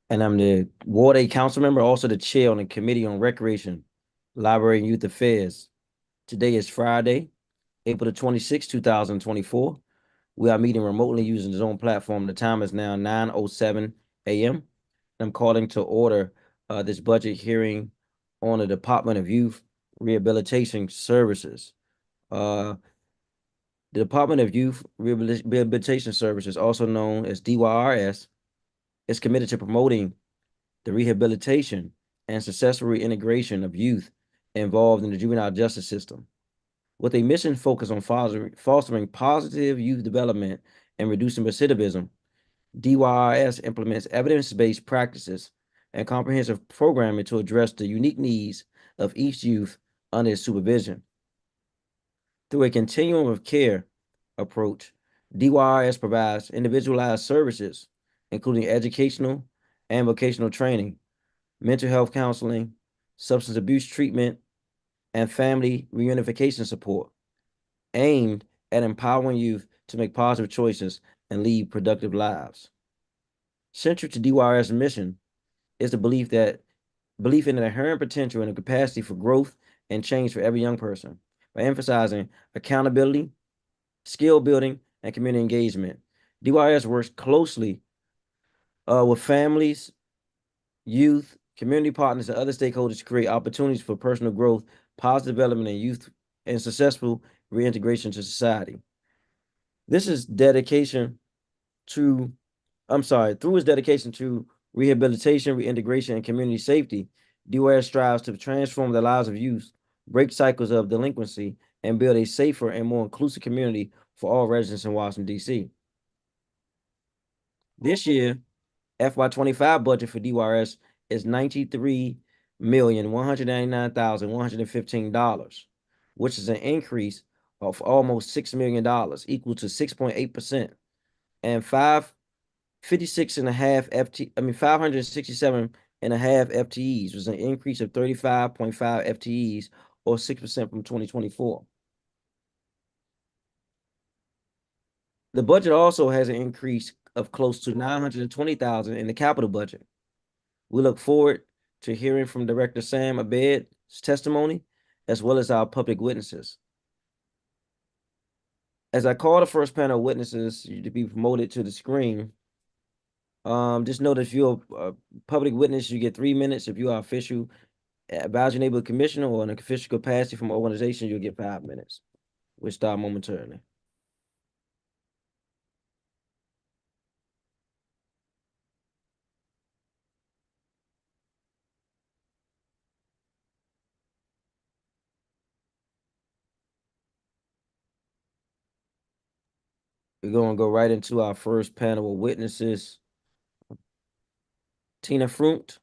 And I'm the Ward A council member, also the chair on the Committee on Recreation, Library, and Youth Affairs. Today is Friday, April the 26th, 2024. We are meeting remotely using the Zoom platform. The time is now 9:07 a.m. I'm calling to order this budget hearing on the Department of Youth Rehabilitation Services. The Department of Youth Rehabilitation Services, also known as DYRS, is committed to promoting the rehabilitation and successful reintegration of youth involved in the juvenile justice system. With a mission focused on fostering positive youth development and reducing recidivism, DYRS implements evidence-based practices and comprehensive programming to address the unique needs of each youth under its supervision. Through a continuum of care approach, DYRS provides individualized services, including educational and vocational training, mental health counseling, substance abuse treatment, and family reunification support, aimed at empowering youth to make positive choices and lead productive lives. Central to DYR's mission is the belief in the inherent potential and the capacity for growth and change for every young person by emphasizing accountability, skill building, and community engagement. DYRS works closely with families, youth, community partners, and other stakeholders to create opportunities for personal growth, positive development, and youth and successful reintegration to society. This is dedication to, through its dedication to rehabilitation, reintegration, and community safety, DYRS strives to transform the lives of youth, break cycles of delinquency, and build a safer and more inclusive community for all residents in Washington, D.C. This year, FY25 budget for DYRS is $93,199,115, which is an increase of almost $6 million, equal to 6.8%, and 567 and a half FTEs was an increase of 35.5 FTEs or 6% from 2024. The budget also has an increase of close to 920,000 in the capital budget. We look forward to hearing from Director Sam Abed's testimony, as well as our public witnesses. As I call the first panel of witnesses to be promoted to the screen, just know that if you're a public witness, you get 3 minutes. If you are official advisory neighborhood commissioner or an official capacity from an organization, you'll get 5 minutes. We'll start momentarily. We're going to go right into our first panel of witnesses. Tina Frunt,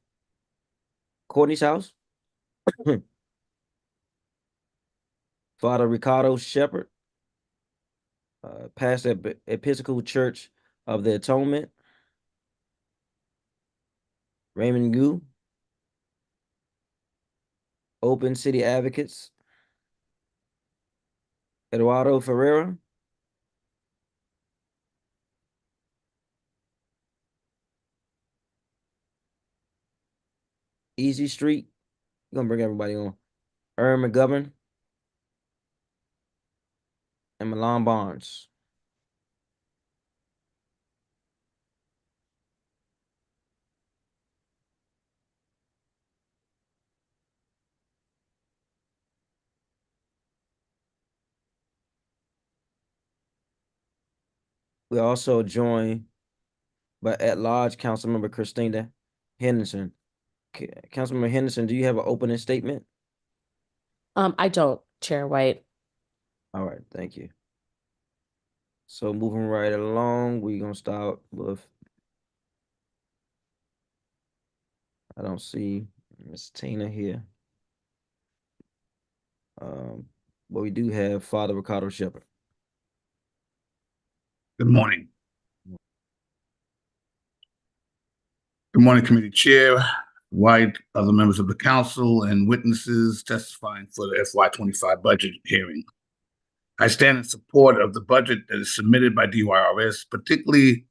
Courtney's house. Father Ricardo Shepherd, pastor at Episcopal Church of the Atonement. Raymond Gu, Open City Advocates. Eduardo Ferreira. Easy Street. I'm going to bring everybody on. Aaron McGovern. And Milan Barnes. We also joined by at-large Councilmember Christina Henderson. Councilmember Henderson, do you have an opening statement? I don't, Chair White. All right, thank you. So moving right along, we're going to start with, I don't see Miss Tina here. But we do have Father Ricardo Shepherd. Good morning. Good morning, Committee Chair White, other members of the council, and witnesses testifying for the FY25 budget hearing. I stand in support of the budget that is submitted by DYRS, particularly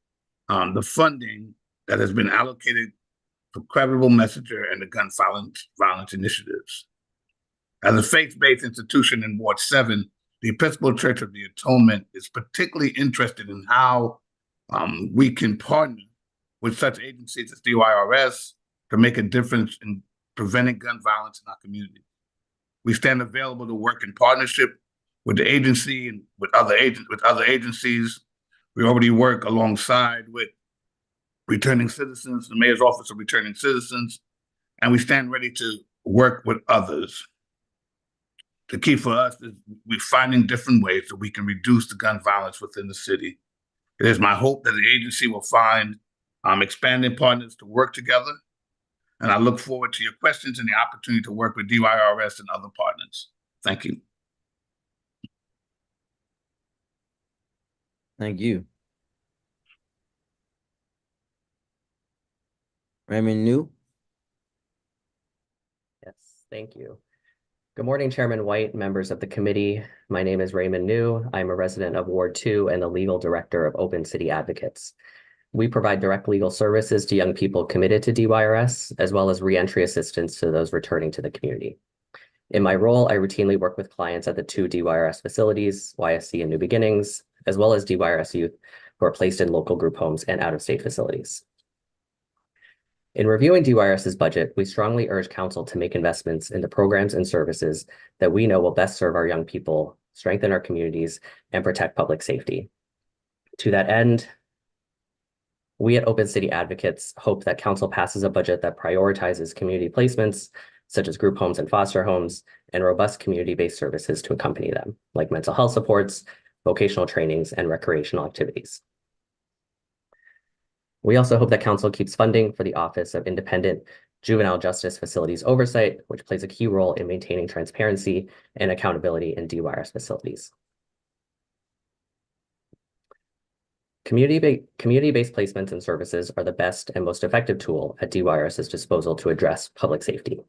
the funding that has been allocated for credible messenger and the gun violence initiatives. As a faith-based institution in Ward 7, the Episcopal Church of the Atonement is particularly interested in how we can partner with such agencies as DYRS to make a difference in preventing gun violence in our community. We stand available to work in partnership with the agency and with other agencies. We already work alongside with returning citizens, the Mayor's Office of Returning Citizens, and we stand ready to work with others. The key for us is we're finding different ways that we can reduce the gun violence within the city. It is my hope that the agency will find expanding partners to work together, and I look forward to your questions and the opportunity to work with DYRS and other partners. Thank you. Thank you. Raymond New. Yes, thank you. Good morning, Chairman White, members of the committee. My name is Raymond New. I'm a resident of Ward 2 and the legal director of Open City Advocates. We provide direct legal services to young people committed to DYRS, as well as reentry assistance to those returning to the community. In my role, I routinely work with clients at the 2 DYRS facilities, YSC and New Beginnings, as well as DYRS youth who are placed in local group homes and out-of-state facilities. In reviewing DYRS's budget, we strongly urge Council to make investments in the programs and services that we know will best serve our young people, strengthen our communities, and protect public safety. To that end, we at Open City Advocates hope that Council passes a budget that prioritizes community placements, such as group homes and foster homes, and robust community-based services to accompany them, like mental health supports, vocational trainings, and recreational activities. We also hope that Council keeps funding for the Office of Independent Juvenile Justice Facilities Oversight, which plays a key role in maintaining transparency and accountability in DYRS facilities. Community-based placements and services are the best and most effective tool at DYRS's disposal to address public safety.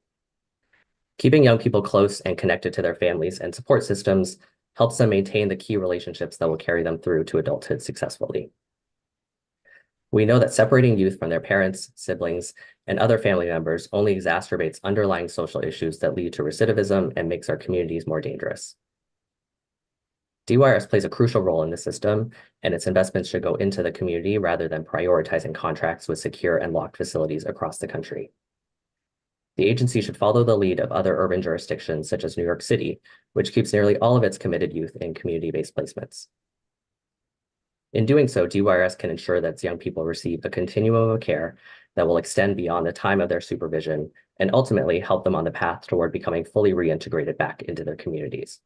Keeping young people close and connected to their families and support systems helps them maintain the key relationships that will carry them through to adulthood successfully. We know that separating youth from their parents, siblings, and other family members only exacerbates underlying social issues that lead to recidivism and makes our communities more dangerous. DYRS plays a crucial role in the system, and its investments should go into the community rather than prioritizing contracts with secure and locked facilities across the country. The agency should follow the lead of other urban jurisdictions such as New York City, which keeps nearly all of its committed youth in community-based placements. In doing so, DYRS can ensure that its young people receive a continuum of care that will extend beyond the time of their supervision and ultimately help them on the path toward becoming fully reintegrated back into their communities.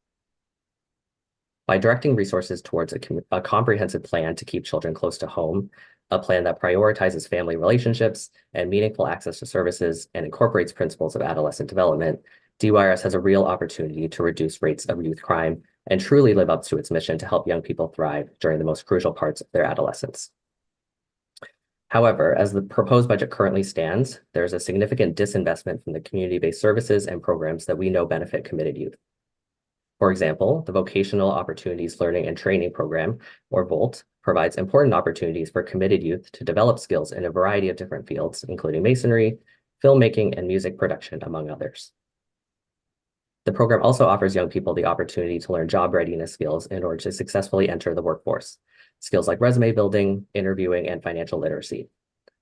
By directing resources towards a comprehensive plan to keep children close to home, a plan that prioritizes family relationships and meaningful access to services and incorporates principles of adolescent development, DYRS has a real opportunity to reduce rates of youth crime and truly live up to its mission to help young people thrive during the most crucial parts of their adolescence. However, as the proposed budget currently stands, there's a significant disinvestment from the community-based services and programs that we know benefit committed youth. For example, the Vocational Opportunities Learning and Training Program, or VOLT, provides important opportunities for committed youth to develop skills in a variety of different fields, including masonry, filmmaking, and music production, among others. The program also offers young people the opportunity to learn job readiness skills in order to successfully enter the workforce, skills like resume building, interviewing, and financial literacy.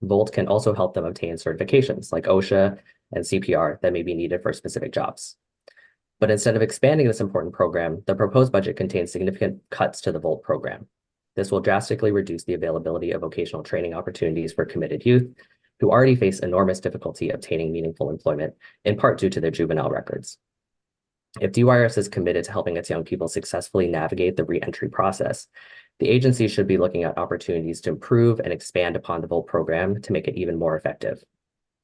VOLT can also help them obtain certifications like OSHA and CPR that may be needed for specific jobs. But instead of expanding this important program, the proposed budget contains significant cuts to the VOLT program. This will drastically reduce the availability of vocational training opportunities for committed youth who already face enormous difficulty obtaining meaningful employment, in part due to their juvenile records. If DYRS is committed to helping its young people successfully navigate the reentry process, the agency should be looking at opportunities to improve and expand upon the VOLT program to make it even more effective.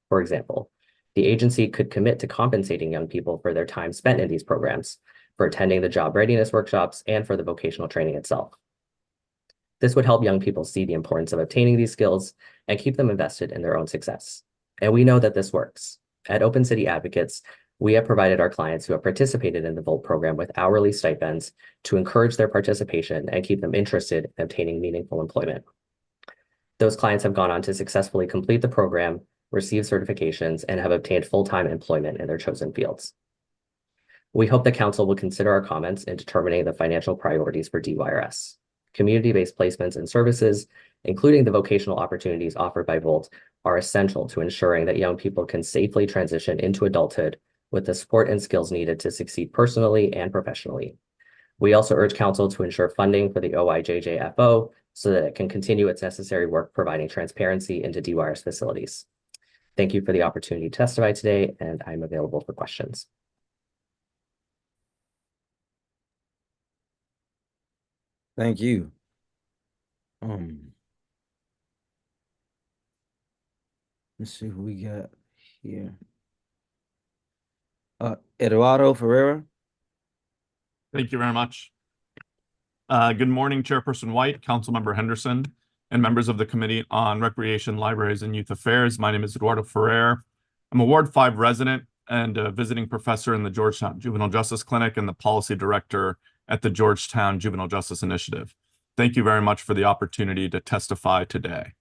For example, the agency could commit to compensating young people for their time spent in these programs, for attending the job readiness workshops, and for the vocational training itself. This would help young people see the importance of obtaining these skills and keep them invested in their own success. And we know that this works. At Open City Advocates, we have provided our clients who have participated in the VOLT program with hourly stipends to encourage their participation and keep them interested in obtaining meaningful employment. Those clients have gone on to successfully complete the program, received certifications, and have obtained full-time employment in their chosen fields. We hope the council will consider our comments in determining the financial priorities for DYRS. Community-based placements and services, including the vocational opportunities offered by Volt, are essential to ensuring that young people can safely transition into adulthood with the support and skills needed to succeed personally and professionally. We also urge council to ensure funding for the OIJJFO so that it can continue its necessary work providing transparency into DYRS facilities. Thank you for the opportunity to testify today, and I'm available for questions. Thank you. Let's see who we got here. Eduardo Ferreira. Thank you very much. Good morning, Chairperson White, Councilmember Henderson, and members of the Committee on Recreation, Libraries, and Youth Affairs. My name is Eduardo Ferrer. I'm a Ward 5 resident and a visiting professor in the Georgetown Juvenile Justice Clinic and the policy director at the Georgetown Juvenile Justice Initiative. Thank you very much for the opportunity to testify today.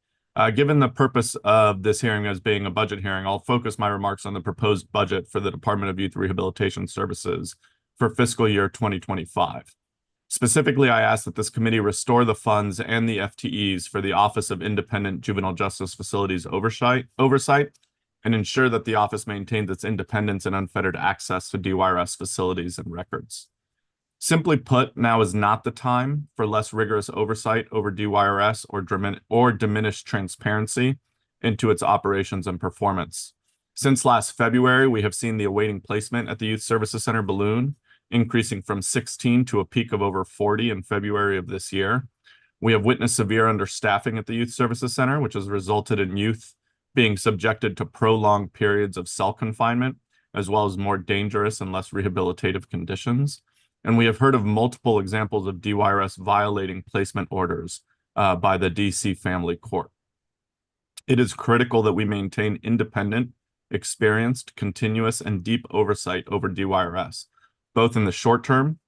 Given the purpose of this hearing as being a budget hearing, I'll focus my remarks on the proposed budget for the Department of Youth Rehabilitation Services for fiscal year 2025. Specifically, I ask that this committee restore the funds and the FTEs for the Office of Independent Juvenile Justice Facilities Oversight and ensure that the office maintains its independence and unfettered access to DYRS facilities and records. Simply put, now is not the time for less rigorous oversight over DYRS or diminished transparency into its operations and performance. Since last February, we have seen the awaiting placement at the Youth Services Center balloon, increasing from 16 to a peak of over 40 in February of this year. We have witnessed severe understaffing at the Youth Services Center, which has resulted in youth being subjected to prolonged periods of cell confinement, as well as more dangerous and less rehabilitative conditions. And we have heard of multiple examples of DYRS violating placement orders by the DC Family Court. It is critical that we maintain independent, experienced, continuous, and deep oversight over DYRS, both in the short term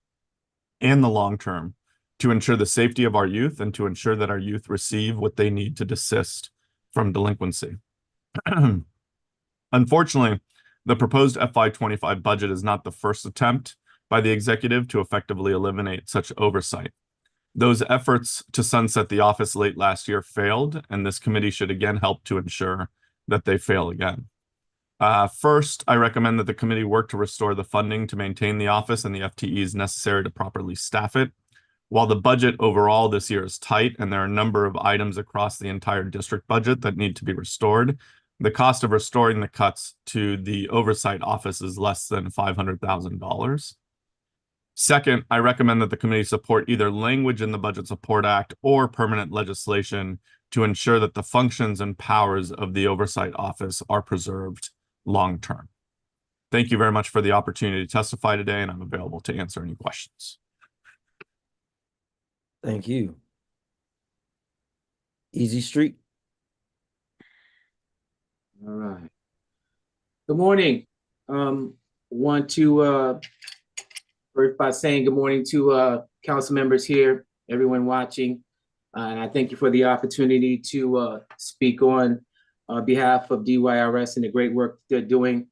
and the long term, to ensure the safety of our youth and to ensure that our youth receive what they need to desist from delinquency. Unfortunately, the proposed FY25 budget is not the first attempt by the executive to effectively eliminate such oversight. Those efforts to sunset the office late last year failed, and this committee should again help to ensure that they fail again. First, I recommend that the committee work to restore the funding to maintain the office and the FTEs necessary to properly staff it. While the budget overall this year is tight and there are a number of items across the entire district budget that need to be restored, the cost of restoring the cuts to the oversight office is less than $500,000. Second, I recommend that the committee support either language in the Budget Support Act or permanent legislation to ensure that the functions and powers of the Oversight Office are preserved long-term. Thank you very much for the opportunity to testify today, and I'm available to answer any questions. Thank you. Easy Street. All right. Good morning. Want to first by saying good morning to council members here, everyone watching, and I thank you for the opportunity to speak on behalf of DYRS and the great work they're doing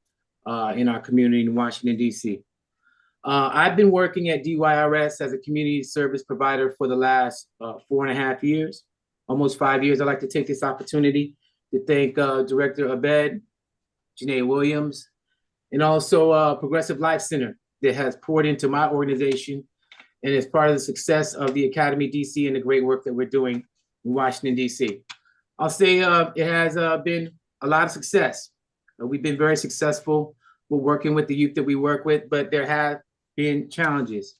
in our community in Washington, D.C. I've been working at DYRS as a community service provider for the last 4.5 years, almost 5 years. I'd like to take this opportunity to thank Director Abed, Janae Williams, and also Progressive Life Center that has poured into my organization and is part of the success of the Academy DC and the great work that we're doing in Washington, DC. I'll say it has been a lot of success. We've been very successful with working with the youth that we work with, but there have been challenges.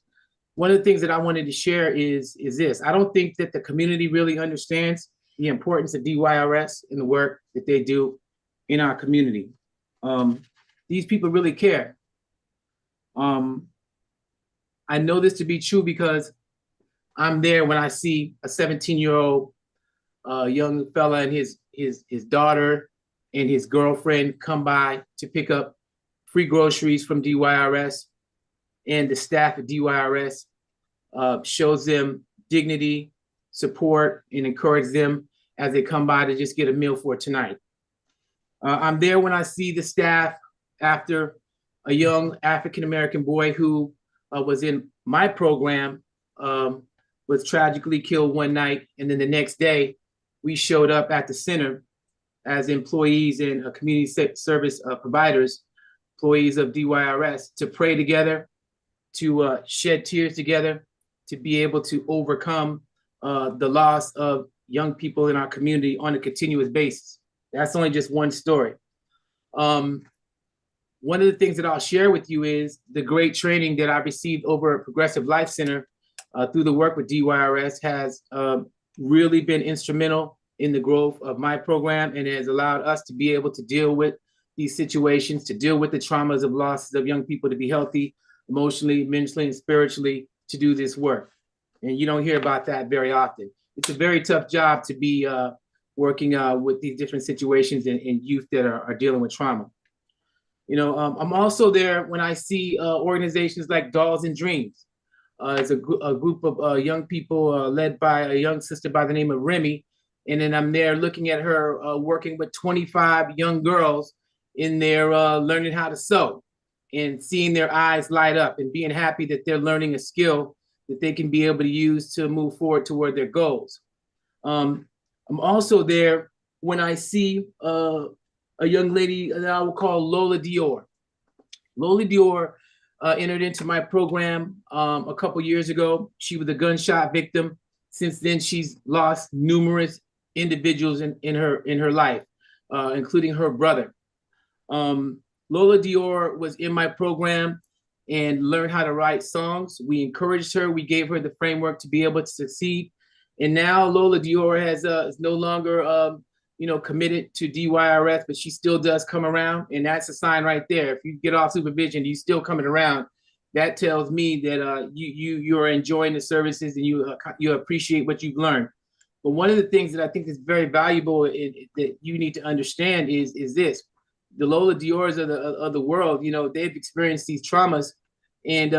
One of the things that I wanted to share is this. I don't think that the community really understands the importance of DYRS and the work that they do in our community. These people really care. I know this to be true because I'm there when I see a 17-year-old young fella and his daughter and his girlfriend come by to pick up free groceries from DYRS, and the staff at DYRS shows them dignity, support, and encourage them as they come by to just get a meal for tonight. I'm there when I see the staff after a young African-American boy who was in my program was tragically killed one night. And then the next day, we showed up at the center as employees and community service providers, employees of DYRS, to pray together, to shed tears together, to be able to overcome the loss of young people in our community on a continuous basis. That's only just one story. One of the things that I'll share with you is the great training that I've received over at Progressive Life Center through the work with DYRS has really been instrumental in the growth of my program, and has allowed us to be able to deal with these situations, to deal with the traumas of losses of young people, to be healthy emotionally, mentally, and spiritually, to do this work. And you don't hear about that very often. It's a very tough job to be working with these different situations and youth that are dealing with trauma. You know, I'm also there when I see organizations like Dolls and Dreams. It's a group of young people led by a young sister by the name of Remy. And then I'm there looking at her working with 25 young girls in there learning how to sew, and seeing their eyes light up and being happy that they're learning a skill that they can be able to use to move forward toward their goals. I'm also there when I see a young lady that I will call Lola Dior. Lola Dior entered into my program a couple years ago. She was a gunshot victim. Since then, she's lost numerous individuals in her life, including her brother. Lola Dior was in my program and learned how to write songs. We encouraged her. We gave her the framework to be able to succeed. And now Lola Dior is no longer committed to DYRS, but she still does come around. And that's a sign right there. If you get off supervision, you still coming around. That tells me that you are enjoying the services and you appreciate what you've learned. But one of the things that I think is very valuable that you need to understand is this: the Lola Diors of the world, they've experienced these traumas, and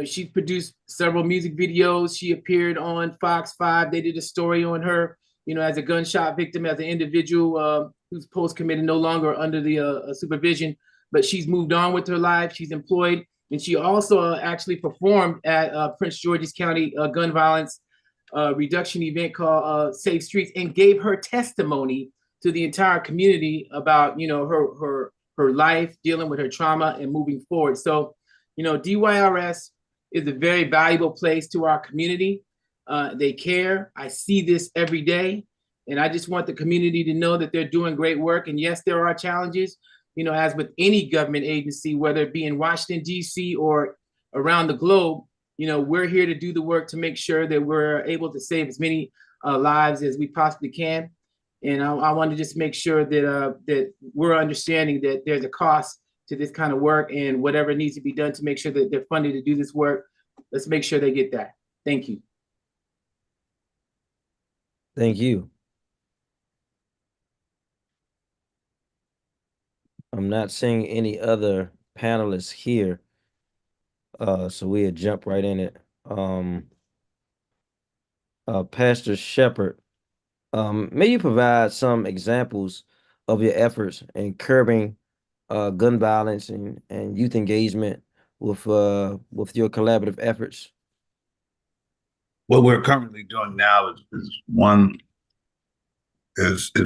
she's produced several music videos. She appeared on Fox 5. They did a story on her, as a gunshot victim, as an individual who's post-committed, no longer under the supervision, but she's moved on with her life. She's employed, and she also actually performed at Prince George's County gun violence reduction event called Safe Streets, and gave her testimony to the entire community about her life, dealing with her trauma and moving forward. So DYRS is a very valuable place to our community. They care. I see this every day, and I just want the community to know that they're doing great work. And yes, there are challenges, as with any government agency, whether it be in Washington, D.C. or around the globe. We're here to do the work to make sure that we're able to save as many lives as we possibly can. And I want to just make sure that we're understanding that there's a cost to this kind of work, and whatever needs to be done to make sure that they're funded to do this work, let's make sure they get that. Thank you. Thank you. I'm not seeing any other panelists here, so we'll jump right in it. Pastor Shepherd, may you provide some examples of your efforts in curbing gun violence and youth engagement with your collaborative efforts? What we're currently doing now is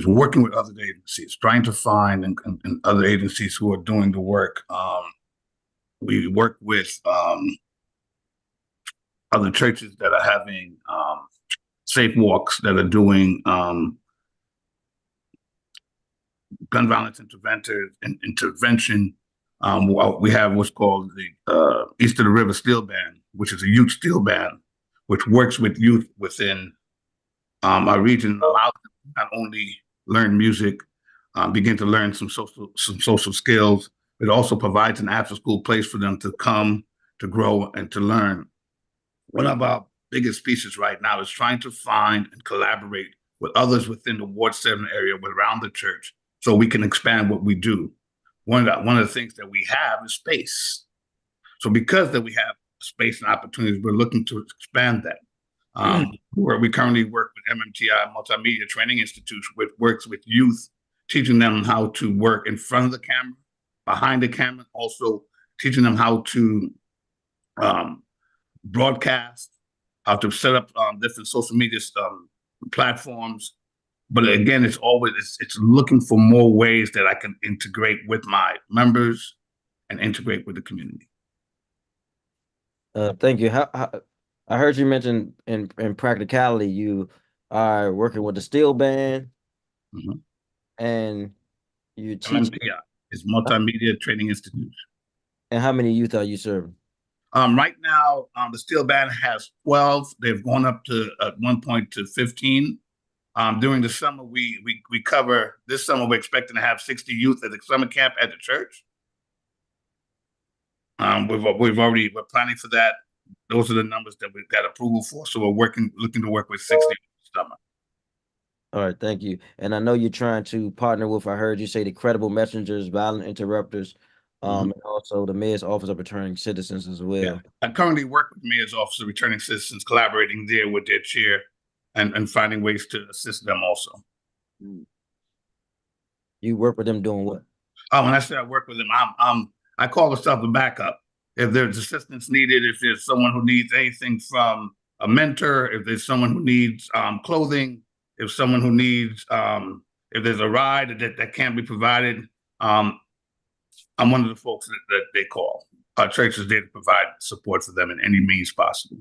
working with other agencies, trying to find and other agencies who are doing the work. We work with other churches that are having safe walks, that are doing gun violence intervention. We have what's called the East of the River Steel Band, which is a youth steel band, which works with youth within our region, and allows them to not only learn music, begin to learn some social skills. It also provides an after-school place for them to come, to grow, and to learn. One of our biggest pieces right now is trying to find and collaborate with others within the Ward 7 area around the church, so we can expand what we do. One of the things that we have is space. So because that we have space and opportunities, we're looking to expand that. Where we currently work with MMTI, Multimedia Training Institute, which works with youth teaching them how to work in front of the camera, behind the camera, also teaching them how to broadcast, how to set up different social media platforms. But again, it's looking for more ways that I can integrate with my members and integrate with the community. Thank you. I heard you mention in practicality, you are working with the steel band Mhm. and you teach. MMPI is Multimedia Training Institute. And how many youth are you serving? Right now, the steel band has 12. They've gone up to at one point to 15. During the summer, we cover this summer. We're expecting to have 60 youth at the summer camp at the church. We're planning for that. Those are the numbers that we've got approval for. So we're looking to work with 60 this summer. All right, thank you. And I know you're trying to partner with, I heard you say, the credible messengers, violent interrupters, and also the Mayor's Office of Returning Citizens as well. Yeah. I currently work with the Mayor's Office of Returning Citizens, collaborating there with their chair and finding ways to assist them also. You work with them doing what? When I say I work with them, I call myself the backup. If there's assistance needed, if there's someone who needs anything from a mentor, if there's someone who needs clothing, if someone who needs, if there's a ride that can't be provided, I'm one of the folks that they call. Our church is there to provide support for them in any means possible.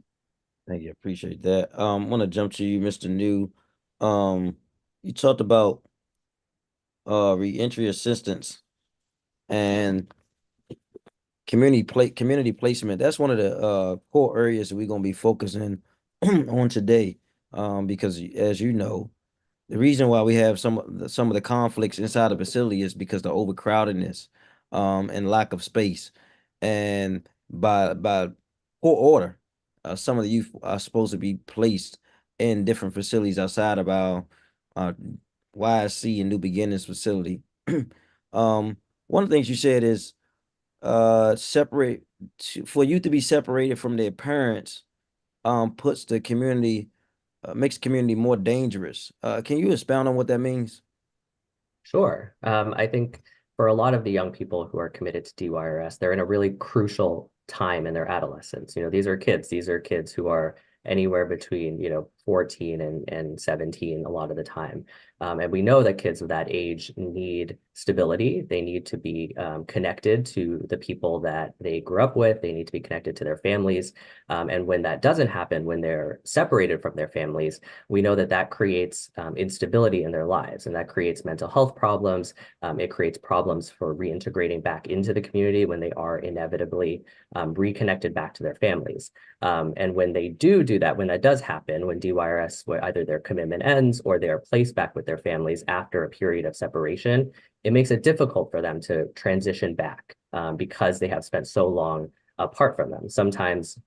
Thank you. Appreciate that. I want to jump to you, Mr. New. You talked about reentry assistance and community placement. That's one of the core areas that we're going to be focusing on today. Because as you know, the reason why we have some of the conflicts inside the facility is because the overcrowdedness and lack of space. And by court order, some of the youth are supposed to be placed in different facilities outside of our YSC and New Beginnings facility. One of the things you said is for youth to be separated from their parents puts the community makes the community more dangerous. Can you expound on what that means? Sure. I think for a lot of the young people who are committed to DYRS, they're in a really crucial time in their adolescence. These are kids who are anywhere between 14 and 17 a lot of the time, and we know that kids of that age need stability. They need to be connected to the people that they grew up with. They need to be connected to their families, and when that doesn't happen, when they're separated from their families, we know that creates instability in their lives, and that creates mental health problems. It creates problems for reintegrating back into the community when they are inevitably reconnected back to their families. And when they do that, when that does happen, when DYRS, where either their commitment ends or they are placed back with their families after a period of separation, it makes it difficult for them to transition back because they have spent so long apart from them. Sometimes,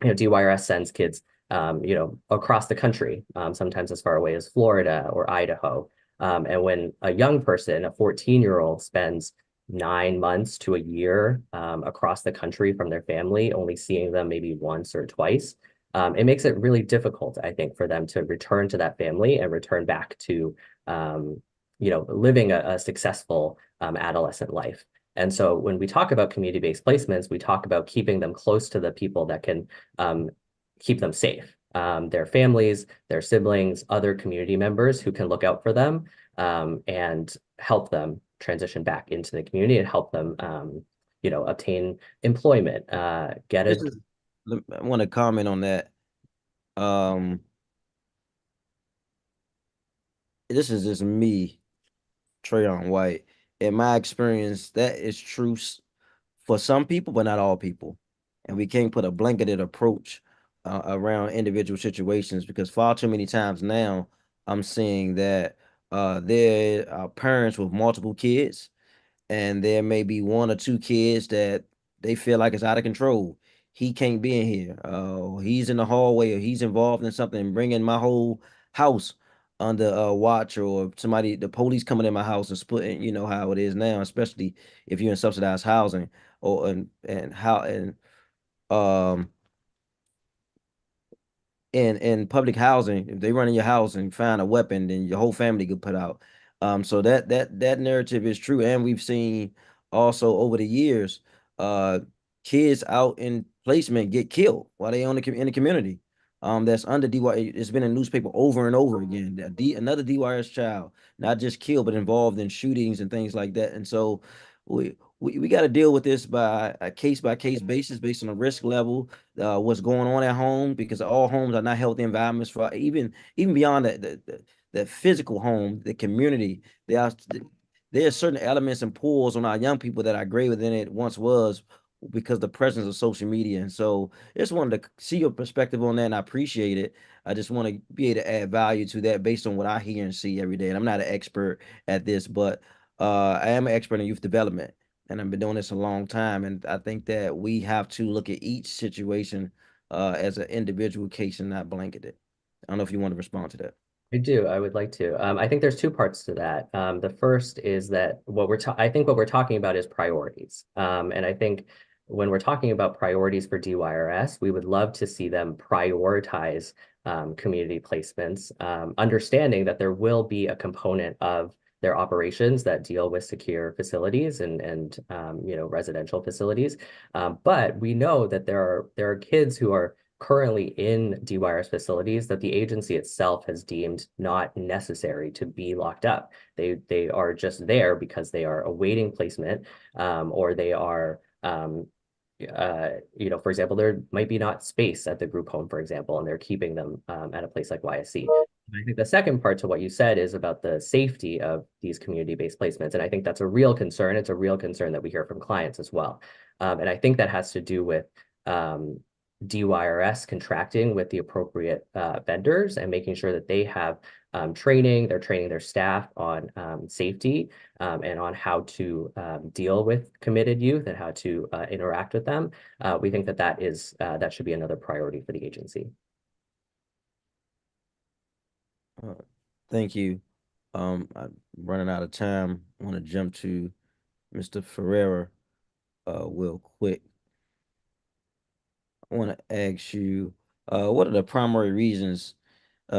DYRS sends kids, across the country, sometimes as far away as Florida or Idaho. And when a young person, a 14-year-old, spends 9 months to a year across the country from their family, only seeing them maybe once or twice, it makes it really difficult, I think, for them to return to that family and return back to, living a successful adolescent life. And so when we talk about community-based placements, we talk about keeping them close to the people that can keep them safe, their families, their siblings, other community members who can look out for them and help them transition back into the community and help them, obtain employment, get it. I want to comment on that. This is just me, Trayon White. In my experience, that is true for some people, but not all people. And we can't put a blanketed approach around individual situations, because far too many times now I'm seeing that there are parents with multiple kids, and there may be one or two kids that they feel like it's out of control. He can't be in here. He's in the hallway, or he's involved in something, bringing my whole house under watch, or the police coming in my house and splitting. You know how it is now, especially if you're in subsidized housing, or um in public housing. If they run in your house and find a weapon, then your whole family could put out. So that narrative is true, and we've seen also over the years, kids out in placement get killed while they in the community. That's under DY. It's been in the newspaper over and over again. Another DYRS child, not just killed, but involved in shootings and things like that. And so we got to deal with this by a case basis, based on the risk level, what's going on at home, because all homes are not healthy environments for even beyond the physical home, the community. There are certain elements and pulls on our young people that are greater than it once was because the presence of social media. And so I just wanted to see your perspective on that, and I appreciate it. I just want to be able to add value to that based on what I hear and see every day. And I'm not an expert at this, but I am an expert in youth development, and I've been doing this a long time. And I think that we have to look at each situation as an individual case and not blanket it. I don't know if you want to respond to that. I do. I would like to. I think there's two parts to that. The first is that I think what we're talking about is priorities. And I think when we're talking about priorities for DYRS, we would love to see them prioritize community placements, understanding that there will be a component of their operations that deal with secure facilities and residential facilities. But we know that there are kids who are currently in DYRS facilities that the agency itself has deemed not necessary to be locked up. They are just there because they are awaiting placement, or they are, for example, there might be not space at the group home, for example, and they're keeping them at a place like YSC. I think the second part to what you said is about the safety of these community-based placements. And I think that's a real concern. It's a real concern that we hear from clients as well. And I think that has to do with DYRS contracting with the appropriate vendors and making sure that they have training. They're training their staff on safety and on how to deal with committed youth and how to interact with them. We think that should be another priority for the agency. Thank you. I'm running out of time. I want to jump to Mr. Ferreira real quick. I want to ask you, what are the primary reasons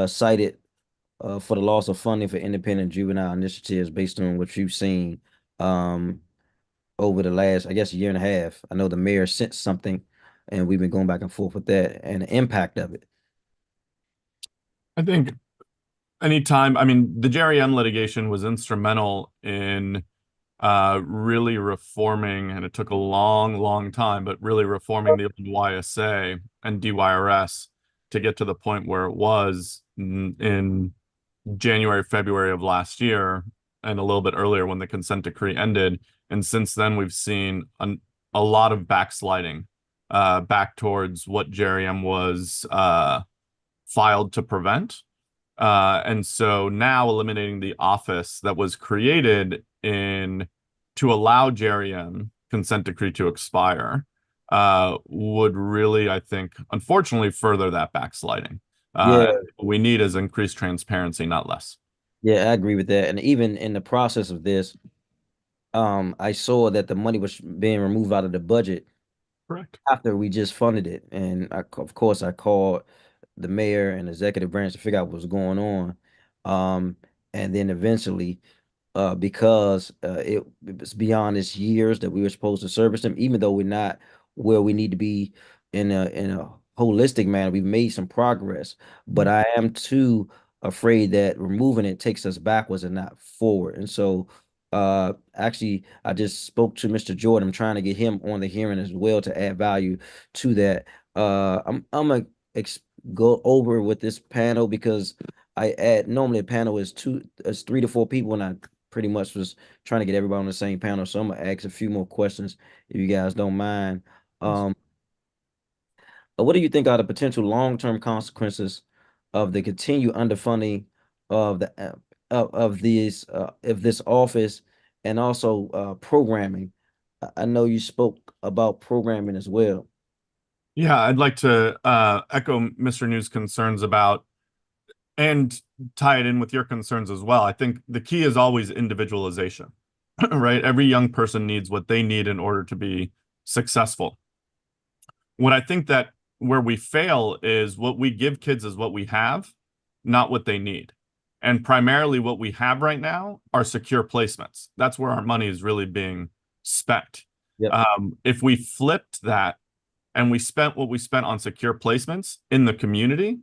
cited for the loss of funding for independent juvenile initiatives based on what you've seen over the last, I guess, year and a half? I know the mayor sent something, and we've been going back and forth with that and the impact of it. I think the Jerry M litigation was instrumental in really reforming, and it took a long time, but really reforming the YSA and DYRS to get to the point where it was in January, February of last year, and a little bit earlier when the consent decree ended. And since then, we've seen a lot of backsliding back towards what Jerry M was filed to prevent. And so now eliminating the office that was created to allow Jerry M consent decree to expire would really, I think, unfortunately, further that backsliding. Yeah. What we need is increased transparency, not less. Yeah, I agree with that. And even in the process of this, I saw that the money was being removed out of the budget. Correct. After we just funded it. And of course, I called the mayor and executive branch to figure out what was going on. And then eventually, because it was beyond its years that we were supposed to service them, even though we're not where we need to be in a holistic manner. We've made some progress, but I am too afraid that removing it takes us backwards and not forward. And so actually, I just spoke to Mr. Jordan. I'm trying to get him on the hearing as well to add value to that. I'm gonna go over with this panel because normally a panel is 3 to 4 people, and I pretty much was trying to get everybody on the same panel. So I'm gonna ask a few more questions if you guys don't mind. What do you think are the potential long-term consequences of the continued underfunding of the of this office, and also programming? I know you spoke about programming as well. Yeah, I'd like to echo Mr. New's concerns about, and tie it in with your concerns as well. I think the key is always individualization, right? Every young person needs what they need in order to be successful. What I think that where we fail is what we give kids is what we have, not what they need. And primarily what we have right now are secure placements. That's where our money is really being spent. Yep. If we flipped that and we spent what we spent on secure placements in the community,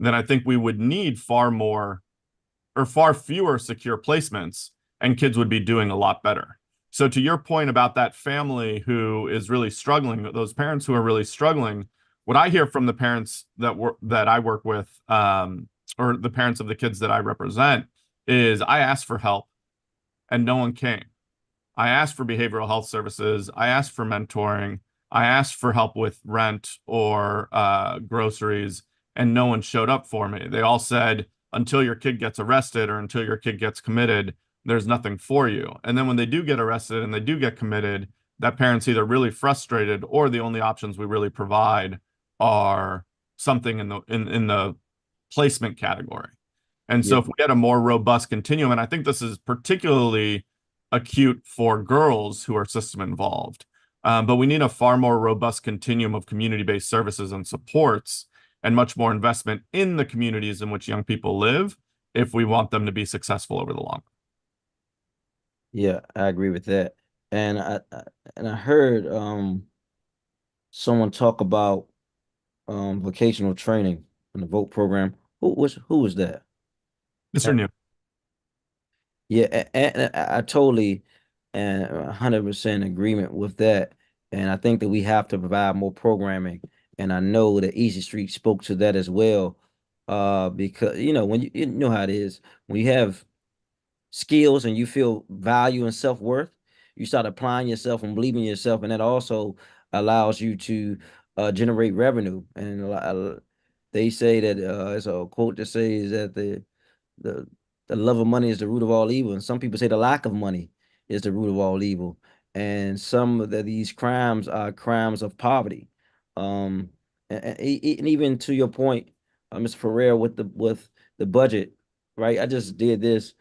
then I think we would need far fewer secure placements, and kids would be doing a lot better. So to your point about that family who is really struggling, those parents who are really struggling, what I hear from the parents that I work with, or the parents of the kids that I represent, is I asked for help and no one came. I asked for behavioral health services. I asked for mentoring. I asked for help with rent or groceries, and no one showed up for me. They all said, until your kid gets arrested or until your kid gets committed, there's nothing for you. And then when they do get arrested and they do get committed, that parent's either really frustrated or the only options we really provide are something in the placement category. And so if we had a more robust continuum, and I think this is particularly acute for girls who are system involved, but we need a far more robust continuum of community-based services and supports, and much more investment in the communities in which young people live if we want them to be successful over the long run. Yeah, I agree with that. And I heard someone talk about vocational training in the VOTE program. Who was that? Mr. New. Yeah, and I totally and 100% agreement with that. And I think that we have to provide more programming. And I know that Easy Street spoke to that as well. Because when you know how it is, when you have skills and you feel value and self-worth, you start applying yourself and believing in yourself, and that also allows you to generate revenue. And they say that it's a quote that says that the love of money is the root of all evil, and some people say the lack of money is the root of all evil. And some of these crimes are crimes of poverty. And even to your point, Mr. Ferrer, with the budget, right? I just did this.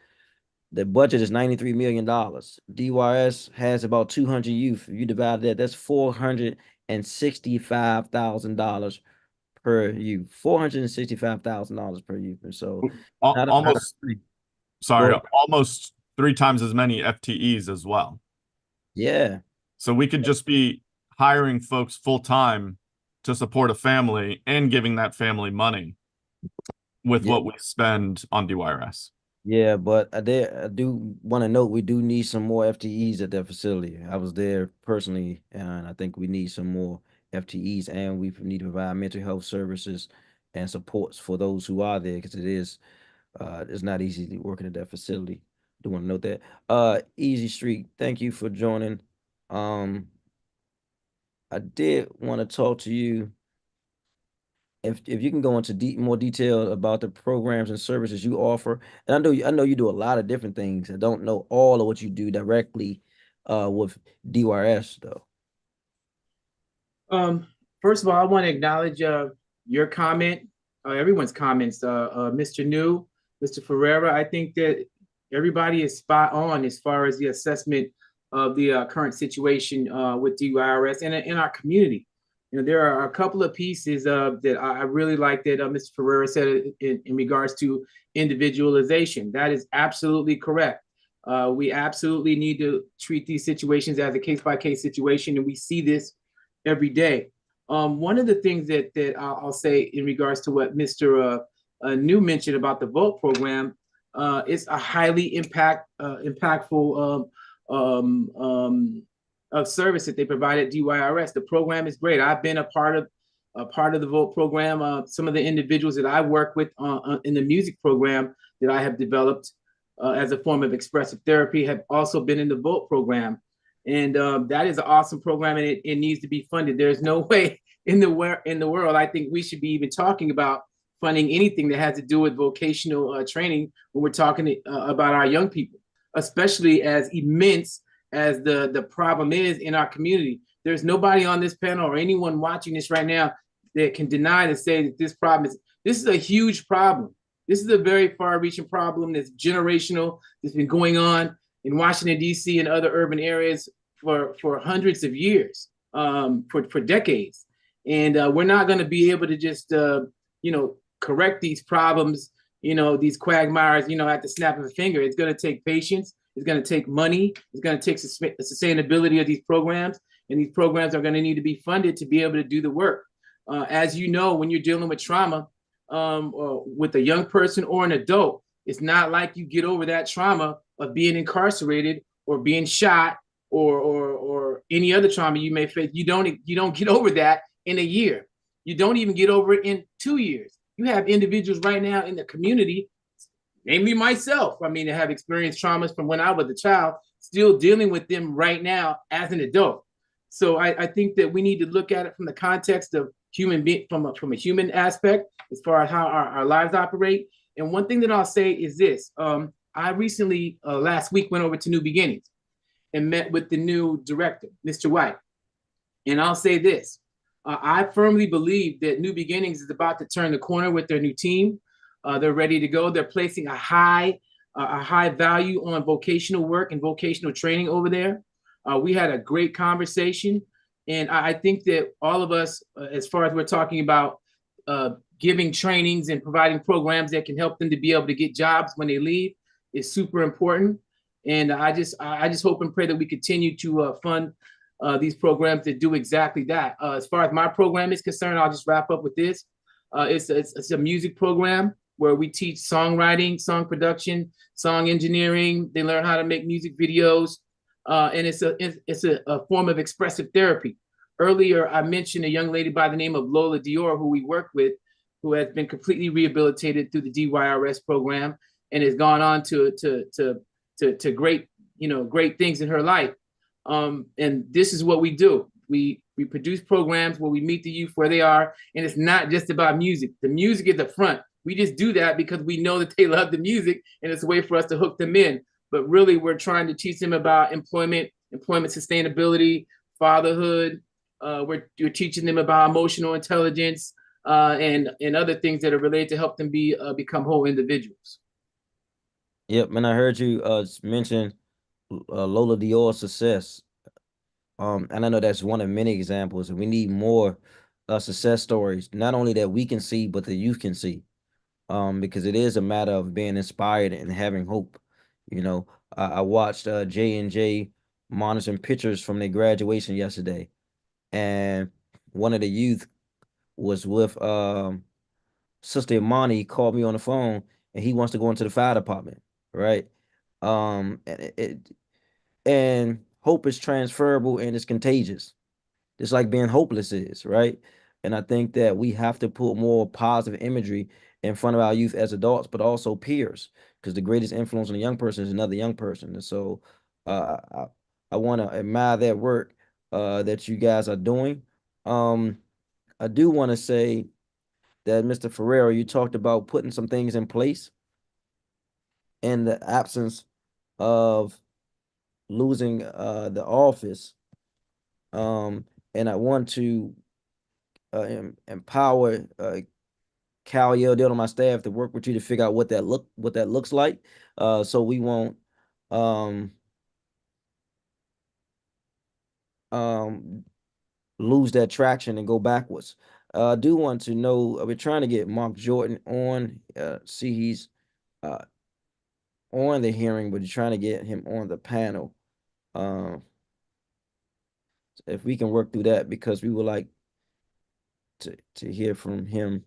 The budget is $93 million. DYRS has about 200 youth. If you divide that, that's $465,000 per youth. $465,000 per youth. And so almost Go ahead. almost 3 times as many FTEs as well. Yeah. So we could just be hiring folks full time to support a family and giving that family money with what we spend on DYRS. Yeah, but I do want to note we do need some more FTEs at that facility. I was there personally, and I think we need some more FTEs, and we need to provide mental health services and supports for those who are there, because it's not easy working at that facility. Do want to note that. Easy Street, thank you for joining. I did want to talk to you. If you can go into more detail about the programs and services you offer, and I know you do a lot of different things. I don't know all of what you do directly with DYRS though. First of all, I want to acknowledge your comment, everyone's comments, Mr. New, Mr. Ferreira. I think that everybody is spot on as far as the assessment of the current situation with DYRS and in our community. There are a couple of pieces that I really like that Mr. Ferreira said in regards to individualization. That is absolutely correct. We absolutely need to treat these situations as a case-by-case situation, and we see this every day. One of the things that I'll say in regards to what Mr. New mentioned about the VOTE program, it's a highly impactful of service that they provide at DYRS. The program is great. I've been a part of the VOTE program. Some of the individuals that I work with in the music program that I have developed as a form of expressive therapy have also been in the VOTE program. And that is an awesome program, and it needs to be funded. There's no way in the world I think we should be even talking about funding anything that has to do with vocational training when we're talking about our young people, especially as immense as the problem is in our community. There's nobody on this panel or anyone watching this right now that can deny to say that this is a huge problem. This is a very far-reaching problem that's generational, that's been going on in Washington, D.C. and other urban areas for hundreds of years, for decades. And we're not going to be able to just, correct these problems these quagmires, at the snap of a finger. It's going to take patience. It's going to take money. It's going to take the sustainability of these programs. And these programs are going to need to be funded to be able to do the work. As you know, when you're dealing with trauma with a young person or an adult, it's not like you get over that trauma of being incarcerated or being shot or any other trauma you may face. You don't get over that in a year. You don't even get over it in 2 years. You have individuals right now in the community, namely myself, that have experienced traumas from when I was a child, still dealing with them right now as an adult. So I think that we need to look at it from the context of from a human aspect, as far as how our lives operate. And one thing that I'll say is this. I recently, last week, went over to New Beginnings and met with the new director, Mr. White. And I'll say this. I firmly believe that New Beginnings is about to turn the corner with their new team. They're ready to go. They're placing a high value on vocational work and vocational training over there. We had a great conversation. And I think that all of us, as far as we're talking about giving trainings and providing programs that can help them to be able to get jobs when they leave, is super important. And I just hope and pray that we continue to fund these programs that do exactly that. As far as my program is concerned, I'll just wrap up with this. It's a music program where we teach songwriting, song production, song engineering. They learn how to make music videos, and it's a form of expressive therapy. Earlier, I mentioned a young lady by the name of Lola Dior, who we work with, who has been completely rehabilitated through the DYRS program and has gone on to great things in her life. And this is what we do. We produce programs where we meet the youth where they are, and it's not just about music. The music is the front. We just do that because we know that they love the music, and it's a way for us to hook them in. But really, we're trying to teach them about employment sustainability, fatherhood. We're teaching them about emotional intelligence and other things that are related to help them become whole individuals. Yep, and I heard you mention Lola Dior's success. And I know that's one of many examples, and we need more success stories, not only that we can see, but the youth can see. Because it is a matter of being inspired and having hope. I watched J&J monitoring pictures from their graduation yesterday, and one of the youth was with Sister Imani. Called me on the phone, and he wants to go into the fire department, right? And hope is transferable and it's contagious, just like being hopeless is, right? And I think that we have to put more positive imagery in front of our youth as adults, but also peers, because the greatest influence on a young person is another young person. And so I want to admire that work that you guys are doing. I do want to say that, Mr. Ferrero, you talked about putting some things in place in the absence of losing the office. And I want to empower Cal Yeldale on my staff to work with you to figure out what that looks like, so we won't lose that traction and go backwards. I do want to know, we're trying to get Mark Jordan on. See, he's on the hearing, but you're trying to get him on the panel. If we can work through that, because we would like to hear from him,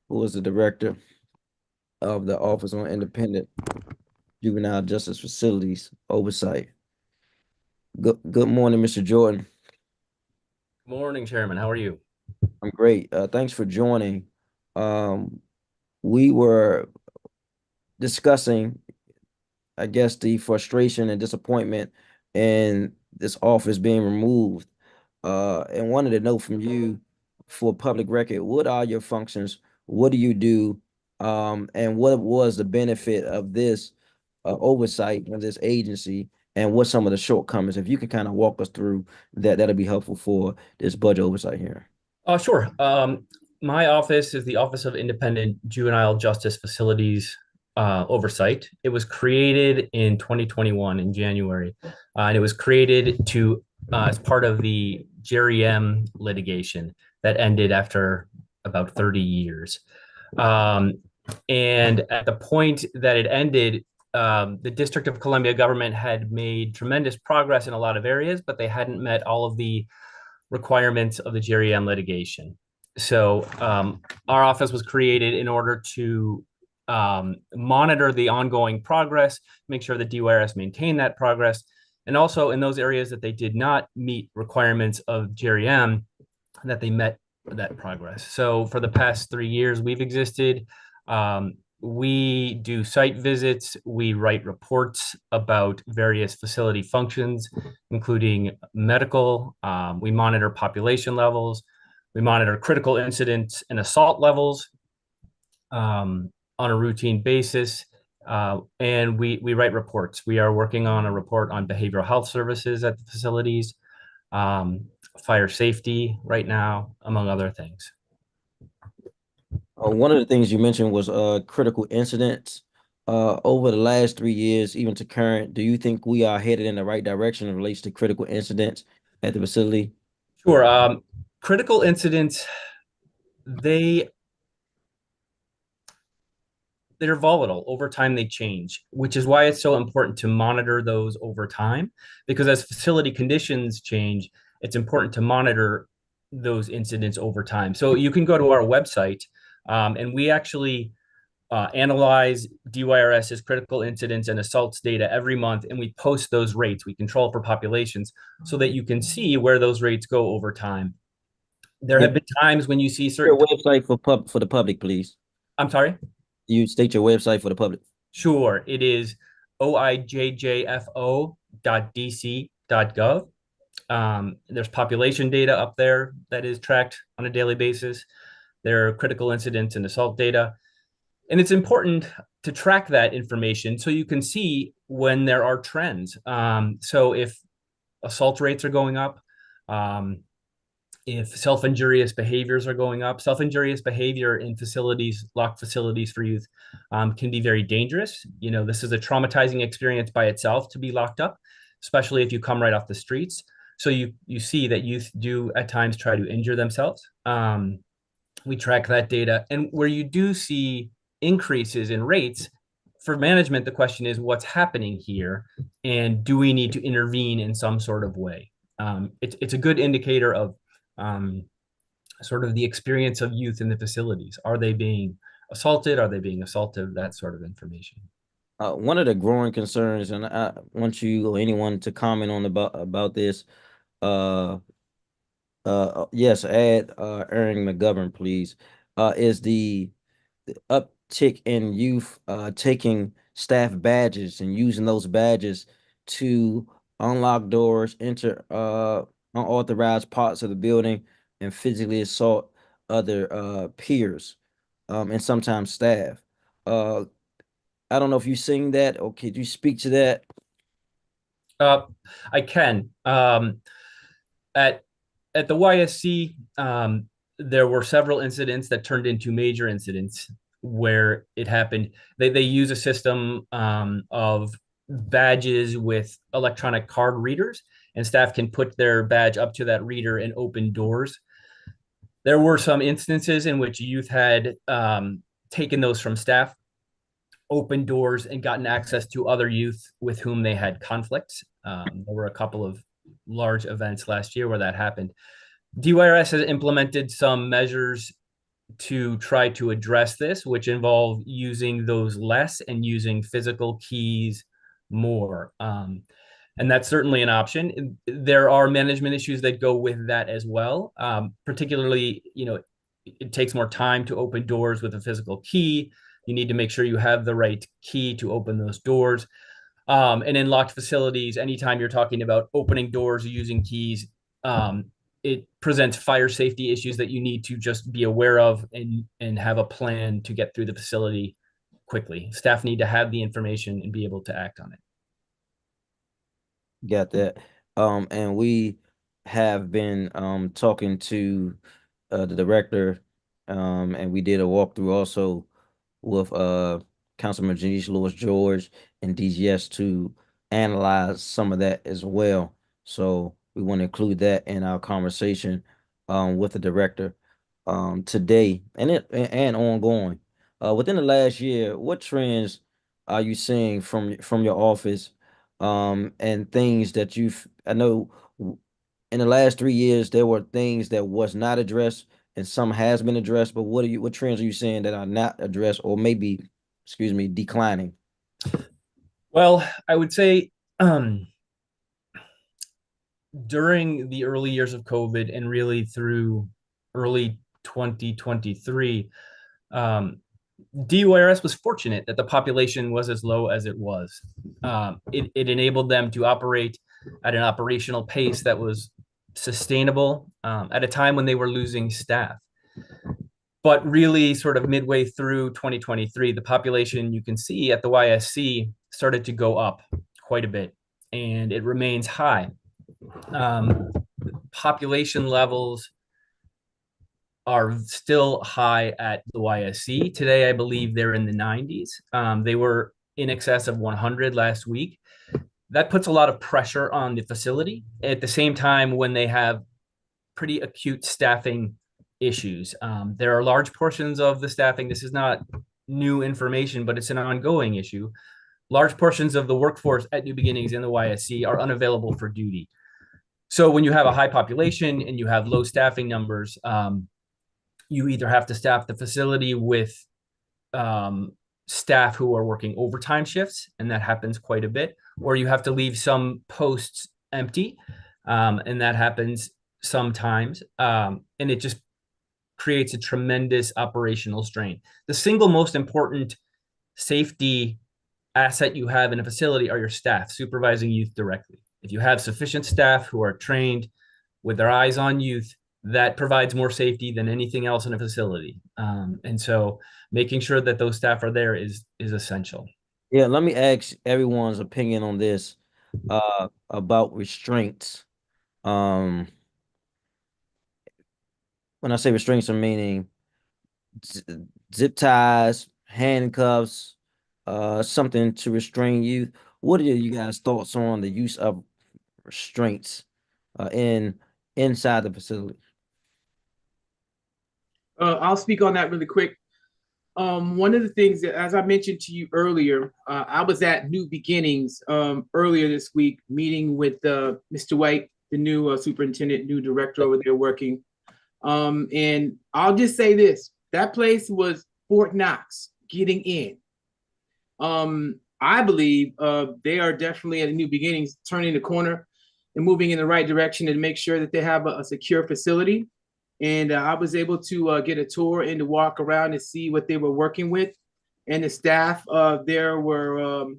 who is the director of the Office on Independent Juvenile Justice Facilities Oversight. Good morning, Mr. Jordan. Morning, Chairman. How are you? I'm great. Thanks for joining. We were discussing, I guess, the frustration and disappointment in this office being removed, and wanted to know from you, for public record, what are your functions? What do you do? And what was the benefit of this oversight of this agency, and what some of the shortcomings? If you can kind of walk us through that, that'll be helpful for this budget oversight here. Sure. My office is the Office of Independent Juvenile Justice Facilities Oversight. It was created in 2021 in January, and it was created to as part of the Jerry M litigation that ended after about 30 years. And at the point that it ended, the District of Columbia government had made tremendous progress in a lot of areas, but they hadn't met all of the requirements of the GREM litigation. So our office was created in order to monitor the ongoing progress, make sure that DYRS maintained that progress, and also in those areas that they did not meet requirements of GREM, that they met that progress. So for the past 3 years we've existed, we do site visits, we write reports about various facility functions, including medical, we monitor population levels, we monitor critical incidents and assault levels on a routine basis, and we write reports. We are working on a report on behavioral health services at the facilities, fire safety right now, among other things. One of the things you mentioned was critical incidents. Over the last 3 years, even to current, do you think we are headed in the right direction in relation to critical incidents at the facility? Sure. Critical incidents, they're volatile. Over time, they change, which is why it's so important to monitor those over time, because as facility conditions change, it's important to monitor those incidents over time. So you can go to our website, and we actually analyze DYRS's critical incidents and assaults data every month, and we post those rates. We control for populations so that you can see where those rates go over time. There have been times when you see certain... Your website for the public, please. I'm sorry? You state your website for the public. Sure. It is oijjfo.dc.gov. There's population data up there that is tracked on a daily basis. There are critical incidents and assault data. And it's important to track that information so you can see when there are trends. So if assault rates are going up, if self-injurious behaviors are going up, self-injurious behavior in facilities, locked facilities for youth, can be very dangerous. You know, this is a traumatizing experience by itself to be locked up, especially if you come right off the streets. So you see that youth do at times try to injure themselves. We track that data. And where you do see increases in rates, for management, the question is what's happening here, and do we need to intervene in some sort of way? It's a good indicator of sort of the experience of youth in the facilities. Are they being assaulted? Are they being assaulted? That sort of information. One of the growing concerns, and I want you or anyone to comment on about this. Yes, add Aaron McGovern, please. Is the uptick in youth taking staff badges and using those badges to unlock doors, enter unauthorized parts of the building, and physically assault other peers and sometimes staff. I don't know if you've seen that, or could you speak to that? I can. At the YSC, there were several incidents that turned into major incidents where it happened. They use a system of badges with electronic card readers, and staff can put their badge up to that reader and open doors. There were some instances in which youth had taken those from staff, opened doors, and gotten access to other youth with whom they had conflicts. There were a couple of large events last year where that happened. DYRS has implemented some measures to try to address this, which involve using those less and using physical keys more. And that's certainly an option. There are management issues that go with that as well. Particularly, you know, it takes more time to open doors with a physical key. You need to make sure you have the right key to open those doors. And in locked facilities, anytime you're talking about opening doors or using keys, it presents fire safety issues that you need to just be aware of and have a plan to get through the facility quickly. Staff need to have the information and be able to act on it. Got that. And we have been talking to the director, and we did a walkthrough also with Councilman Janice Lewis George and DGS to analyze some of that as well. So we want to include that in our conversation with the director. today and ongoing. Within the last year, what trends are you seeing from your office, and things that I know in the last 3 years there were things that was not addressed and some has been addressed, but what trends are you seeing that are not addressed or maybe, excuse me, declining? Well, I would say during the early years of COVID and really through early 2023, DYRS was fortunate that the population was as low as it was. It enabled them to operate at an operational pace that was sustainable at a time when they were losing staff. But really, sort of midway through 2023, the population, you can see at the YSC, started to go up quite a bit, and it remains high. Population levels are still high at the YSC. Today, I believe they're in the 90s. They were in excess of 100 last week. That puts a lot of pressure on the facility at the same time when they have pretty acute staffing issues. There are large portions of the staffing. This is not new information, but it's an ongoing issue. Large portions of the workforce at New Beginnings in the YSC are unavailable for duty. So when you have a high population and you have low staffing numbers, you either have to staff the facility with staff who are working overtime shifts, and that happens quite a bit, or you have to leave some posts empty, and that happens sometimes, and it just creates a tremendous operational strain. The single most important safety asset you have in a facility are your staff supervising youth directly. If you have sufficient staff who are trained with their eyes on youth, that provides more safety than anything else in a facility. And so making sure that those staff are there is essential. Yeah, let me ask everyone's opinion on this, about restraints. When I say restraints, I'm meaning zip ties, handcuffs, something to restrain you. What are you guys' thoughts on the use of restraints inside the facility? I'll speak on that really quick. One of the things that, as I mentioned to you earlier, I was at New Beginnings earlier this week, meeting with Mr. White, the new superintendent, new director over there working. And I'll just say this, that place was Fort Knox getting in. I believe they are definitely at New Beginnings turning the corner and moving in the right direction to make sure that they have a secure facility. And I was able to get a tour and to walk around and see what they were working with. And the staff there were,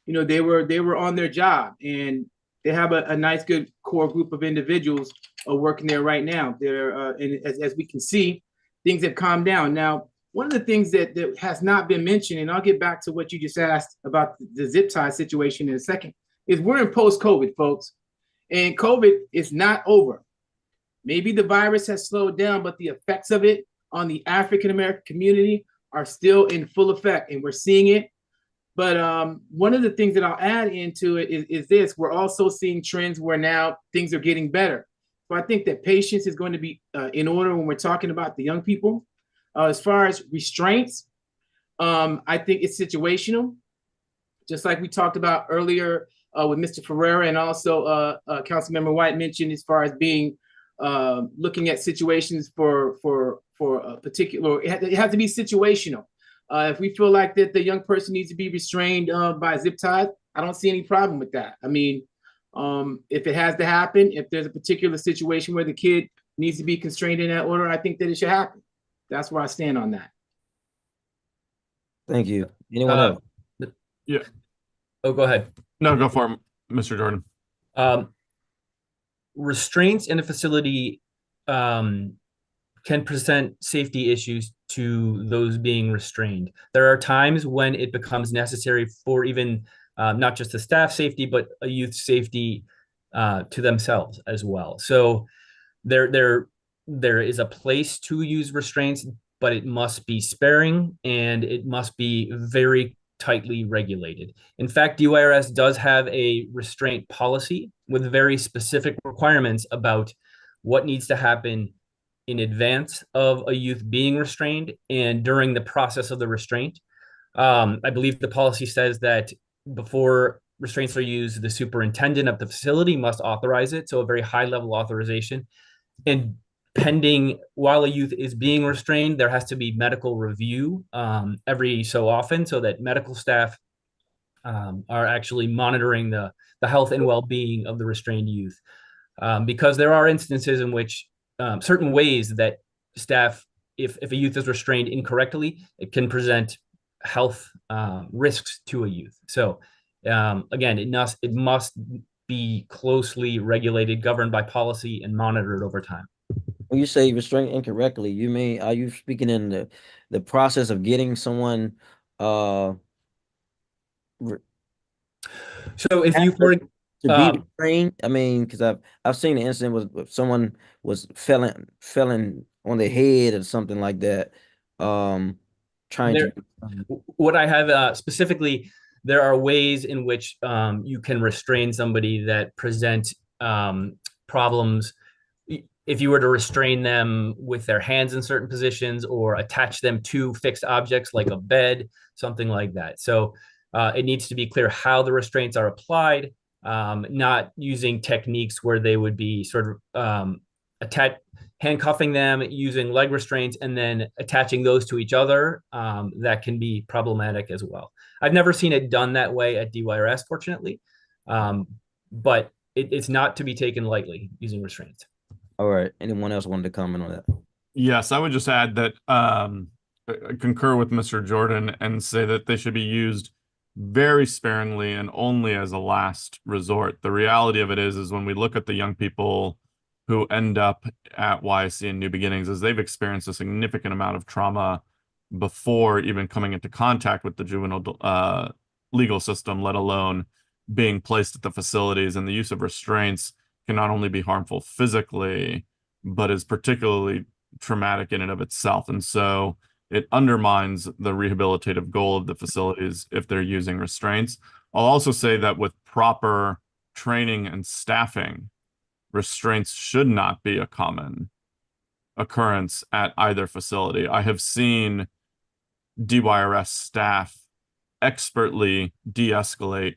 they were on their job, and they have a nice, good core group of individuals working there right now. And as we can see, things have calmed down. Now, one of the things that has not been mentioned, and I'll get back to what you just asked about the zip tie situation in a second, is we're in post-COVID, folks, and COVID is not over. Maybe the virus has slowed down, but the effects of it on the African-American community are still in full effect, and we're seeing it. But one of the things that I'll add into it is this: we're also seeing trends where now things are getting better. So I think that patience is going to be in order when we're talking about the young people. As far as restraints, I think it's situational, just like we talked about earlier with Mr. Ferreira, and also Councilmember White mentioned as far as being looking at situations for a particular, it has to be situational. If we feel like that the young person needs to be restrained by zip ties, I don't see any problem with that. I mean, if it has to happen, if there's a particular situation where the kid needs to be constrained in that order, I think that it should happen. That's where I stand on that. Thank you. Anyone else? Yeah. Oh, go ahead. No, go for it, Mr. Jordan. Restraints in a facility can present safety issues to those being restrained. There are times when it becomes necessary for even not just the staff safety, but a youth safety to themselves as well. So there is a place to use restraints, but it must be sparing and it must be very tightly regulated. In fact, DYRS does have a restraint policy with very specific requirements about what needs to happen in advance of a youth being restrained and during the process of the restraint. I believe the policy says that before restraints are used, the superintendent of the facility must authorize it. So a very high level authorization. And pending while a youth is being restrained, there has to be medical review every so often so that medical staff are actually monitoring the health and well-being of the restrained youth. Because there are instances in which certain ways that staff, if a youth is restrained incorrectly, it can present health risks to a youth. So again, it must be closely regulated, governed by policy, and monitored over time. When you say restraint incorrectly, you mean, are you speaking in the process of getting someone So if you to be um, restrained? I mean, because I've seen the incident with someone was felling on their head or something like that, trying there, to. what I have specifically, there are ways in which you can restrain somebody that present problems. If you were to restrain them with their hands in certain positions or attach them to fixed objects like a bed, something like that. So it needs to be clear how the restraints are applied, not using techniques where they would be sort of handcuffing them, using leg restraints, and then attaching those to each other. That can be problematic as well. I've never seen it done that way at DYRS, fortunately, but it's not to be taken lightly using restraints. All right. Anyone else wanted to comment on that? Yes, I would just add that I concur with Mr. Jordan and say that they should be used very sparingly and only as a last resort. The reality of it is when we look at the young people who end up at YSC and New Beginnings, is they've experienced a significant amount of trauma before even coming into contact with the juvenile legal system, let alone being placed at the facilities. And the use of restraints can not only be harmful physically, but is particularly traumatic in and of itself. And so it undermines the rehabilitative goal of the facilities if they're using restraints. I'll also say that with proper training and staffing, restraints should not be a common occurrence at either facility. I have seen DYRS staff expertly de-escalate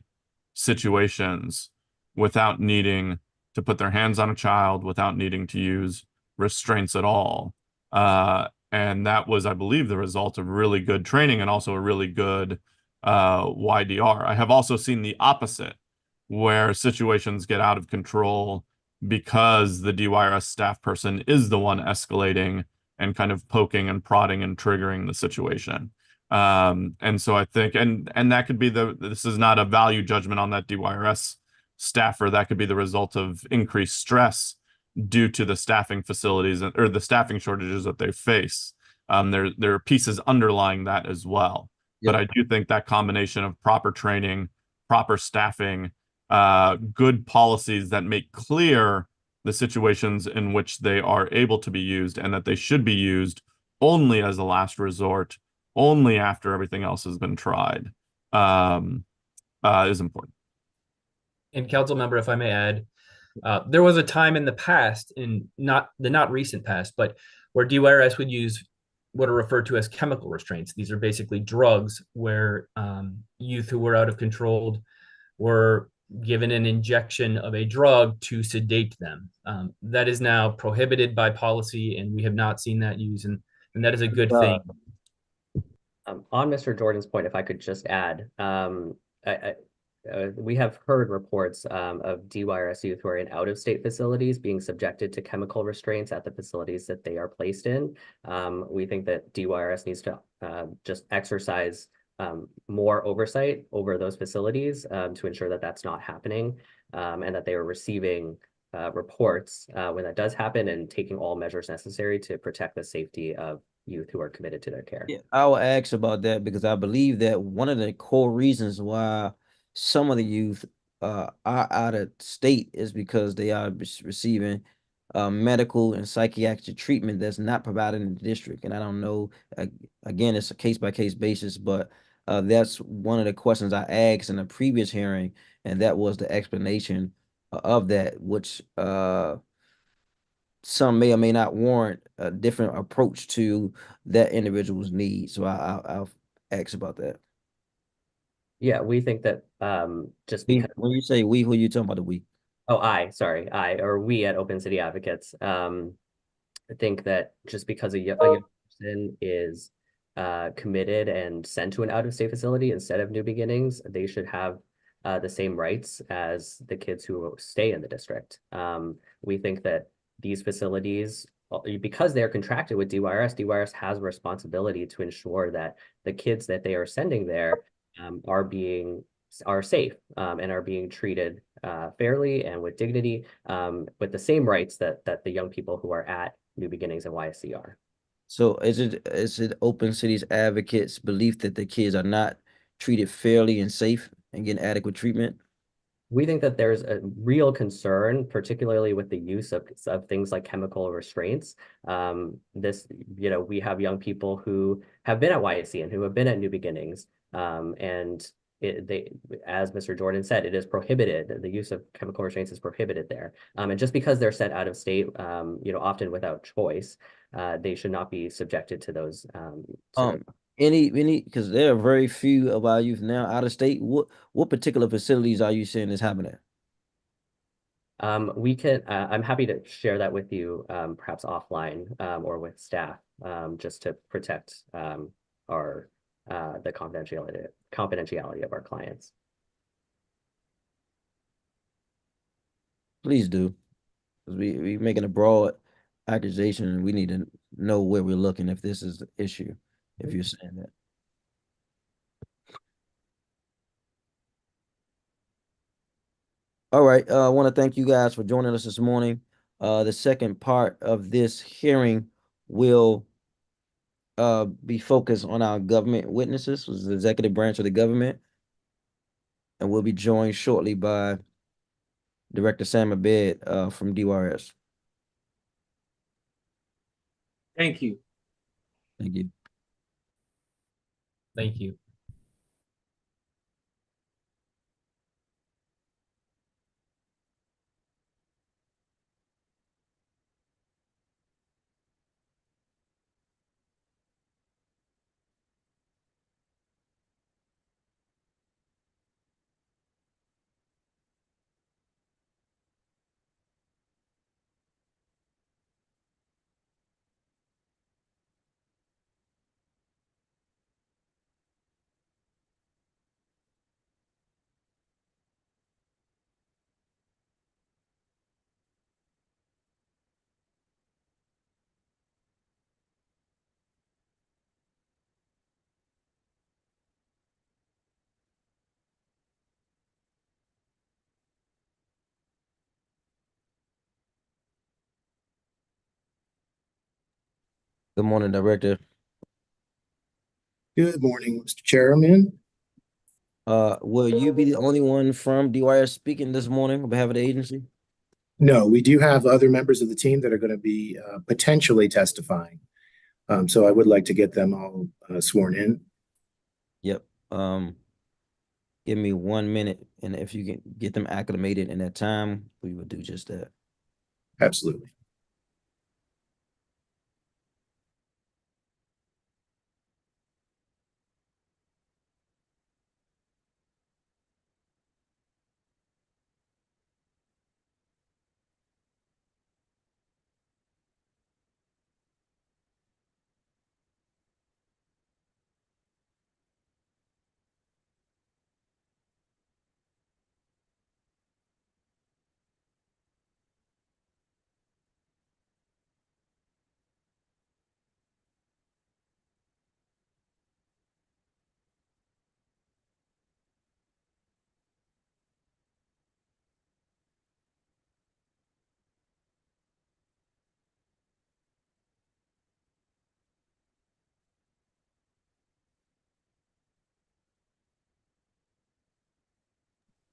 situations without needing to put their hands on a child, without needing to use restraints at all. And that was, I believe, the result of really good training and also a really good YDR. I have also seen the opposite, where situations get out of control because the DYRS staff person is the one escalating and kind of poking and prodding and triggering the situation. And so I think, and that could be this is not a value judgment on that DYRS staffer. That could be the result of increased stress due to the staffing facilities or the staffing shortages that they face. There are pieces underlying that as well. Yep. But I do think that combination of proper training, proper staffing, good policies that make clear the situations in which they are able to be used and that they should be used only as a last resort, only after everything else has been tried, is important. And council member, if I may add, there was a time in the past, in not recent past, but where DYRS would use what are referred to as chemical restraints. These are basically drugs where youth who were out of control were given an injection of a drug to sedate them. That is now prohibited by policy, and we have not seen that used, and that is a good thing. On Mr. Jordan's point, if I could just add, we have heard reports of DYRS youth who are in out-of-state facilities being subjected to chemical restraints at the facilities that they are placed in. We think that DYRS needs to just exercise more oversight over those facilities to ensure that that's not happening, and that they are receiving reports when that does happen and taking all measures necessary to protect the safety of youth who are committed to their care. Yeah, I will ask about that because I believe that one of the core reasons why some of the youth are out of state is because they are receiving medical and psychiatric treatment that's not provided in the district. And I don't know, again, it's a case-by-case basis, but that's one of the questions I asked in a previous hearing, and that was the explanation of that, which some may or may not warrant a different approach to that individual's needs. So I'll ask about that. Yeah, we think that just We, because when you say we, who you talking about the we? oh, I or we at Open City Advocates think that just because a young person is committed and sent to an out-of-state facility instead of New Beginnings, they should have the same rights as the kids who stay in the district. We think that these facilities, because they are contracted with DYRS, DYRS has a responsibility to ensure that the kids that they are sending there are safe and are being treated fairly and with dignity, with the same rights that the young people who are at New Beginnings and YSC are. So is it Open Cities Advocates' belief that the kids are not treated fairly and safe and getting adequate treatment? We think that there's a real concern, particularly with the use of things like chemical restraints. We have young people who have been at YSC and who have been at New Beginnings, and as Mr. Jordan said, it is prohibited. The use of chemical restraints is prohibited there. And just because they're sent out of state, often without choice, they should not be subjected to those. Any because there are very few of our youth now out of state. What particular facilities are you saying is happening? I'm happy to share that with you, perhaps offline, or with staff, just to protect the confidentiality of our clients. Please do. Because we making a broad accusation and we need to know where we're looking if this is the issue, if you're saying that. All right, I want to thank you guys for joining us this morning. The second part of this hearing will be focused on our government witnesses, which is the executive branch of the government. And we'll be joined shortly by Director Sam Abed from DYRS. Thank you. Thank you. Thank you. Good morning, Director. Good morning, Mr. Chairman. Will you be the only one from DYRS speaking this morning on behalf of the agency? No, we do have other members of the team that are going to be potentially testifying. So I would like to get them all sworn in. Yep. Give me 1 minute, and if you can get them acclimated in that time, we will do just that. Absolutely.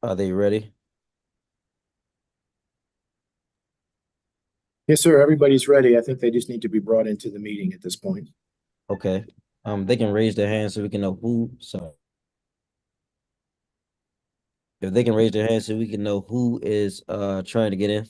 Are they ready? Yes, sir. Everybody's ready. I think they just need to be brought into the meeting at this point. Okay. They can raise their hand so we can know who. So if they can raise their hand so we can know who is trying to get in.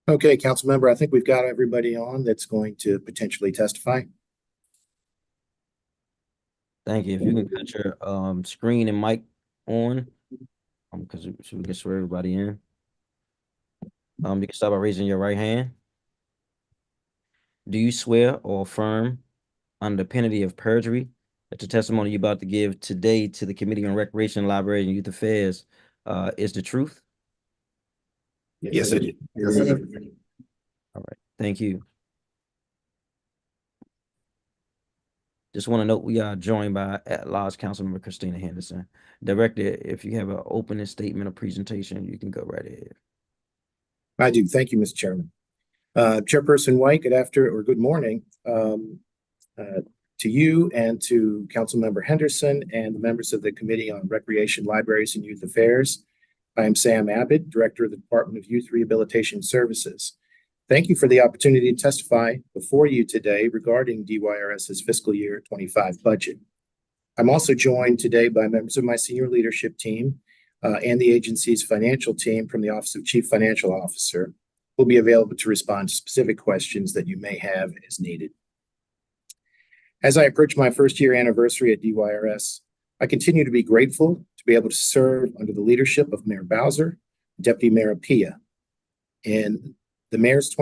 Okay, council member, I think we've got everybody on that's going to potentially testify. Thank you. If you can put your screen and mic on, because so we can swear everybody in. You can start by raising your right hand. Do you swear or affirm under penalty of perjury that the testimony you're about to give today to the Committee on Recreation, Library, and Youth Affairs is the truth? Yes, I did. All right. Thank you. Just want to note we are joined by at-large Councilmember Christina Henderson. Director, if you have an opening statement or presentation, you can go right ahead. I do. Thank you, Mr. Chairman. Chairperson White, good morning to you and to Councilmember Henderson and the members of the Committee on Recreation, Libraries, and Youth Affairs. I am Sam Abbott, Director of the Department of Youth Rehabilitation Services. Thank you for the opportunity to testify before you today regarding DYRS's fiscal year 25 budget. I'm also joined today by members of my senior leadership team and the agency's financial team from the Office of Chief Financial Officer, who will be available to respond to specific questions that you may have as needed. As I approach my first year anniversary at DYRS, I continue to be grateful to be able to serve under the leadership of Mayor Bowser, Deputy Mayor Appiah. In the Mayor's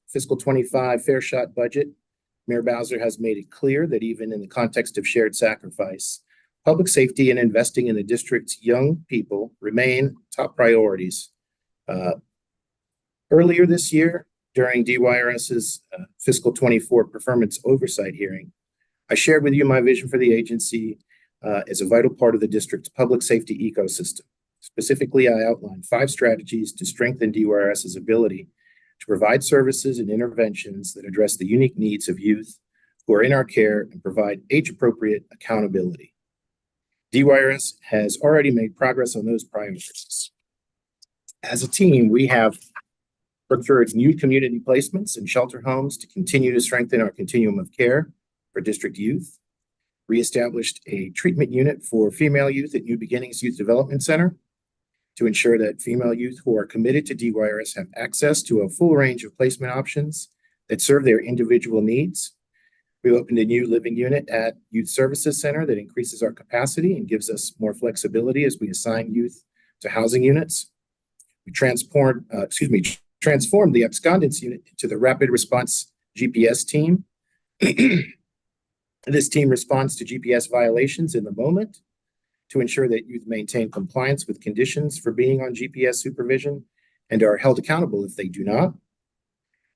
fiscal 25 Fair Shot budget, Mayor Bowser has made it clear that even in the context of shared sacrifice, public safety and investing in the district's young people remain top priorities. Earlier this year, during DYRS's fiscal 24 performance oversight hearing, I shared with you my vision for the agency as a vital part of the district's public safety ecosystem. Specifically, I outlined 5 strategies to strengthen DYRS's ability to provide services and interventions that address the unique needs of youth who are in our care and provide age-appropriate accountability. DYRS has already made progress on those priorities. As a team, we have worked through new community placements and shelter homes to continue to strengthen our continuum of care for district youth, reestablished a treatment unit for female youth at New Beginnings Youth Development Center to ensure that female youth who are committed to DYRS have access to a full range of placement options that serve their individual needs. We opened a new living unit at Youth Services Center that increases our capacity and gives us more flexibility as we assign youth to housing units. We transformed the abscondence unit to the Rapid Response GPS team. This team responds to GPS violations in the moment to ensure that youth maintain compliance with conditions for being on GPS supervision and are held accountable if they do not.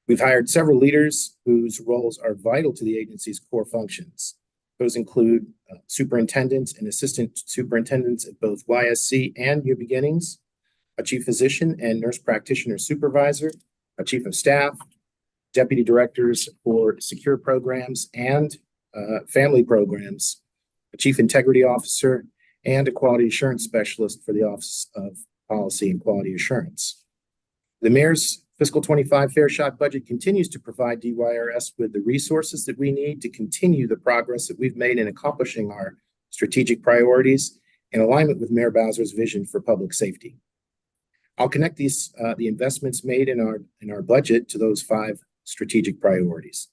We've hired several leaders whose roles are vital to the agency's core functions. Those include superintendents and assistant superintendents at both YSC and New Beginnings, a chief physician and nurse practitioner supervisor, a chief of staff, deputy directors for secure programs and family programs, a chief integrity officer, and a quality assurance specialist for the Office of Policy and Quality Assurance. The Mayor's fiscal 25 Fair Shot budget continues to provide DYRS with the resources that we need to continue the progress that we've made in accomplishing our strategic priorities in alignment with Mayor Bowser's vision for public safety. I'll connect the investments made in our budget to those 5 strategic priorities.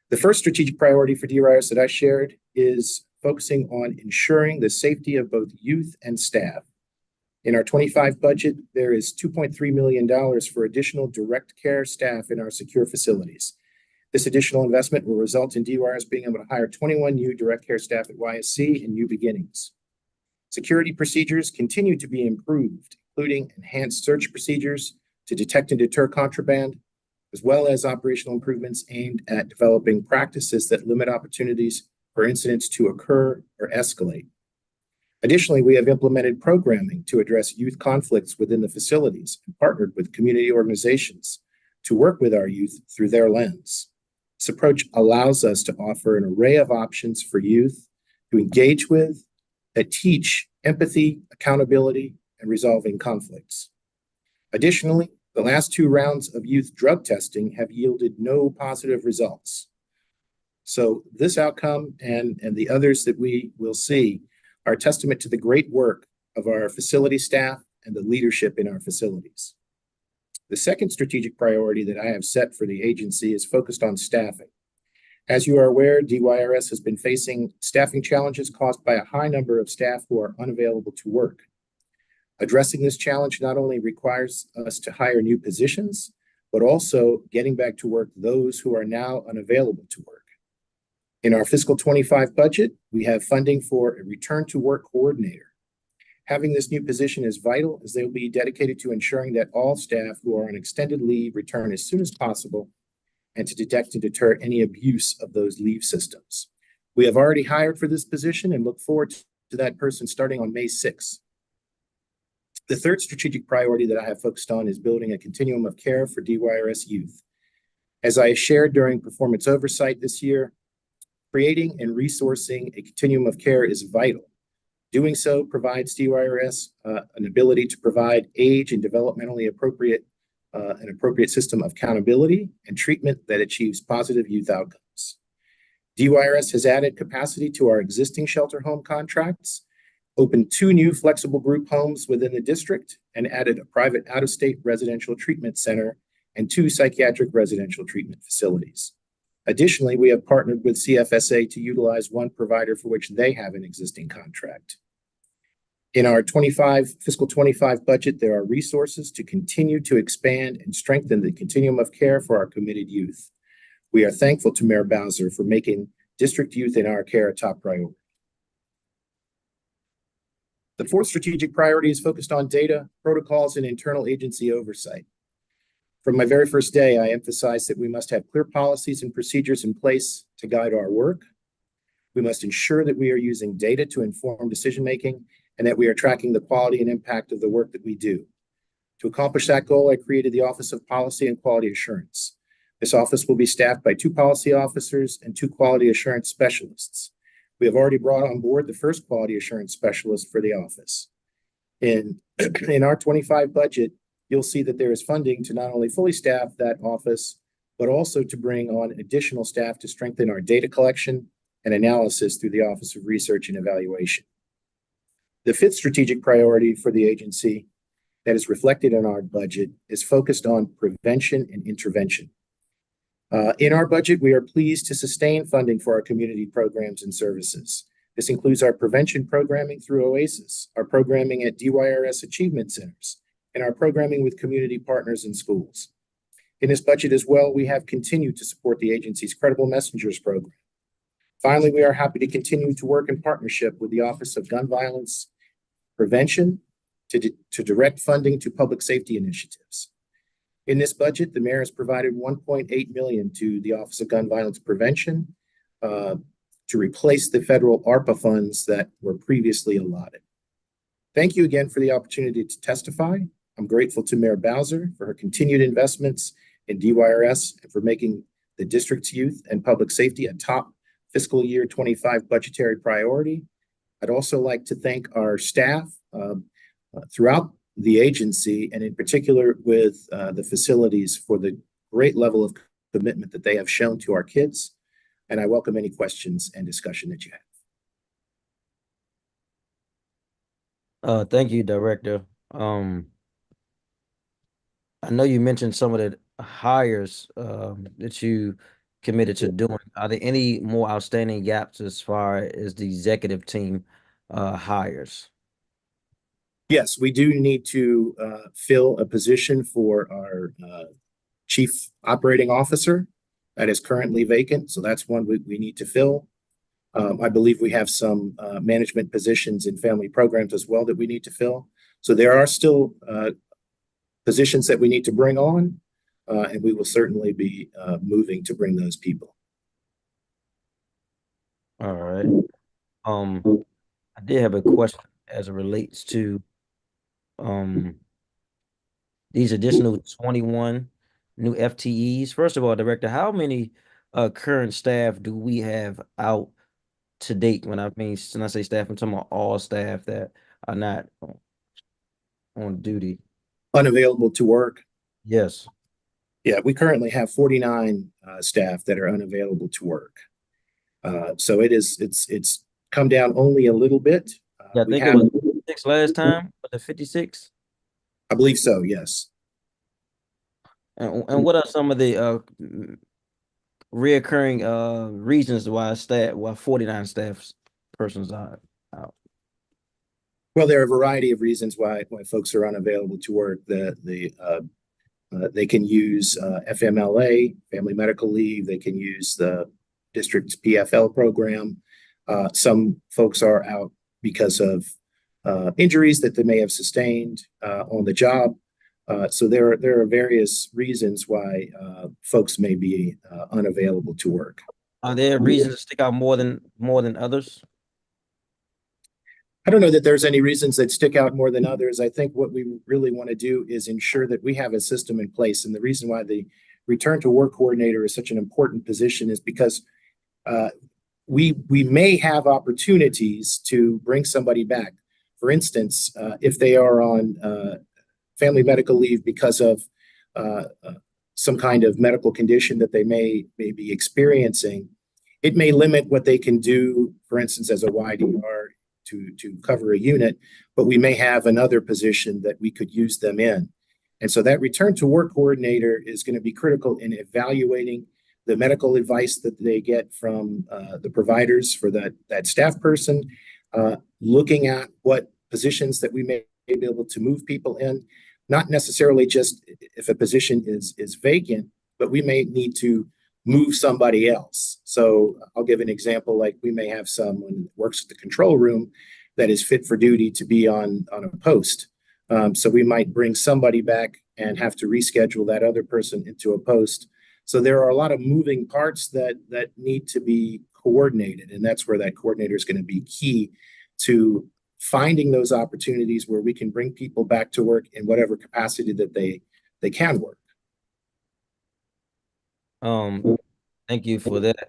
The first strategic priority for DYRS that I shared is focusing on ensuring the safety of both youth and staff. In our 25 budget, there is $2.3 million for additional direct care staff in our secure facilities. This additional investment will result in DYRS being able to hire 21 new direct care staff at YSC and New Beginnings. Security procedures continue to be improved, including enhanced search procedures to detect and deter contraband, as well as operational improvements aimed at developing practices that limit opportunities for incidents to occur or escalate. Additionally, we have implemented programming to address youth conflicts within the facilities and partnered with community organizations to work with our youth through their lens. This approach allows us to offer an array of options for youth to engage with that teach empathy, accountability, and resolving conflicts. Additionally, the last 2 rounds of youth drug testing have yielded no positive results. So this outcome and the others that we will see are a testament to the great work of our facility staff and the leadership in our facilities. The second strategic priority that I have set for the agency is focused on staffing. As you are aware, DYRS has been facing staffing challenges caused by a high number of staff who are unavailable to work. Addressing this challenge not only requires us to hire new positions, but also getting back to work those who are now unavailable to work. In our fiscal 25 budget, we have funding for a return to work coordinator. Having this new position is vital as they will be dedicated to ensuring that all staff who are on extended leave return as soon as possible and to detect and deter any abuse of those leave systems. We have already hired for this position and look forward to that person starting on May 6th. The third strategic priority that I have focused on is building a continuum of care for DYRS youth. As I shared during performance oversight this year, creating and resourcing a continuum of care is vital. Doing so provides DYRS an ability to provide age and developmentally appropriate an appropriate system of accountability and treatment that achieves positive youth outcomes. DYRS has added capacity to our existing shelter home contracts, opened 2 new flexible group homes within the district, and added a private out-of-state residential treatment center and 2 psychiatric residential treatment facilities. Additionally, we have partnered with CFSA to utilize 1 provider for which they have an existing contract. In our fiscal 25 budget, there are resources to continue to expand and strengthen the continuum of care for our committed youth. We are thankful to Mayor Bowser for making district youth in our care a top priority. The fourth strategic priority is focused on data, protocols, and internal agency oversight. From my very first day, I emphasized that we must have clear policies and procedures in place to guide our work. We must ensure that we are using data to inform decision-making and that we are tracking the quality and impact of the work that we do. To accomplish that goal, I created the Office of Policy and Quality Assurance. This office will be staffed by 2 policy officers and 2 quality assurance specialists. We have already brought on board the first quality assurance specialist for the office. In our 25 budget, you'll see that there is funding to not only fully staff that office, but also to bring on additional staff to strengthen our data collection and analysis through the Office of Research and Evaluation. The fifth strategic priority for the agency that is reflected in our budget is focused on prevention and intervention. In our budget, we are pleased to sustain funding for our community programs and services. This includes our prevention programming through OASIS, our programming at DYRS Achievement Centers, and our programming with community partners in schools. In this budget as well, we have continued to support the agency's Credible Messengers program. Finally, we are happy to continue to work in partnership with the Office of Gun Violence Prevention to direct funding to public safety initiatives. In this budget, the mayor has provided $1.8 million to the Office of Gun Violence Prevention to replace the federal ARPA funds that were previously allotted. Thank you again for the opportunity to testify. I'm grateful to Mayor Bowser for her continued investments in DYRS and for making the district's youth and public safety a top fiscal year 25 budgetary priority. I'd also like to thank our staff throughout the agency, and in particular with the facilities for the great level of commitment that they have shown to our kids. And I welcome any questions and discussion that you have. Thank you, Director. I know you mentioned some of the hires that you committed to doing. Are there any more outstanding gaps as far as the executive team hires? Yes, we do need to fill a position for our chief operating officer that is currently vacant. So that's one we need to fill. I believe we have some management positions in family programs as well that we need to fill. So there are still positions that we need to bring on, and we will certainly be moving to bring those people. All right. I did have a question as it relates to these additional 21 new FTEs. First of all, Director, how many current staff do we have out to date? When I say staff, I'm talking about all staff that are not on duty. Unavailable to work? Yes. Yeah, we currently have 49 staff that are unavailable to work. So it's come down only a little bit. Yeah, I think it was 56 last time, but the 56? I believe so, yes. And what are some of the reoccurring reasons why 49 staff persons are out? Well, there are a variety of reasons why folks are unavailable to work. They can use FMLA, family medical leave. They can use the district's PFL program. Some folks are out because of injuries that they may have sustained on the job. So there are various reasons why folks may be unavailable to work. Are there reasons to stick out more than others? I don't know that there's any reasons that stick out more than others. I think what we really want to do is ensure that we have a system in place. And the reason why the return to work coordinator is such an important position is because we may have opportunities to bring somebody back. For instance, if they are on family medical leave because of some kind of medical condition that they may be experiencing, it may limit what they can do, for instance, as a YDR to cover a unit, but we may have another position that we could use them in. And so that return to work coordinator is going to be critical in evaluating the medical advice that they get from the providers for that staff person, looking at what positions that we may be able to move people in, not necessarily just if a position is vacant, but we may need to move somebody else. So I'll give an example, like we may have someone who works at the control room that is fit for duty to be on a post. So we might bring somebody back and have to reschedule that other person into a post. So there are a lot of moving parts that need to be coordinated. And that's where that coordinator is going to be key to finding those opportunities where we can bring people back to work in whatever capacity that they can work. Thank you for that.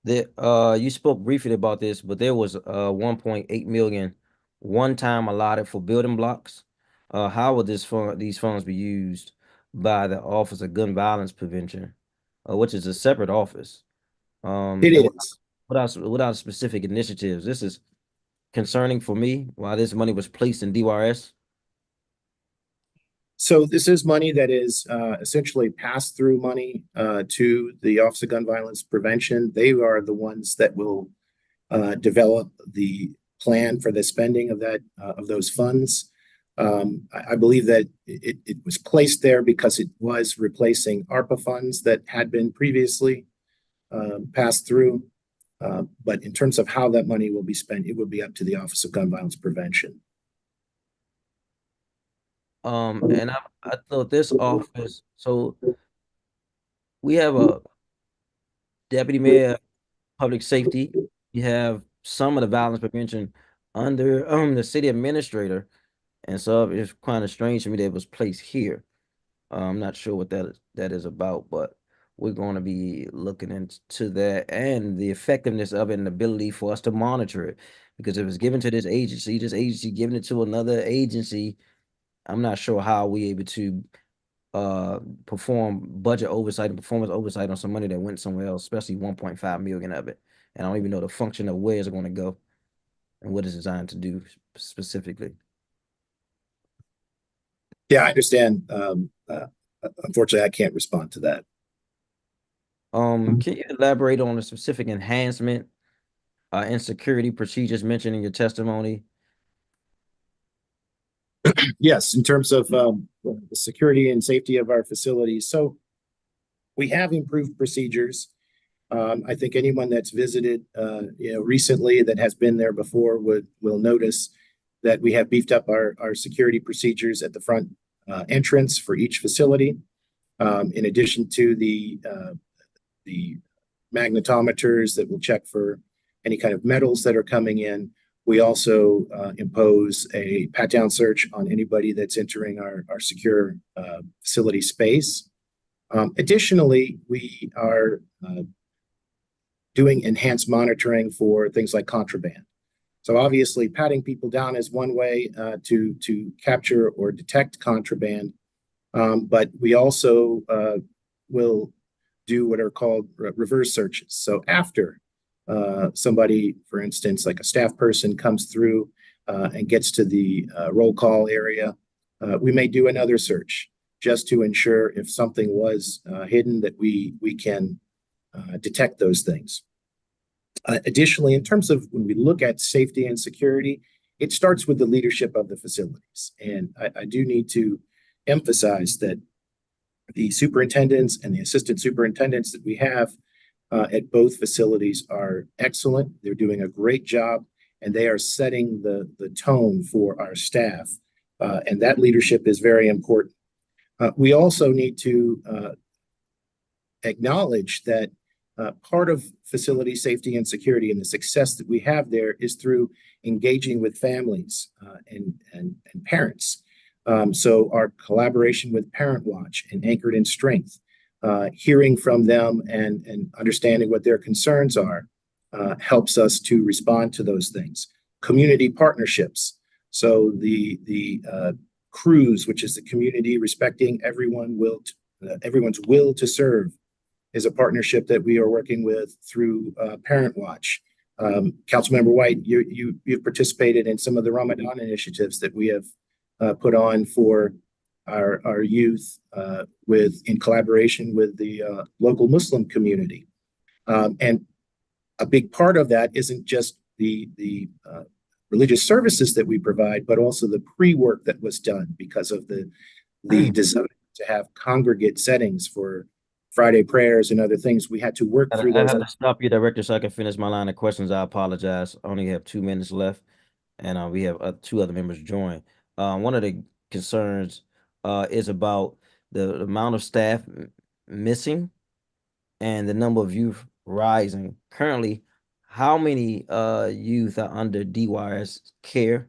You spoke briefly about this, but there was 1.8 million one-time allotted for building blocks. How would these funds be used by the Office of Gun Violence Prevention, which is a separate office? It is. Without specific initiatives, this is concerning for me. Why this money was placed in DYRS? So this is money that is essentially pass-through money to the Office of Gun Violence Prevention. They are the ones that will develop the plan for the spending of those funds. I believe that it was placed there because it was replacing ARPA funds that had been previously passed through. But in terms of how that money will be spent, it will be up to the Office of Gun Violence Prevention. And I thought this office, so we have a deputy mayor, public safety. We have some of the violence prevention under the city administrator, and so it's kind of strange to me that it was placed here. I'm not sure what that is about, but we're going to be looking into that and the effectiveness of it and the ability for us to monitor it. Because if it's given to this agency giving it to another agency, I'm not sure how we able to perform budget oversight and performance oversight on some money that went somewhere else, especially 1.5 million of it. And I don't even know the function of where it's going to go and what it's designed to do specifically. Yeah, I understand. Unfortunately, I can't respond to that. Can you elaborate on the specific enhancement and security procedures mentioned in your testimony? Yes, in terms of the security and safety of our facilities. So we have improved procedures. I think anyone that's visited recently that has been there before will notice that we have beefed up our security procedures at the front entrance for each facility. In addition to the magnetometers that will check for any kind of metals that are coming in, we also impose a pat-down search on anybody that's entering our secure facility space. Additionally, we are doing enhanced monitoring for things like contraband. So obviously, patting people down is one way to capture or detect contraband, but we also will do what are called reverse searches. So after somebody, for instance, like a staff person comes through and gets to the roll call area, we may do another search just to ensure if something was hidden that we can detect those things. Additionally, in terms of when we look at safety and security, it starts with the leadership of the facilities. And I do need to emphasize that the superintendents and the assistant superintendents that we have at both facilities are excellent. They're doing a great job, and they are setting the tone for our staff. And that leadership is very important. We also need to acknowledge that part of facility safety and security and the success that we have there is through engaging with families and parents. So our collaboration with Parent Watch and Anchored in Strength, hearing from them and understanding what their concerns are, helps us to respond to those things. Community partnerships. So the CRUISE, which is the community respecting everyone's will to serve, is a partnership that we are working with through Parent Watch. Councilmember White, you've participated in some of the Ramadan initiatives that we have put on for our youth in collaboration with the local Muslim community. And a big part of that isn't just the religious services that we provide, but also the pre-work that was done because of the desire to have congregate settings for Friday prayers and other things. We had to work through those. I have to stop you, Director, so I can finish my line of questions. I apologize. I only have 2 minutes left, and we have 2 other members join. One of the concerns is about the amount of staff missing and the number of youth rising. Currently, how many youth are under DYRS care,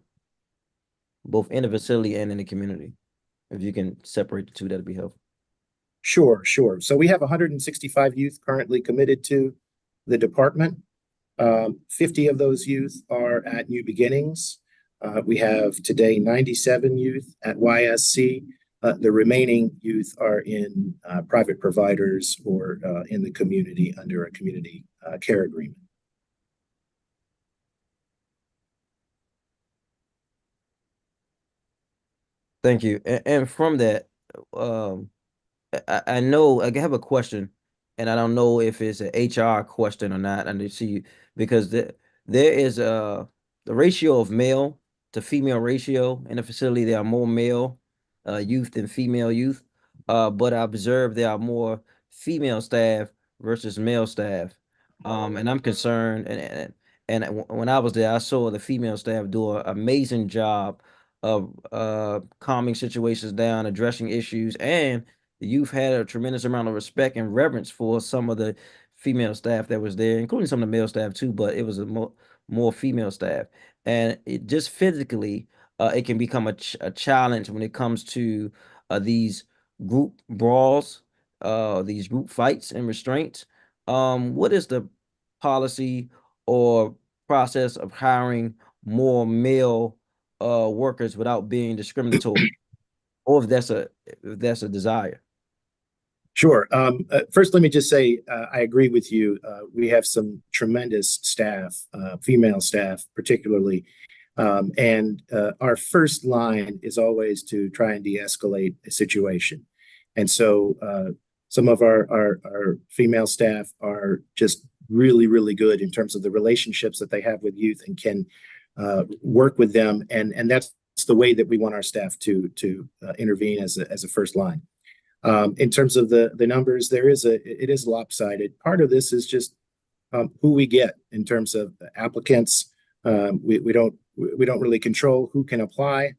both in the facility and in the community? If you can separate the two, that'd be helpful. Sure. So we have 165 youth currently committed to the department. 50 of those youth are at New Beginnings. We have today 97 youth at YSC. The remaining youth are in private providers or in the community under a community care agreement. Thank you. And from that, I know I have a question, and I don't know if it's an HR question or not. I need to see, because there is the ratio of male to female ratio in the facility. There are more male youth than female youth, but I observed there are more female staff versus male staff, and I'm concerned. And when I was there, I saw the female staff do an amazing job of calming situations down, addressing issues, and the youth had a tremendous amount of respect and reverence for some of the female staff that was there, including some of the male staff too, but it was a more female staff. And it just physically, it can become a challenge when it comes to these group brawls, these group fights and restraints. What is the policy or process of hiring more male workers without being discriminatory, or if that's a desire? Sure. First, let me just say I agree with you. We have some tremendous staff, female staff particularly, and our first line is always to try and de-escalate a situation. And so some of our female staff are just really, really good in terms of the relationships that they have with youth and can work with them. And that's the way that we want our staff to intervene as a first line. In terms of the numbers, it is lopsided. Part of this is just who we get in terms of applicants. We don't really control who can apply.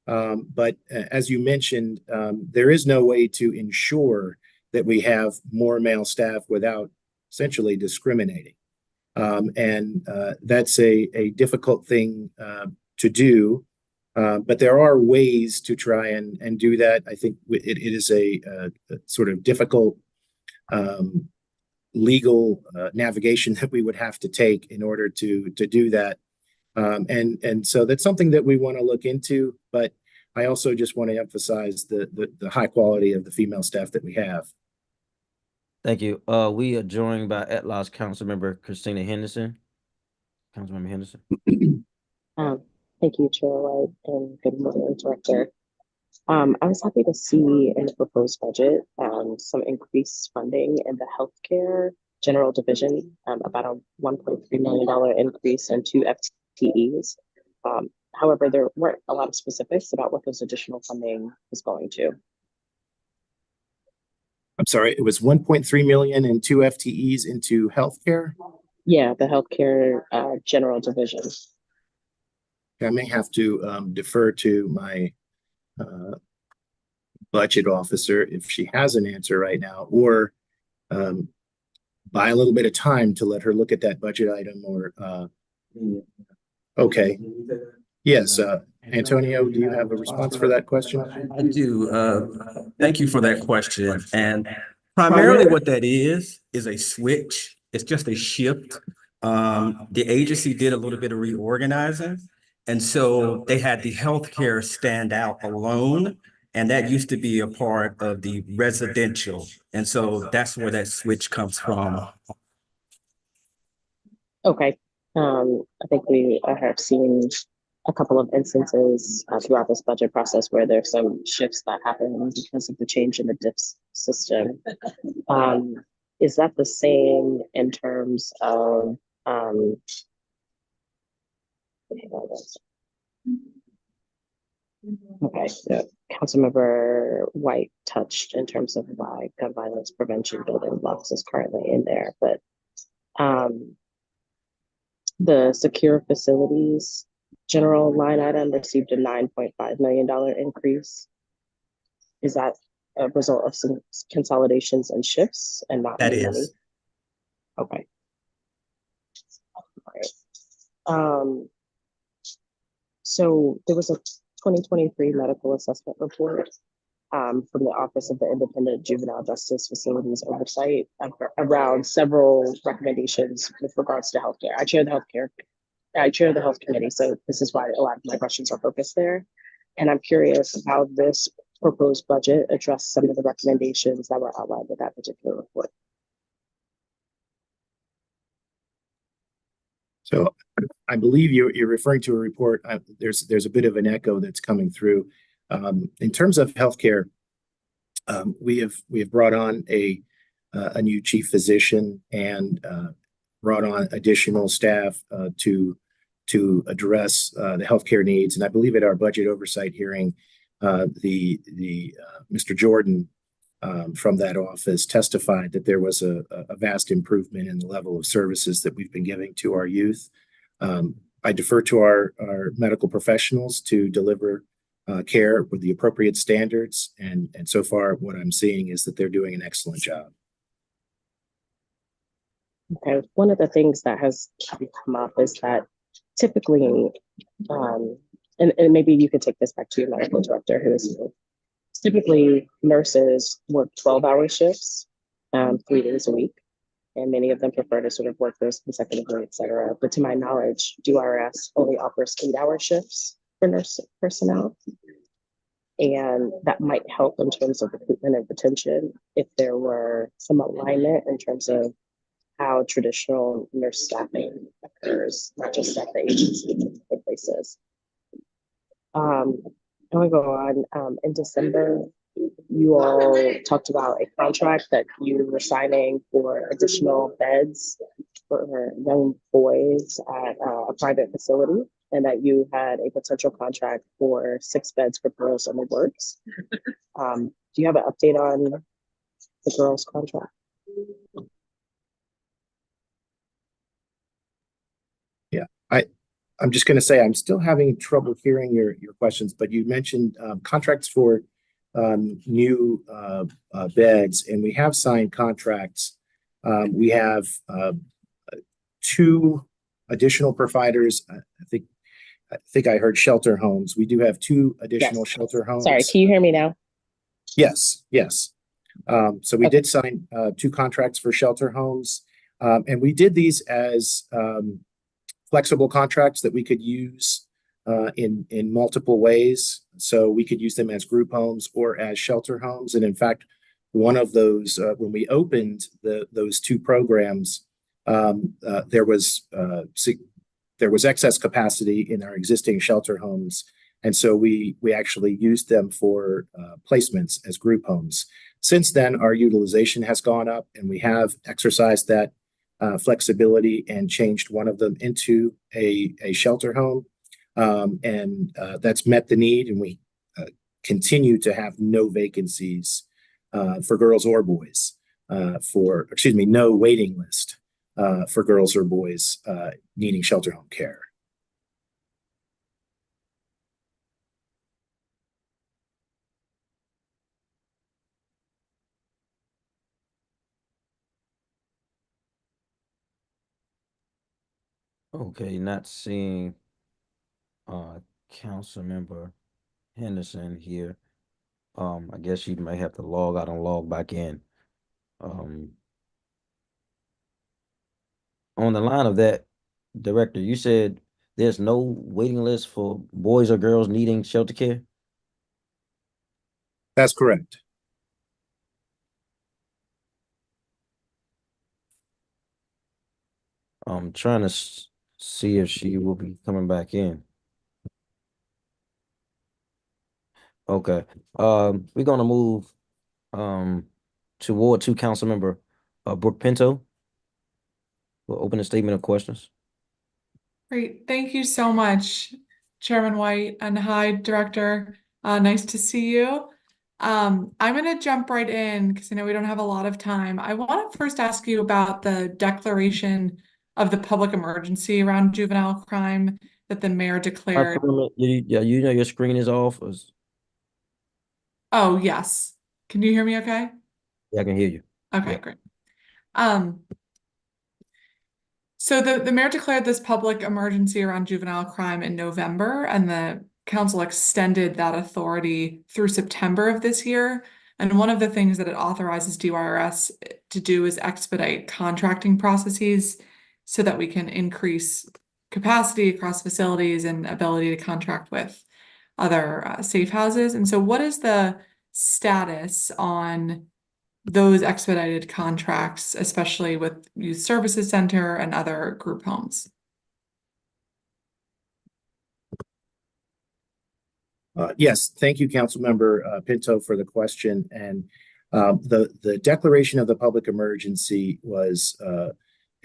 But as you mentioned, there is no way to ensure that we have more male staff without essentially discriminating. And that's a difficult thing to do. But there are ways to try and do that. I think it is a sort of difficult legal navigation that we would have to take in order to do that. And so that's something that we want to look into. But I also just want to emphasize the high quality of the female staff that we have. Thank you. We are joined by at-large Councilmember Christina Henderson. Councilmember Henderson. Thank you, Chair White, and good morning, Director. I was happy to see in the proposed budget some increased funding in the healthcare general division, about a $1.3 million increase in 2 FTEs. However, there weren't a lot of specifics about what those additional funding was going to. I'm sorry, it was 1.3 million and 2 FTEs into healthcare. Yeah, the healthcare general division. I may have to defer to my budget officer if she has an answer right now, or buy a little bit of time to let her look at that budget item. Or okay, yes, Antonio, do you have a response for that question? I do. Thank you for that question. And primarily what that is a switch. It's just a shift. The agency did a little bit of reorganizing. And so they had the healthcare stand out alone. And that used to be a part of the residential. And so that's where that switch comes from. Okay. I think we have seen a couple of instances throughout this budget process where there's some shifts that happen because of the change in the DIPS system. Is that the same in terms of okay, so Councilmember White touched in terms of why gun violence prevention building blocks is currently in there, but the secure facilities general line item received a $9.5 million increase. Is that a result of some consolidations and shifts and not That new money? is. Okay. All right. So there was a 2023 medical assessment report from the Office of the Independent Juvenile Justice Facilities Oversight around several recommendations with regards to healthcare. I chair the health committee, so this is why a lot of my questions are focused there. And I'm curious how this proposed budget addressed some of the recommendations that were outlined in that particular report. So I believe you're referring to a report. There's a bit of an echo that's coming through. In terms of healthcare, we have brought on a new chief physician and brought on additional staff to address the healthcare needs. And I believe at our budget oversight hearing, Mr. Jordan from that office testified that there was a vast improvement in the level of services that we've been giving to our youth. I defer to our medical professionals to deliver care with the appropriate standards. And so far, what I'm seeing is that they're doing an excellent job. Okay, one of the things that has come up is that typically, and maybe you could take this back to your medical director, who is typically nurses work 12-hour shifts, 3 days a week, and many of them prefer to sort of work those consecutively, et cetera. But to my knowledge, DYRS only offers 8-hour shifts for nurse personnel. And that might help in terms of recruitment and retention if there were some alignment in terms of how traditional nurse staffing occurs, not just at the agency, but other places. I'm going to go on. In December, you all talked about a contract that you were signing for additional beds for young boys at a private facility, and that you had a potential contract for 6 beds for girls in the works. Do you have an update on the girls' contract? Yeah, I'm just going to say I'm still having trouble hearing your questions, but you mentioned contracts for new beds, and we have signed contracts. We have 2 additional providers. I think I heard shelter homes. We do have 2 additional shelter homes. Sorry, can you hear me now? Yes. So we did sign 2 contracts for shelter homes, and we did these as flexible contracts that we could use in multiple ways. So we could use them as group homes or as shelter homes. And in fact, one of those, when we opened those 2 programs, there was excess capacity in our existing shelter homes. And so we actually used them for placements as group homes. Since then, our utilization has gone up, and we have exercised that flexibility and changed one of them into a shelter home. That's met the need, and we continue to have no vacancies for girls or boys, no waiting list for girls or boys needing shelter home care. Okay, not seeing Councilmember Henderson here. I guess she might have to log out and log back in. On the line of that, Director, you said there's no waiting list for boys or girls needing shelter care? That's correct. I'm trying to see if she will be coming back in. Okay, we're gonna move to Ward 2 Councilmember Brooke Pinto. We'll open a statement of questions. Great. Thank you so much, Chairman White, and hi, Director. Nice to see you. I'm going to jump right in because I know we don't have a lot of time. I want to first ask you about the declaration of the public emergency around juvenile crime that the mayor declared. Yeah, you know your screen is off. Oh, yes. Can you hear me okay? Yeah, I can hear you. Okay, Yeah. great. So the mayor declared this public emergency around juvenile crime in November, and the council extended that authority through September of this year. And one of the things that it authorizes DYRS to do is expedite contracting processes so that we can increase capacity across facilities and ability to contract with other safe houses. And so what is the status on those expedited contracts, especially with Youth Services Center and other group homes? Yes, thank you, Councilmember Pinto, for the question. And the declaration of the public emergency was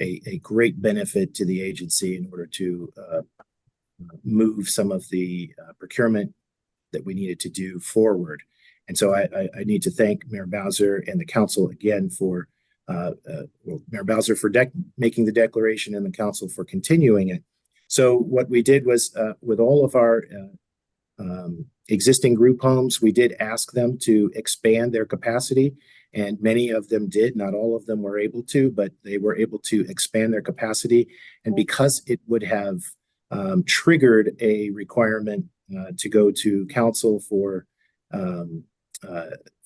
a great benefit to the agency in order to move some of the procurement that we needed to do forward. And so I need to thank Mayor Bowser and the council again for Mayor Bowser for making the declaration and the council for continuing it. So what we did was with all of our existing group homes, we did ask them to expand their capacity, and many of them did. Not all of them were able to, but they were able to expand their capacity. And because it would have triggered a requirement to go to council for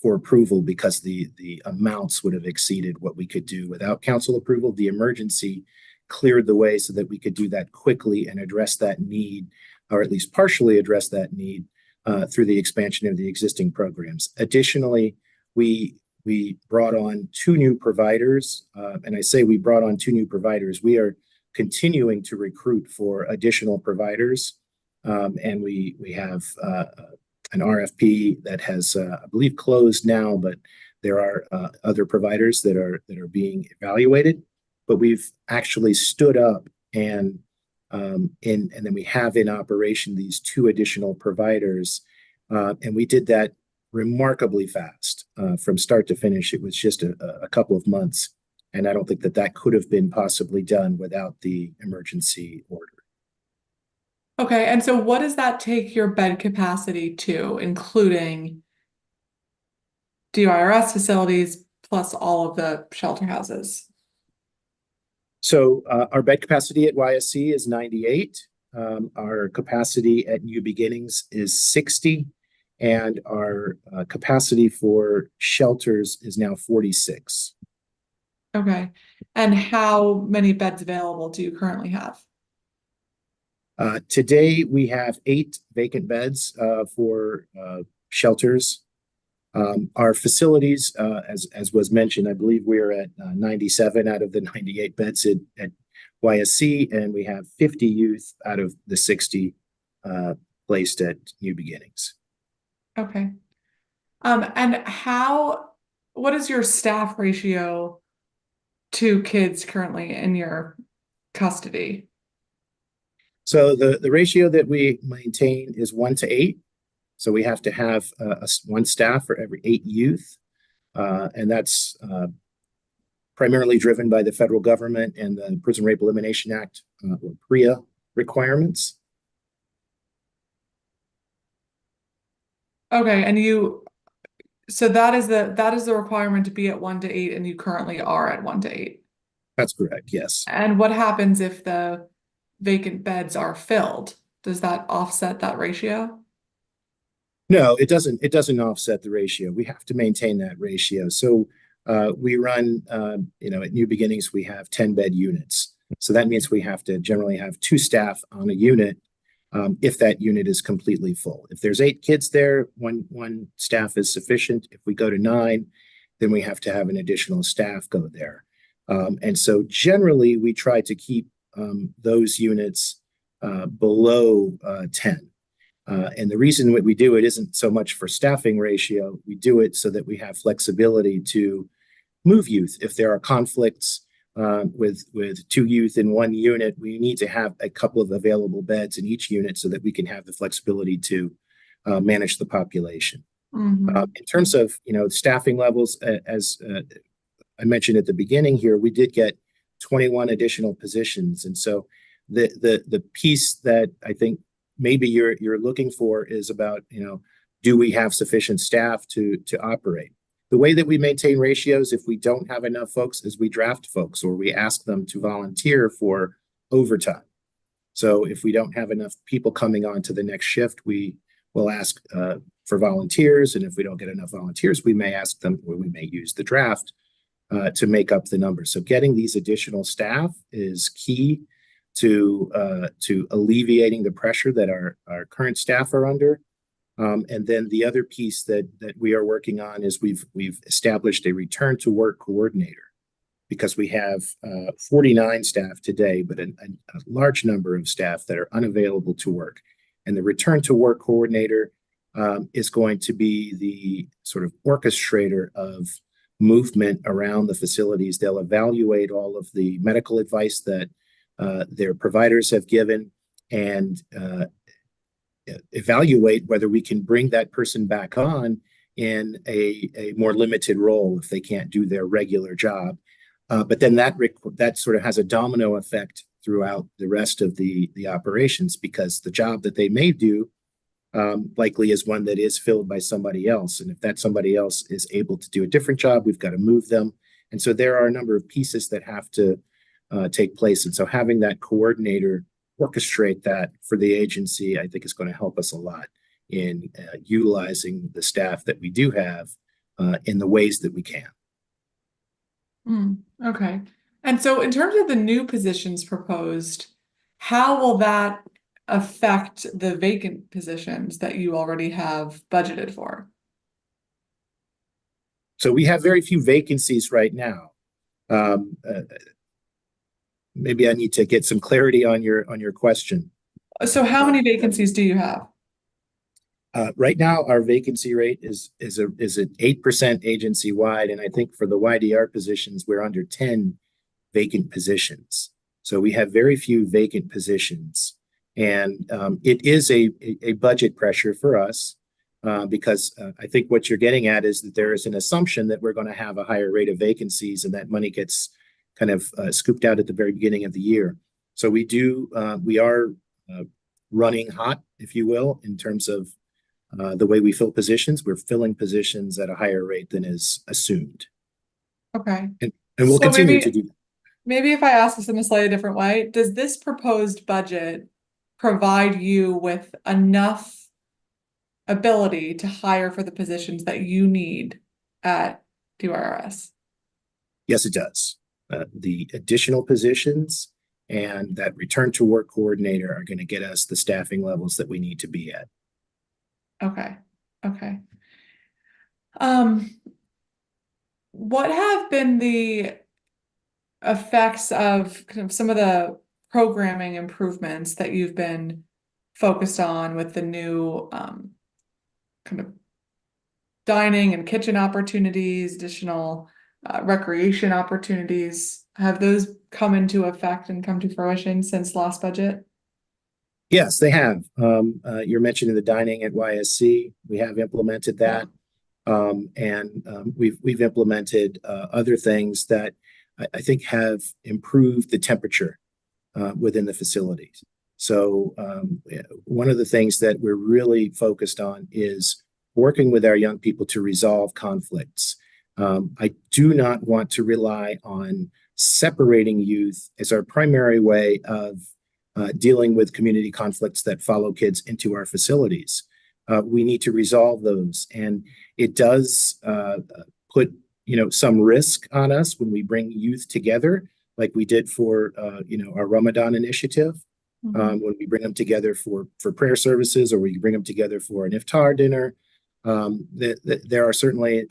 approval, because the amounts would have exceeded what we could do without council approval, the emergency cleared the way so that we could do that quickly and address that need, or at least partially address that need through the expansion of the existing programs. Additionally, we brought on 2 new providers, and I say we brought on 2 new providers. We are continuing to recruit for additional providers, and we have an RFP that has, I believe, closed now, but there are other providers that are being evaluated. But we've actually stood up and then we have in operation these 2 additional providers, and we did that remarkably fast from start to finish. It was just a couple of months, and I don't think that could have been possibly done without the emergency order. Okay, and so what does that take your bed capacity to, including DYRS facilities plus all of the shelter houses? So our bed capacity at YSC is 98. Our capacity at New Beginnings is 60, and our capacity for shelters is now 46. Okay, and how many beds available do you currently have? Today, we have 8 vacant beds for shelters. Our facilities, as was mentioned, I believe we're at 97 out of the 98 beds at YSC, and we have 50 youth out of the 60 placed at New Beginnings. Okay. And what is your staff ratio to kids currently in your custody? So the ratio that we maintain is 1 to 8. So we have to have one staff for every 8 youth. And that's primarily driven by the federal government and the Prison Rape Elimination Act, or RLYA requirements. Okay, and so that is the requirement to be at 1 to 8, and you currently are at 1 to 8. That's correct, yes. And what happens if the vacant beds are filled? Does that offset that ratio? No, it doesn't. It doesn't offset the ratio. We have to maintain that ratio. So we run, at New Beginnings, we have 10-bed units. So that means we have to generally have 2 staff on a unit if that unit is completely full. If there's 8 kids there, one staff is sufficient. If we go to 9, then we have to have an additional staff go there. And so generally, we try to keep those units below 10. And the reason that we do it isn't so much for staffing ratio. We do it so that we have flexibility to move youth. If there are conflicts with 2 youth in 1 unit, we need to have a couple of available beds in each unit so that we can have the flexibility to manage the population. Mm-hmm. In terms of staffing levels, as I mentioned at the beginning here, we did get 21 additional positions, and so the piece that I think maybe you're looking for is about, do we have sufficient staff to operate? The way that we maintain ratios, if we don't have enough folks, is we draft folks or we ask them to volunteer for overtime. So if we don't have enough people coming on to the next shift, we will ask for volunteers. And if we don't get enough volunteers, we may ask them, or we may use the draft to make up the numbers. So getting these additional staff is key to alleviating the pressure that our current staff are under. And then the other piece that we are working on is we've established a return to work coordinator, because we have 49 staff today, but a large number of staff that are unavailable to work. And the return to work coordinator is going to be the sort of orchestrator of movement around the facilities. They'll evaluate all of the medical advice that their providers have given and evaluate whether we can bring that person back on in a more limited role if they can't do their regular job. But then that sort of has a domino effect throughout the rest of the operations, because the job that they may do likely is one that is filled by somebody else. And if that somebody else is able to do a different job, we've got to move them. And so there are a number of pieces that have to take place. And so having that coordinator orchestrate that for the agency, I think is going to help us a lot in utilizing the staff that we do have in the ways that we can. Okay. And so in terms of the new positions proposed, how will that affect the vacant positions that you already have budgeted for? So we have very few vacancies right now. Maybe I need to get some clarity on your question. So how many vacancies do you have? Right now, our vacancy rate is at 8% agency wide, and I think for the YDR positions, we're under 10 vacant positions. So we have very few vacant positions, and it is a budget pressure for us because I think what you're getting at is that there is an assumption that we're going to have a higher rate of vacancies, and that money gets kind of scooped out at the very beginning of the year. So we are running hot, if you will, in terms of the way we fill positions. We're filling positions at a higher rate than is assumed. Okay. And we'll continue to do that. Maybe if I ask this in a slightly different way, does this proposed budget provide you with enough ability to hire for the positions that you need at DYRS? Yes, it does. The additional positions and that return to work coordinator are going to get us the staffing levels that we need to be at. Okay. Okay. What have been the effects of kind of some of the programming improvements that you've been focused on with the new kind of dining and kitchen opportunities, additional recreation opportunities. Have those come into effect and come to fruition since last budget? Yes, they have. You're mentioning the dining at YSC. We have implemented that. We've implemented other things that I think have improved the temperature within the facilities. So one of the things that we're really focused on is working with our young people to resolve conflicts. I do not want to rely on separating youth as our primary way of dealing with community conflicts that follow kids into our facilities. We need to resolve those, and it does put some risk on us when we bring youth together, like we did for our Ramadan initiative. When we bring them together for prayer services, or we bring them together for an iftar dinner, there are certainly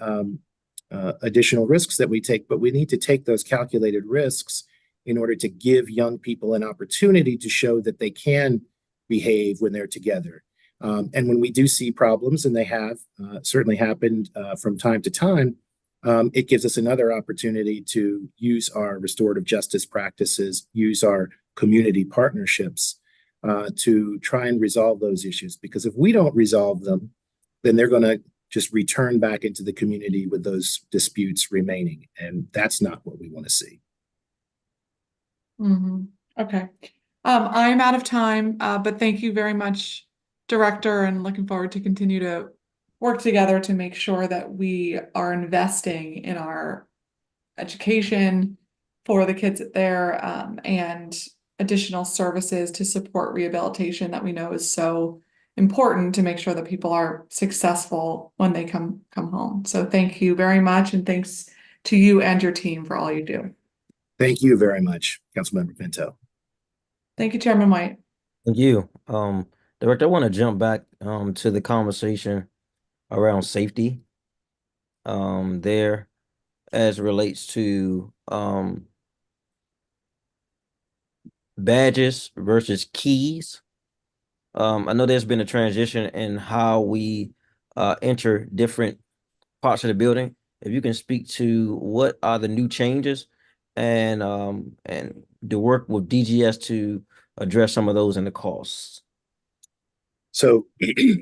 additional risks that we take, but we need to take those calculated risks in order to give young people an opportunity to show that they can behave when they're together. And when we do see problems, and they have certainly happened from time to time, it gives us another opportunity to use our restorative justice practices, use our community partnerships to try and resolve those issues. Because if we don't resolve them, then they're going to just return back into the community with those disputes remaining. And that's not what we want to see. Okay. I'm out of time, but thank you very much, Director, and looking forward to continue to work together to make sure that we are investing in our education for the kids there, and additional services to support rehabilitation that we know is so important to make sure that people are successful when they come home. So thank you very much, and thanks to you and your team for all you do. Thank you very much, Councilmember Pinto. Thank you, Chairman White. Thank you. Director, I want to jump back to the conversation around safety there as it relates to badges versus keys. I know there's been a transition in how we enter different parts of the building. If you can speak to what are the new changes and the work with DGS to address some of those and the costs. So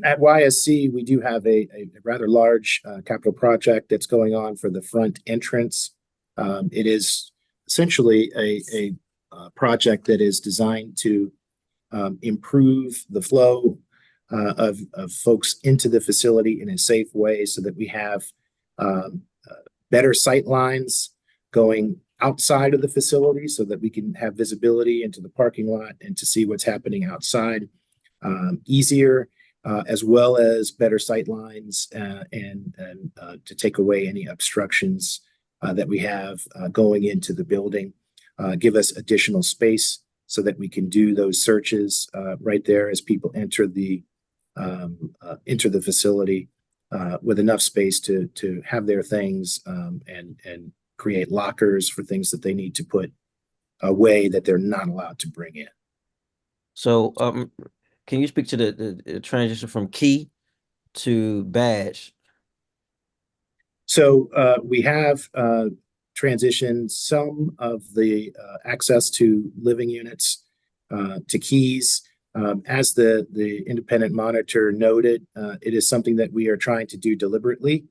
at YSC, we do have a rather large capital project that's going on for the front entrance. It is essentially a project that is designed to improve the flow of folks into the facility in a safe way, so that we have better sight lines going outside of the facility, so that we can have visibility into the parking lot and to see what's happening outside easier, as well as better sight lines and to take away any obstructions that we have going into the building, give us additional space so that we can do those searches right there as people enter the facility with enough space to have their things and create lockers for things that they need to put away that they're not allowed to bring in. So can you speak to the transition from key to badge? So we have transitioned some of the access to living units to keys. As the independent monitor noted, it is something that we are trying to do deliberately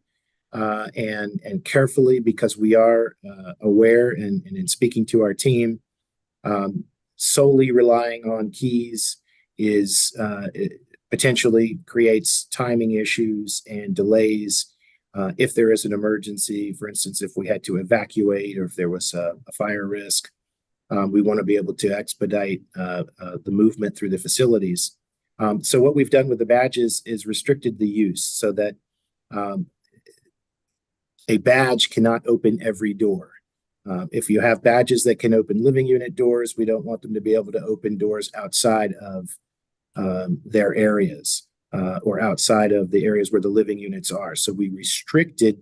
and carefully, because we are aware and in speaking to our team, solely relying on keys is potentially creates timing issues and delays. If there is an emergency, for instance, if we had to evacuate or if there was a fire risk, we want to be able to expedite the movement through the facilities. So what we've done with the badges is restricted the use so that a badge cannot open every door. If you have badges that can open living unit doors, we don't want them to be able to open doors outside of their areas or outside of the areas where the living units are. So we restricted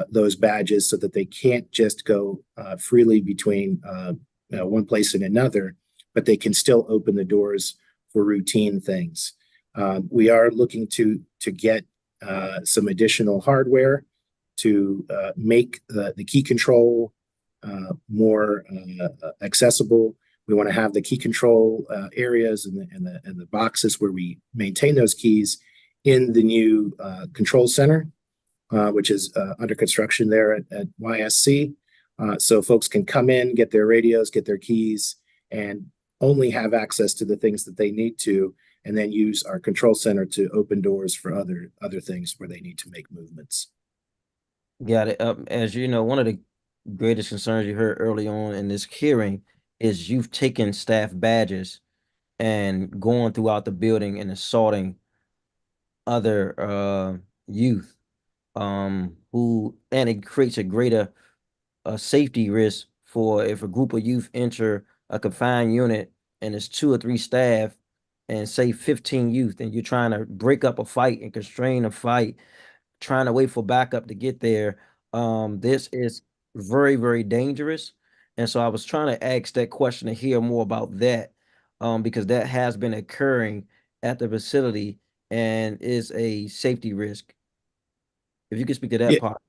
those badges so that they can't just go freely between one place and another, but they can still open the doors routine things. We are looking to get some additional hardware to make the key control more accessible. We want to have the key control areas and the boxes where we maintain those keys in the new control center, which is under construction there at YSC. So folks can come in, get their radios, get their keys, and only have access to the things that they need to, and then use our control center to open doors for other things where they need to make movements. Got it. As you know, one of the greatest concerns you heard early on in this hearing is you've taken staff badges and going throughout the building and assaulting other youth and it creates a greater safety risk for if a group of youth enter a confined unit and it's 2 or 3 staff and say 15 youth, and you're trying to break up a fight and constrain a fight, trying to wait for backup to get there. This is very, very dangerous. And so I was trying to ask that question to hear more about that, because that has been occurring at the facility and is a safety risk. If you could speak to that part.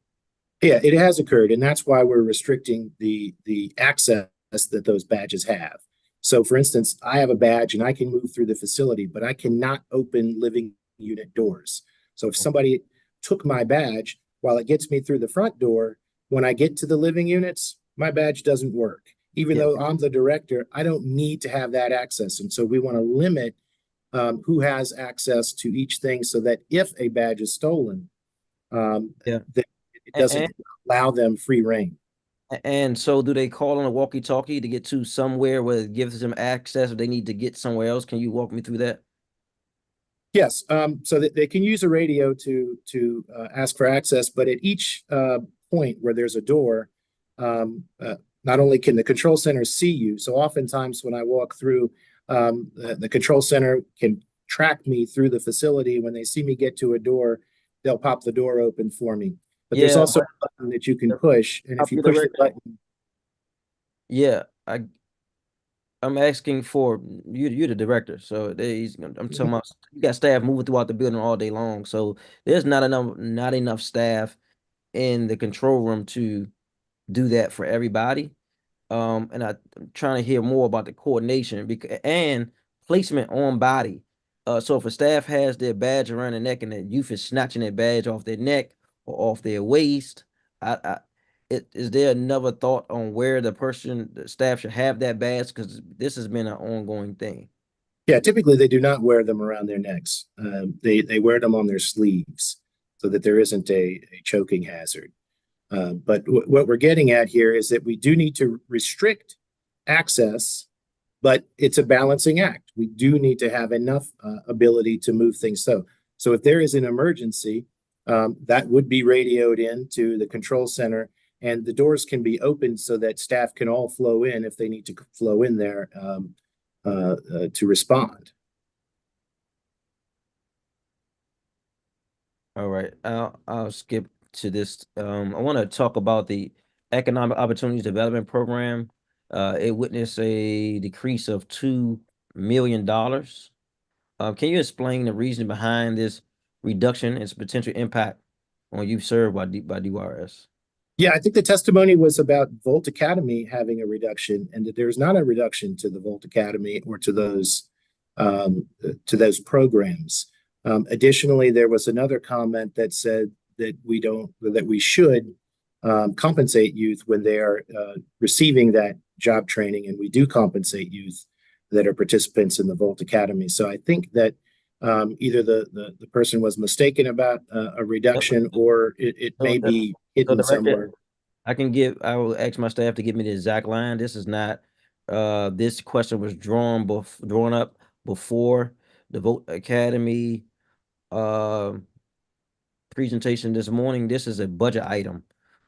Yeah, it has occurred, and that's why we're restricting the access that those badges have. So, for instance, I have a badge and I can move through the facility, but I cannot open living unit doors. So if somebody took my badge, while it gets me through the front door, when I get to the living units, my badge doesn't work. Even though I'm the director, I don't need to have that access. And so we want to limit who has access to each thing so that if a badge is stolen, that it doesn't allow them free reign. And so do they call on a walkie-talkie to get to somewhere where it gives them access, or they need to get somewhere else? Can you walk me through that? Yes, so that they can use a radio to ask for access, but at each point where there's a door, not only can the control center see you, so oftentimes when I walk through, the control center can track me through the facility. When they see me get to a door, they'll pop the door open for me. But there's also a button that you can push, and if you push the button, I'm asking for you. You're the director, so I'm talking about you got staff moving throughout the building all day long. So there's not enough staff in the control room to do that for everybody. And I'm trying to hear more about the coordination and placement on body. So if a staff has their badge around their neck and the youth is snatching their badge off their neck or off their waist, is there another thought on where the staff should have that badge? Because this has been an ongoing thing. Yeah, typically they do not wear them around their necks. They wear them on their sleeves so that there isn't a choking hazard. But what we're getting at here is that we do need to restrict access, but it's a balancing act. We do need to have enough ability to move things. So if there is an emergency, that would be radioed into the control center, and the doors can be opened so that staff can all flow in if they need to flow in there to respond. All right, I'll skip to this. I want to talk about the Economic Opportunities Development Program. It witnessed a decrease of $2 million. Can you explain the reason behind this reduction and its potential impact on youth served by DYRS? Yeah, I think the testimony was about Volt Academy having a reduction, and that there's not a reduction to the Volt Academy or to those programs. Additionally, there was another comment that said that we should compensate youth when they are receiving that job training, and we do compensate youth that are participants in the Volt Academy. So I think that either the person was mistaken about a reduction, or it may be hidden somewhere. I will ask my staff to give me the exact line. This is not, this question was drawn up before the Vote Academy presentation this morning. This is a budget item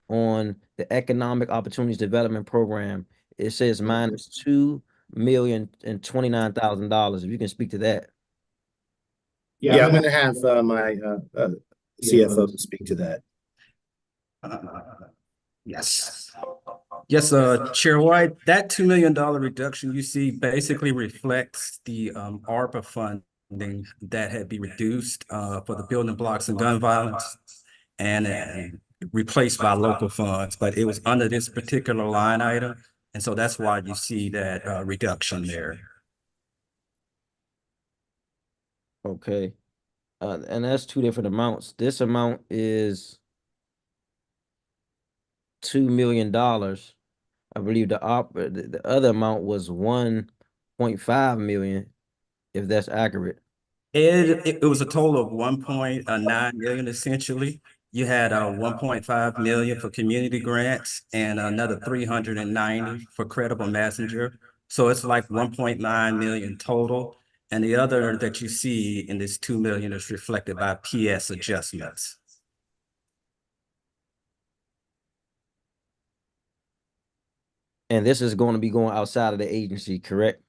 on the Economic Opportunities Development Program. It says minus $2,029,000. If you can speak to that. Yeah, I'm going to have my CFO speak to that. Yes. Yes, Chair White, that $2 million reduction you see basically reflects the ARPA funding that had been reduced for the building blocks and gun violence and replaced by local funds, but it was under this particular line item. And so that's why you see that reduction there. Okay. And that's two different amounts. This amount is $2 million. I believe the other amount was 1.5 million, if that's accurate. It was a total of 1.9 million essentially. You had 1.5 million for community grants and another 390 for credible messenger. So it's like 1.9 million total. And the other that you see in this 2 million is reflected by PS adjustments. And this is going to be going outside of the agency, correct?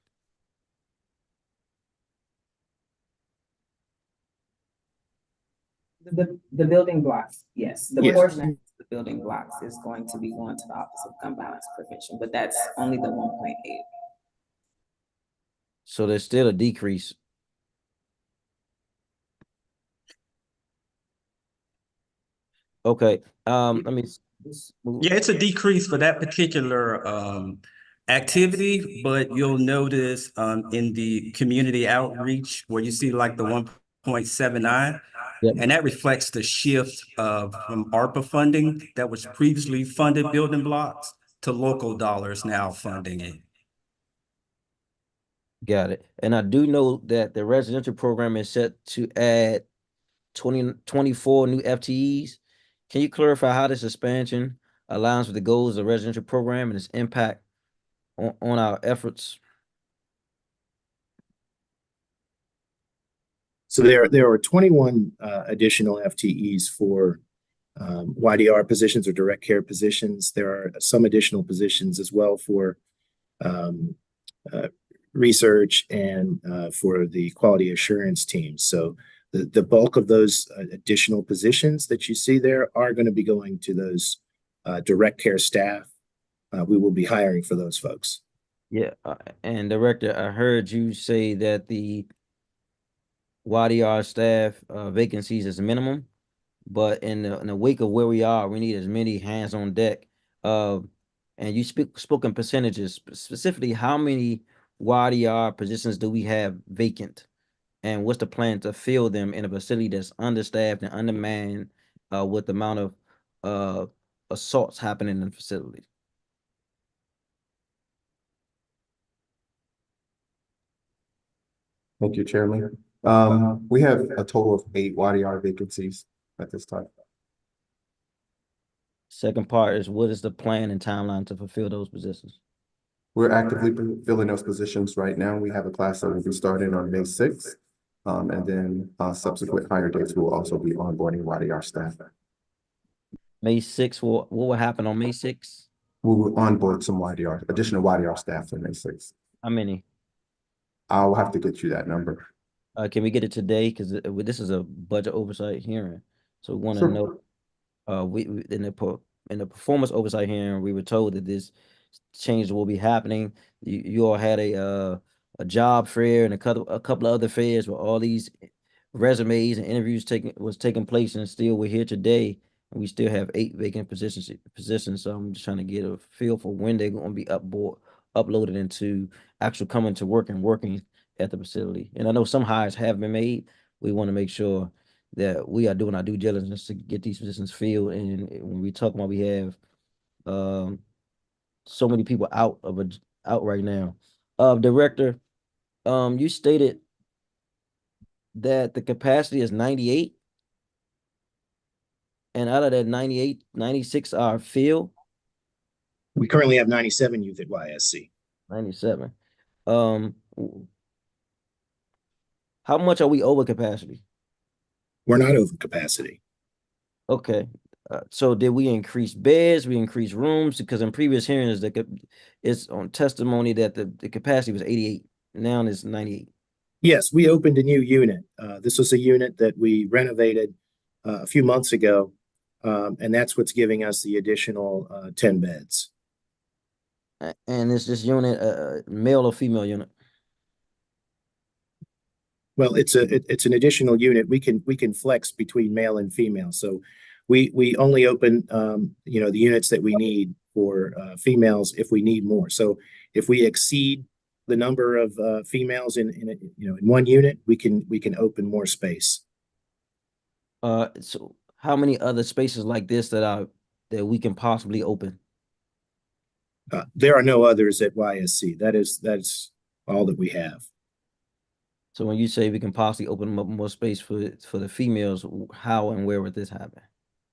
The building blocks, yes. The Yes. portion of the building blocks is going to be going to the Office of Gun Violence Prevention, but that's only the 1.8. So there's still a decrease. Okay. Let me. Yeah, it's a decrease for that particular activity, but you'll notice in the community outreach where you see like the 1.79, Yep. and that reflects the shift from ARPA funding that was previously funded building blocks to local dollars now funding it. Got it. And I do know that the residential program is set to add 24 new FTEs. Can you clarify how this expansion aligns with the goals of the residential program and its impact on our efforts? So there are 21 additional FTEs for YDR positions or direct care positions. There are some additional positions as well for research and for the quality assurance team. So the bulk of those additional positions that you see there are going to be going to those direct care staff. We will be hiring for those folks. Yeah, and Director, I heard you say that the YDR staff vacancies is minimum, but in the wake of where we are, we need as many hands on deck. And you spoken percentages, specifically how many YDR positions do we have vacant? And what's the plan to fill them in a facility that's understaffed and undermanned with the amount of assaults happening in the facility? Thank you, Chairman. We have a total of 8 YDR vacancies at this time. Second part is, what is the plan and timeline to fulfill those positions? We're actively filling those positions right now. We have a class that will be starting on May 6th. And then subsequent hire dates will also be onboarding YDR staff. May 6th, what will happen on May 6th? We will onboard some additional YDR staff on May 6th. How many? I'll have to get you that number. Can we get it today? Because this is a budget oversight hearing, so we want to know. We in the performance oversight hearing, we were told that this change will be happening. You all had a job fair and a couple of other fairs where all these resumes and interviews taking place, and still we're here today and we still have 8 vacant positions. So I'm just trying to get a feel for when they're going to be uploaded into actual coming to work and working at the facility. And I know some hires have been made. We want to make sure that we are doing our due diligence to get these positions filled. And when we talk about, we have so many people out right now. Director, you stated that the capacity is 98, and out of that 98, 96 are filled. We currently have 97 youth at YSC. 97. How much are we over capacity? We're not over capacity. Okay. So did we increase beds? We increase rooms? Because in previous hearings, it's on testimony that the capacity was 88. Now it's 98. Yes, we opened a new unit. This was a unit that we renovated a few months ago, and that's what's giving us the additional 10 beds. And is this unit a male or female unit? Well, it's an additional unit. We can flex between male and female. So we only open the units that we need for females if we need more. So if we exceed the number of females in one unit, we can open more space. So how many other spaces like this that we can possibly open? There are no others at YSC. That's all that we have. So when you say we can possibly open up more space for the females, how and where would this happen?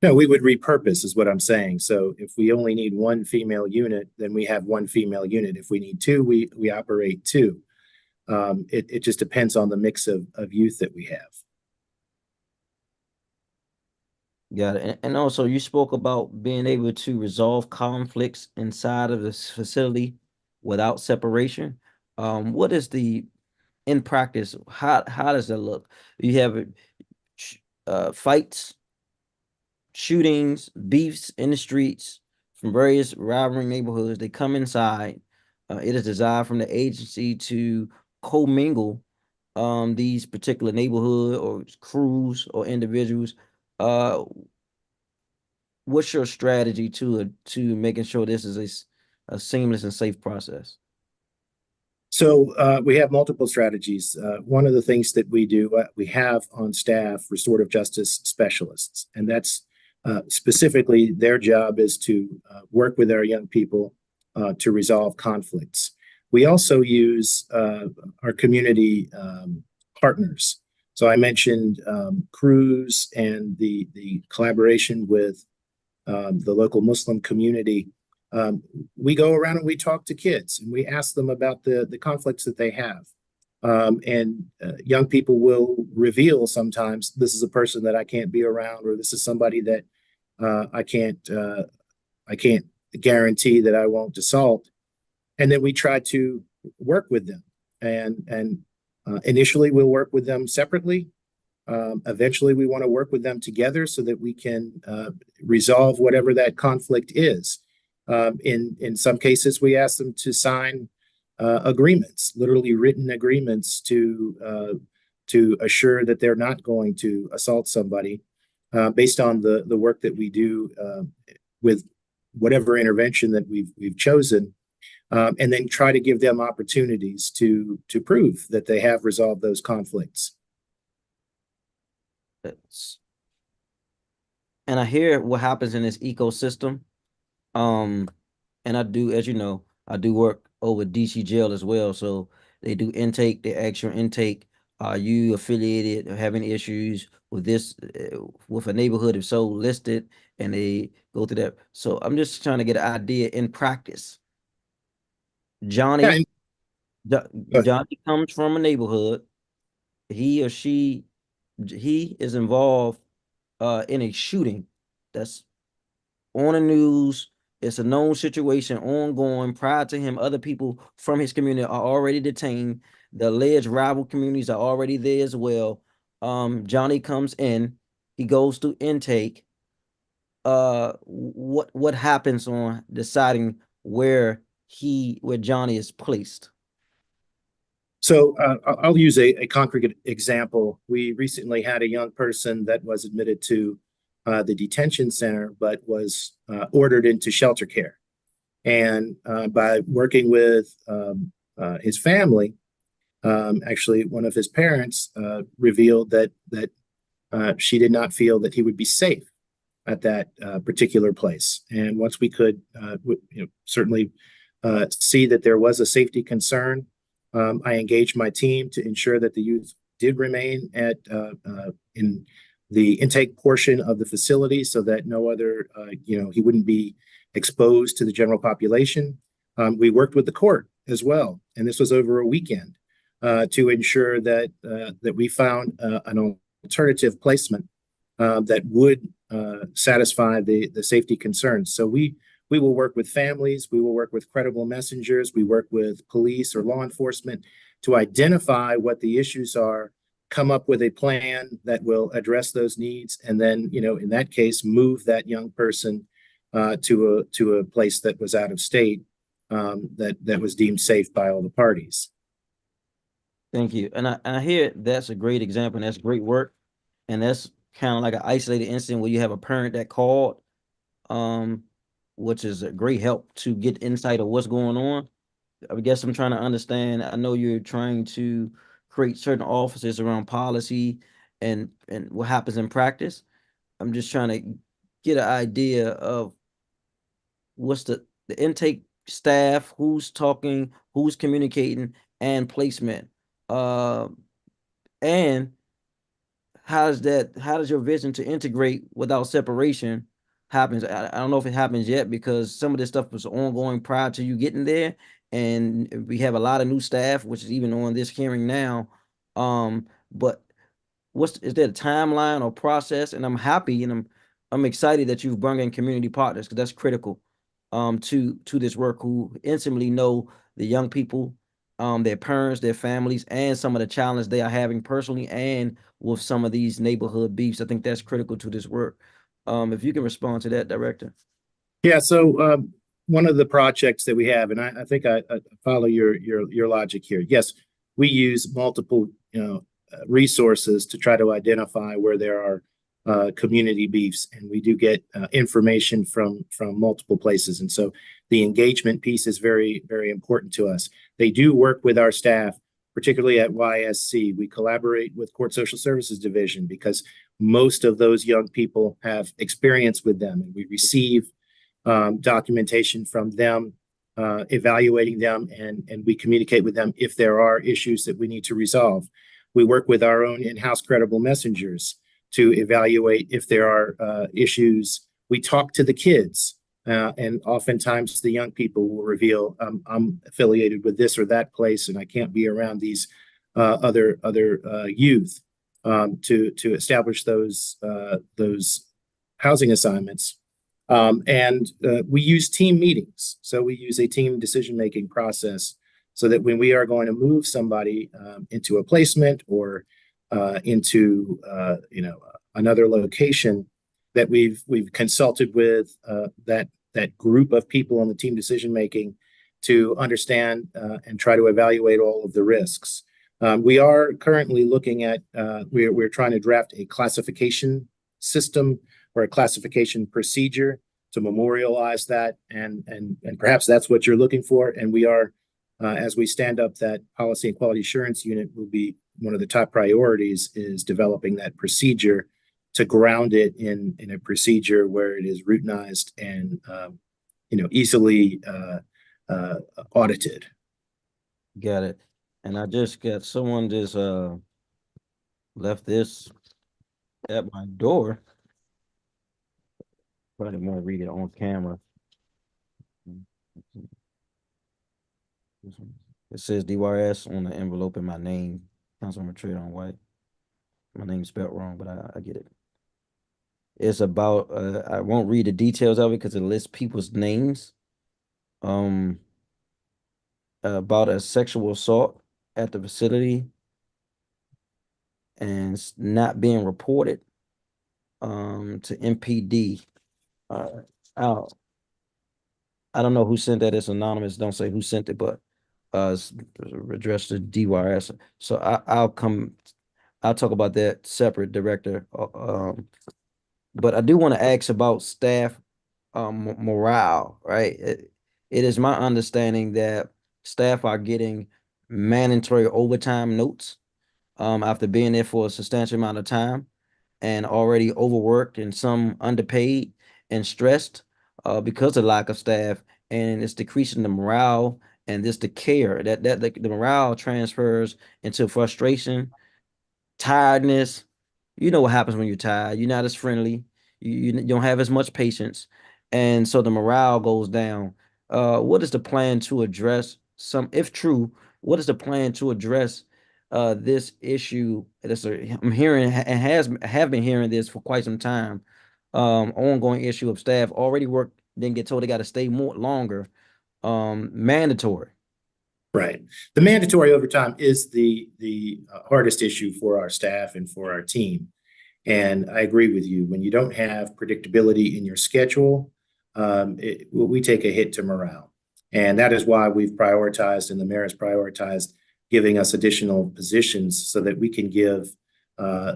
No, we would repurpose is what I'm saying. So if we only need one female unit, then we have one female unit. If we need two, we operate two. It just depends on the mix of youth that we have. Got it. And also you spoke about being able to resolve conflicts inside of this facility without separation. What is in practice, how does that look? You have fights, shootings, beefs in the streets from various rivaling neighborhoods. They come inside. It is designed from the agency to commingle these particular neighborhood or crews or individuals. What's your strategy to making sure this is a seamless and safe process? So we have multiple strategies. One of the things that we do, we have on staff restorative justice specialists, and that's specifically their job is to work with our young people to resolve conflicts. We also use our community partners. So I mentioned crews and the collaboration with the local Muslim community. We go around and we talk to kids and we ask them about the conflicts that they have. And young people will reveal sometimes, this is a person that I can't be around, or this is somebody that I can't guarantee that I won't assault. And then we try to work with them. And initially we'll work with them separately. Eventually we want to work with them together so that we can resolve whatever that conflict is. In some cases, we ask them to sign agreements, literally written agreements to assure that they're not going to assault somebody based on the work that we do with whatever intervention that we've chosen, and then try to give them opportunities to prove that they have resolved those conflicts. And I hear what happens in this ecosystem. And I do, as you know, I do work over DC jail as well. So they do intake, the actual intake. Are you affiliated or having issues with this, with a neighborhood if so listed, and they go through that? So I'm just trying to get an idea in practice. Johnny comes from a neighborhood. He or she, he is involved in a shooting that's on the news. It's a known situation ongoing. Prior to him, other people from his community are already detained. The alleged rival communities are already there as well. Johnny comes in, he goes through intake. What happens on deciding where Johnny is placed? So I'll use a concrete example. We recently had a young person that was admitted to the detention center, but was ordered into shelter care. And by working with his family, actually one of his parents revealed that she did not feel that he would be safe at that particular place. And once we could certainly see that there was a safety concern, I engaged my team to ensure that the youth did remain in the intake portion of the facility so that no other, he wouldn't be exposed to the general population. We worked with the court as well, and this was over a weekend to ensure that we found an alternative placement that would satisfy the safety concerns. So we will work with families, we will work with credible messengers, we work with police or law enforcement to identify what the issues are, come up with a plan that will address those needs, and then, in that case, move that young person to a place that was out of state. that was deemed safe by all the parties. Thank you. And I hear that's a great example, and that's great work. And that's kind of like an isolated incident where you have a parent that called, which is a great help to get insight of what's going on. I guess I'm trying to understand. I know you're trying to create certain offices around policy and what happens in practice. I'm just trying to get an idea of what's the intake staff, who's talking, who's communicating, and placement. And how does your vision to integrate without separation happens? I don't know if it happens yet because some of this stuff was ongoing prior to you getting there, and we have a lot of new staff, which is even on this hearing now. But is there a timeline or process? And I'm happy and I'm excited that you've brought in community partners because that's critical to this work, who intimately know the young people, their parents, their families, and some of the challenges they are having personally and with some of these neighborhood beefs. I think that's critical to this work. If you can respond to that, Director. Yeah, so one of the projects that we have, and I think I follow your logic here. Yes, we use multiple resources to try to identify where there are community beefs, and we do get information from multiple places. And so the engagement piece is very, very important to us. They do work with our staff, particularly at YSC. We collaborate with Court Social Services Division because most of those young people have experience with them, and we receive documentation from them, evaluating them, and we communicate with them if there are issues that we need to resolve. We work with our own in-house credible messengers to evaluate if there are issues. We talk to the kids, and oftentimes the young people will reveal, I'm affiliated with this or that place, and I can't be around these other youth to establish those housing assignments. And we use team meetings. So we use a team decision-making process so that when we are going to move somebody into a placement or into another location, that we've consulted with that group of people on the team decision-making to understand and try to evaluate all of the risks. We are currently looking at, we're trying to draft a classification system or a classification procedure to memorialize that, and perhaps that's what you're looking for. And we are, as we stand up that policy and quality assurance unit, will be one of the top priorities is developing that procedure to ground it in a procedure where it is routinized and easily audited. Got it. And I just got someone just left this at my door. Probably want to read it on camera. It says DYRS on the envelope in my name, Councilmember Trayvon White. My name's spelled wrong, but I get it. It's about, I won't read the details of it because it lists people's names. About a sexual assault at the facility and it's not being reported to MPD. I don't know who sent that. It's anonymous. Don't say who sent it, but it's addressed to DYRS. So I'll talk about that separate, Director. But I do want to ask about staff morale, right? It is my understanding that staff are getting mandatory overtime notes after being there for a substantial amount of time and already overworked and some underpaid and stressed because of lack of staff, and it's decreasing the morale and just the care that the morale transfers into frustration, tiredness. You know what happens when you're tired. You're not as friendly. You don't have as much patience, and so the morale goes down. What is the plan to address if true, what is the plan to address this issue? I'm hearing and have been hearing this for quite some time. Ongoing issue of staff already work, then get told they got to stay longer. Mandatory. Right. The mandatory overtime is the hardest issue for our staff and for our team. And I agree with you. When you don't have predictability in your schedule, we take a hit to morale. And that is why we've prioritized, and the mayor has prioritized giving us additional positions so that we can give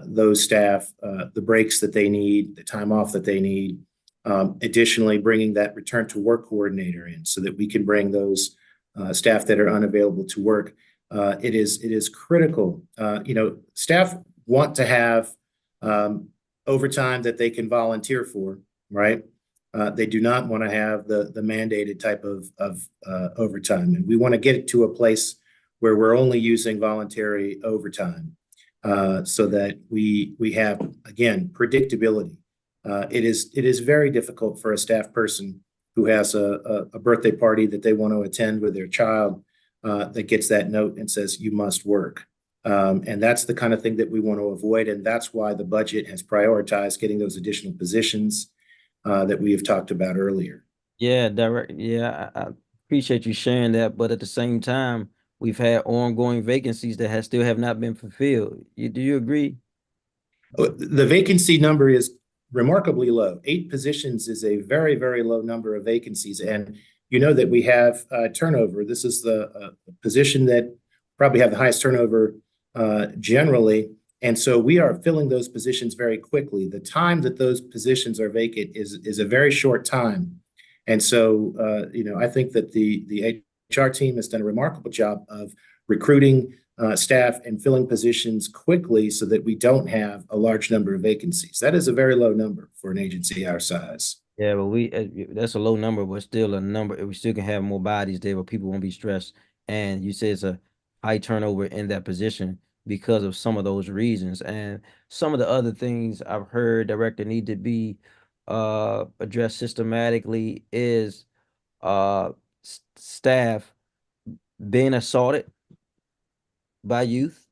those staff the breaks that they need, the time off that they need. Additionally, bringing that return to work coordinator in so that we can bring those staff that are unavailable to work. It is critical. Staff want to have overtime that they can volunteer for, right? They do not want to have the mandated type of overtime, and we want to get it to a place where we're only using voluntary overtime, so that we have, again, predictability. It is very difficult for a staff person who has a birthday party that they want to attend with their child, that gets that note and says, you must work. And that's the kind of thing that we want to avoid. And that's why the budget has prioritized getting those additional positions that we have talked about earlier. Yeah, I appreciate you sharing that. But at the same time, we've had ongoing vacancies that still have not been fulfilled. Do you agree? The vacancy number is remarkably low. 8 positions is a very, very low number of vacancies. And you know that we have turnover. This is the position that probably have the highest turnover generally. And so we are filling those positions very quickly. The time that those positions are vacant is a very short time. And so, I think that the HR team has done a remarkable job of recruiting staff and filling positions quickly so that we don't have a large number of vacancies. That is a very low number for an agency our size. Yeah, but that's a low number, but still a number. We still can have more bodies there, but people won't be stressed. And you say it's a high turnover in that position because of some of those reasons. And some of the other things I've heard, Director, need to be addressed systematically is staff being assaulted by youth,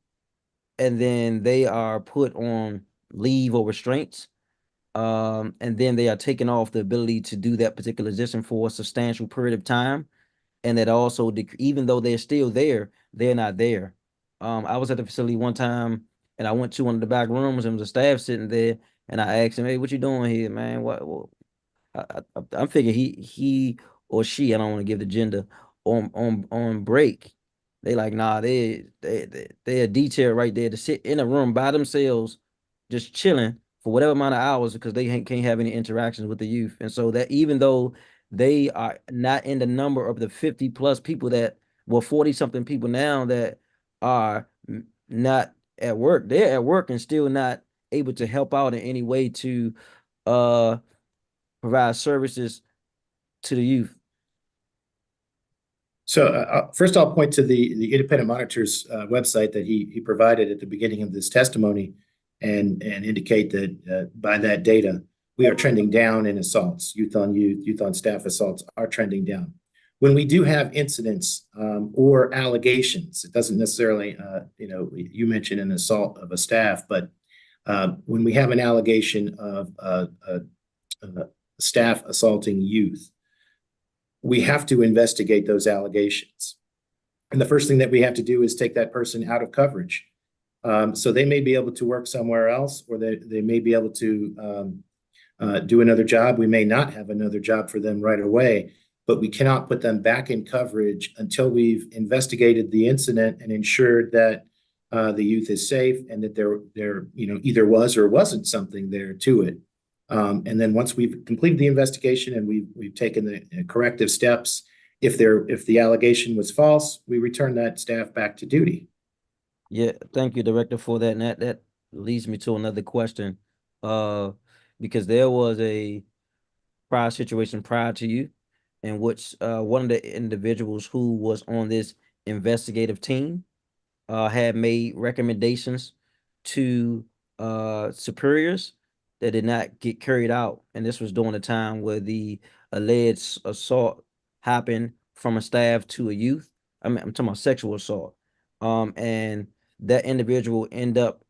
and then they are put on leave or restraints. And then they are taking off the ability to do that particular position for a substantial period of time. And that also, even though they're still there, they're not there. I was at the facility one time, and I went to one of the back rooms, and there was a staff sitting there, and I asked him, "Hey, what you doing here, man? What I'm figuring he or she, I don't want to give the gender, on break." They like, nah, they're detailed right there to sit in a room by themselves, just chilling for whatever amount of hours because they can't have any interactions with the youth. And so that even though they are not in the number of the 50 plus people that, well, 40 something people now that are not at work, they're at work and still not able to help out in any way to provide services to the youth. So first I'll point to the independent monitor's website that he provided at the beginning of this testimony and indicate that by that data, we are trending down in assaults. Youth on staff assaults are trending down. When we do have incidents or allegations, it doesn't necessarily, you mentioned an assault of a staff, but when we have an allegation of staff assaulting youth, we have to investigate those allegations. And the first thing that we have to do is take that person out of coverage. So they may be able to work somewhere else, or they may be able to do another job. We may not have another job for them right away, but we cannot put them back in coverage until we've investigated the incident and ensured that the youth is safe and that there either was or wasn't something there to it. And then once we've completed the investigation and we've taken the corrective steps, if the allegation was false, we return that staff back to duty. Yeah, thank you, Director, for that. And that leads me to another question. Because there was a prior situation prior to you in which one of the individuals who was on this investigative team had made recommendations to superiors that did not get carried out. And this was during a time where the alleged assault happened from a staff to a youth. I'm talking about sexual assault. And that individual end up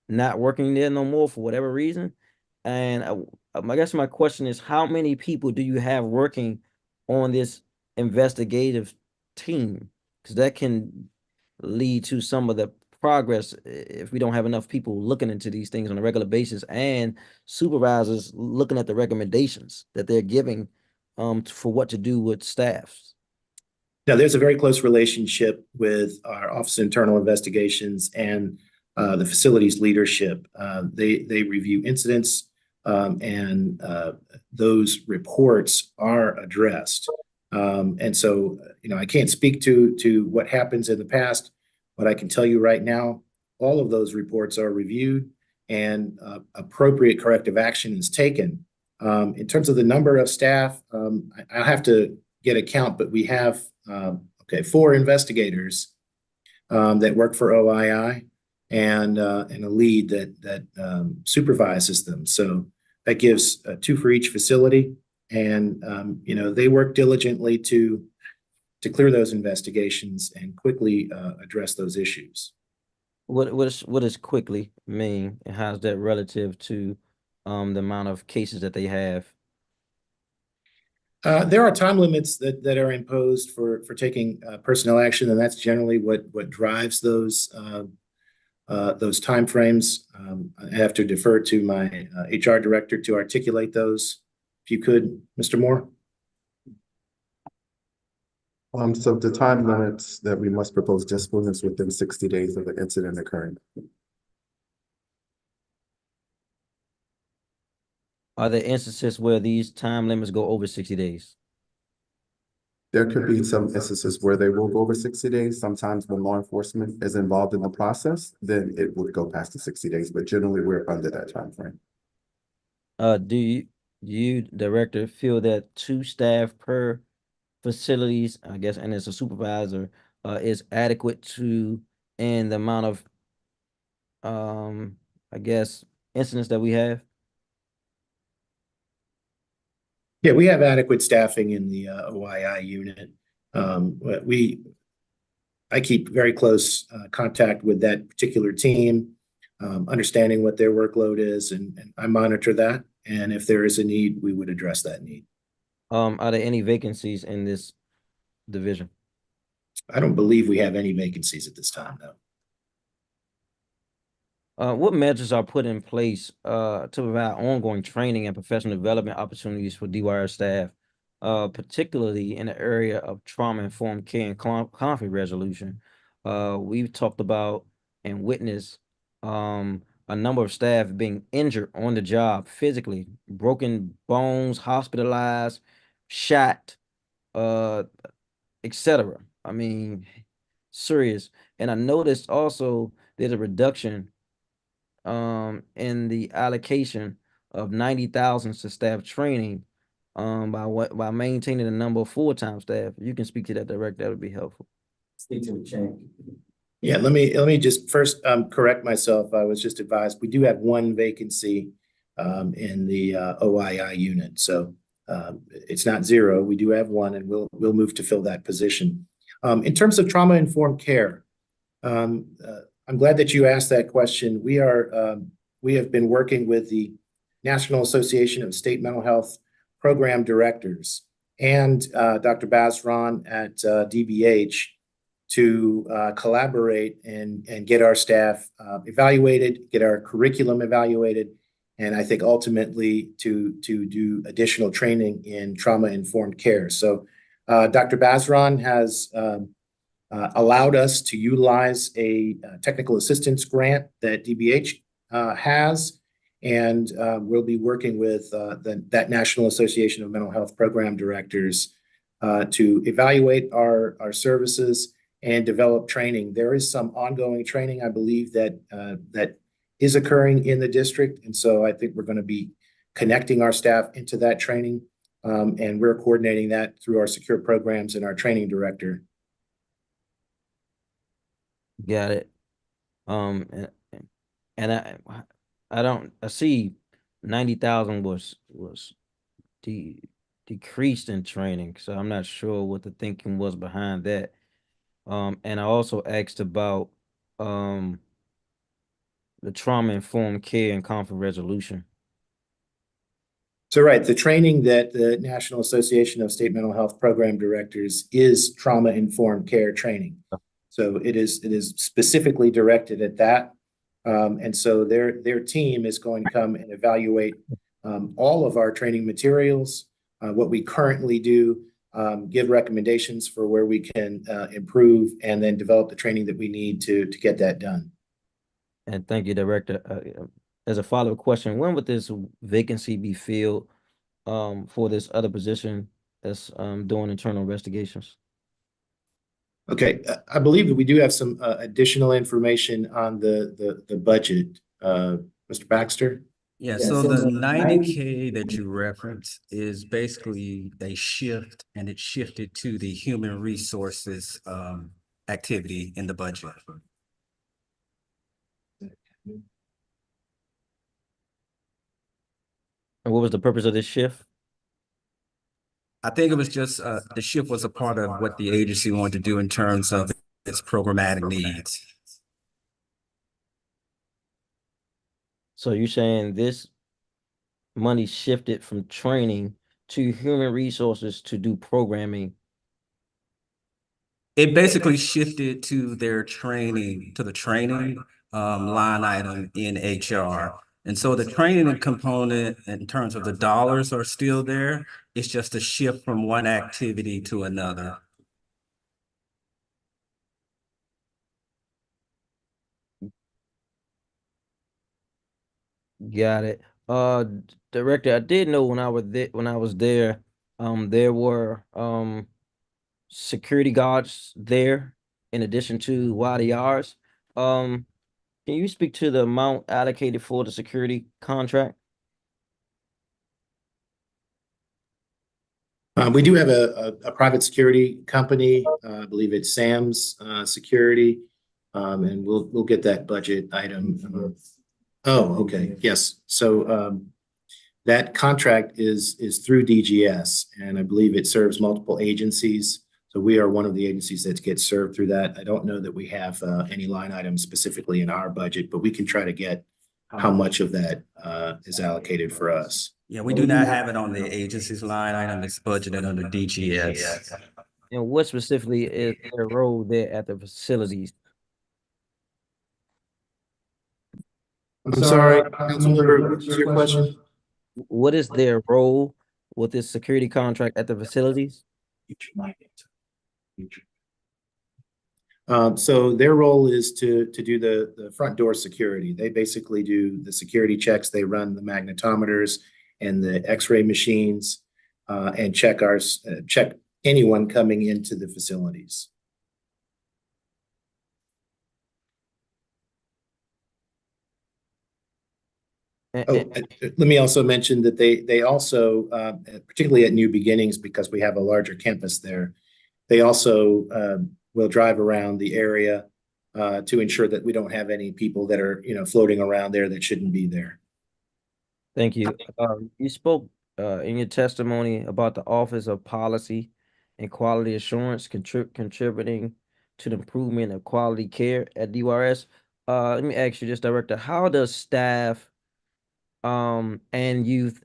not working there no more for whatever reason. And I guess my question is, how many people do you have working on this investigative team? Because that can lead to some of the progress if we don't have enough people looking into these things on a regular basis and supervisors looking at the recommendations that they're giving for what to do with staffs? Now, there's a very close relationship with our Office of Internal Investigations and the facilities leadership. They review incidents, and those reports are addressed. And so, I can't speak to what happens in the past, but I can tell you right now, all of those reports are reviewed and appropriate corrective action is taken. In terms of the number of staff, I'll have to get a count, but we have 4 investigators that work for OII and a lead that supervises them. So that gives 2 for each facility, and they work diligently to clear those investigations and quickly address those issues. What does quickly mean, and how's that relative to the amount of cases that they have? There are time limits that are imposed for taking personnel action, and that's generally what drives those timeframes. I have to defer to my HR director to articulate those. If you could, Mr. Moore. So the time limits that we must propose discipline is within 60 days of the incident occurring. Are there instances where these time limits go over 60 days? There could be some instances where they will go over 60 days. Sometimes when law enforcement is involved in the process, then it would go past the 60 days, but generally we're under that time frame. Do you, director, feel that 2 staff per facilities, I guess, and as a supervisor, is adequate to in the amount of I guess incidents that we have? Yeah, we have adequate staffing in the OII unit. I keep very close contact with that particular team, understanding what their workload is, and I monitor that. And if there is a need, we would address that need. Are there any vacancies in this division? I don't believe we have any vacancies at this time, no. What measures are put in place to provide ongoing training and professional development opportunities for DYRS staff, particularly in the area of trauma-informed care and conflict resolution? We've talked about and witnessed a number of staff being injured on the job physically, broken bones, hospitalized, shot, etc. I mean, serious. And I noticed also there's a reduction in the allocation of 90,000 to staff training by maintaining the number of full-time staff. You can speak to that, director. That would be helpful. Speak to the chair. Yeah, let me just first correct myself. I was just advised we do have 1 vacancy in the OII unit, so it's not 0. We do have 1, and we'll move to fill that position. In terms of trauma-informed care, I'm glad that you asked that question. We have been working with the National Association of State Mental Health Program Directors and Dr. Basran at DBH to collaborate and get our staff evaluated, get our curriculum evaluated, and I think ultimately to do additional training in trauma-informed care. So Dr. Basran has allowed us to utilize a technical assistance grant that DBH has, and we'll be working with that National Association of Mental Health Program Directors to evaluate our services and develop training. There is some ongoing training, I believe, that is occurring in the district, and so I think we're going to be connecting our staff into that training, and we're coordinating that through our secure programs and our training director. Got it. And I see 90,000 was decreased in training, so I'm not sure what the thinking was behind that. And I also asked about the trauma-informed care and conflict resolution. So right, the training that the National Association of State Mental Health Program Directors is trauma-informed care training. So it is specifically directed at that. And so their team is going to come and evaluate all of our training materials, what we currently do, give recommendations for where we can improve, and then develop the training that we need to get that done. And thank you, Director. As a follow-up question, when would this vacancy be filled for this other position that's doing internal investigations? Okay, I believe that we do have some additional information on the budget. Mr. Baxter? Yeah, so the 90K that you referenced is basically a shift, and it shifted to the human resources activity in the budget. And what was the purpose of this shift? I think it was just the shift was a part of what the agency wanted to do in terms of its programmatic needs. So you're saying this money shifted from training to human resources to do programming? It basically shifted to their training, to the training line item in HR. And so the training component in terms of the dollars are still there. It's just a shift from one activity to another. Got it. Director, I did know when I was there, there were security guards there in addition to DYRS. Can you speak to the amount allocated for the security contract? We do have a private security company. I believe it's Sam's Security, and we'll get that budget item. Oh, okay, yes. So that contract is through DGS, and I believe it serves multiple agencies. So we are one of the agencies that gets served through that. I don't know that we have any line items specifically in our budget, but we can try to get how much of that is allocated for us. Yeah, we do not have it on the agency's line item. It's budgeted under DGS. And what specifically is their role there at the facilities? I'm sorry, Councilmember, what's your question? What is their role with this security contract at the facilities? So their role is to do the front door security. They basically do the security checks. They run the magnetometers and the X-ray machines, and check anyone coming into the facilities. Let me also mention that they also, particularly at New Beginnings, because we have a larger campus there, they also will drive around the area to ensure that we don't have any people that are, floating around there that shouldn't be there. Thank you. You spoke in your testimony about the Office of Policy and Quality Assurance contributing to the improvement of quality care at DYRS. Let me ask you this, Director. How does staff and youth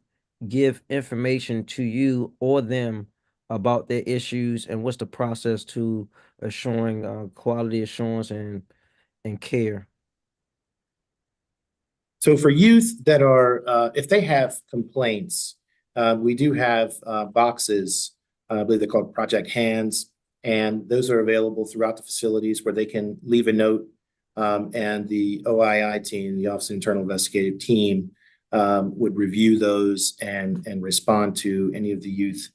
give information to you or them about their issues, and what's the process to assuring quality assurance and care? So for youth that are, if they have complaints, we do have boxes, I believe they're called Project Hands, and those are available throughout the facilities where they can leave a note, and the OII team, the Office of Internal Investigative Team, would review those and respond to any of the youth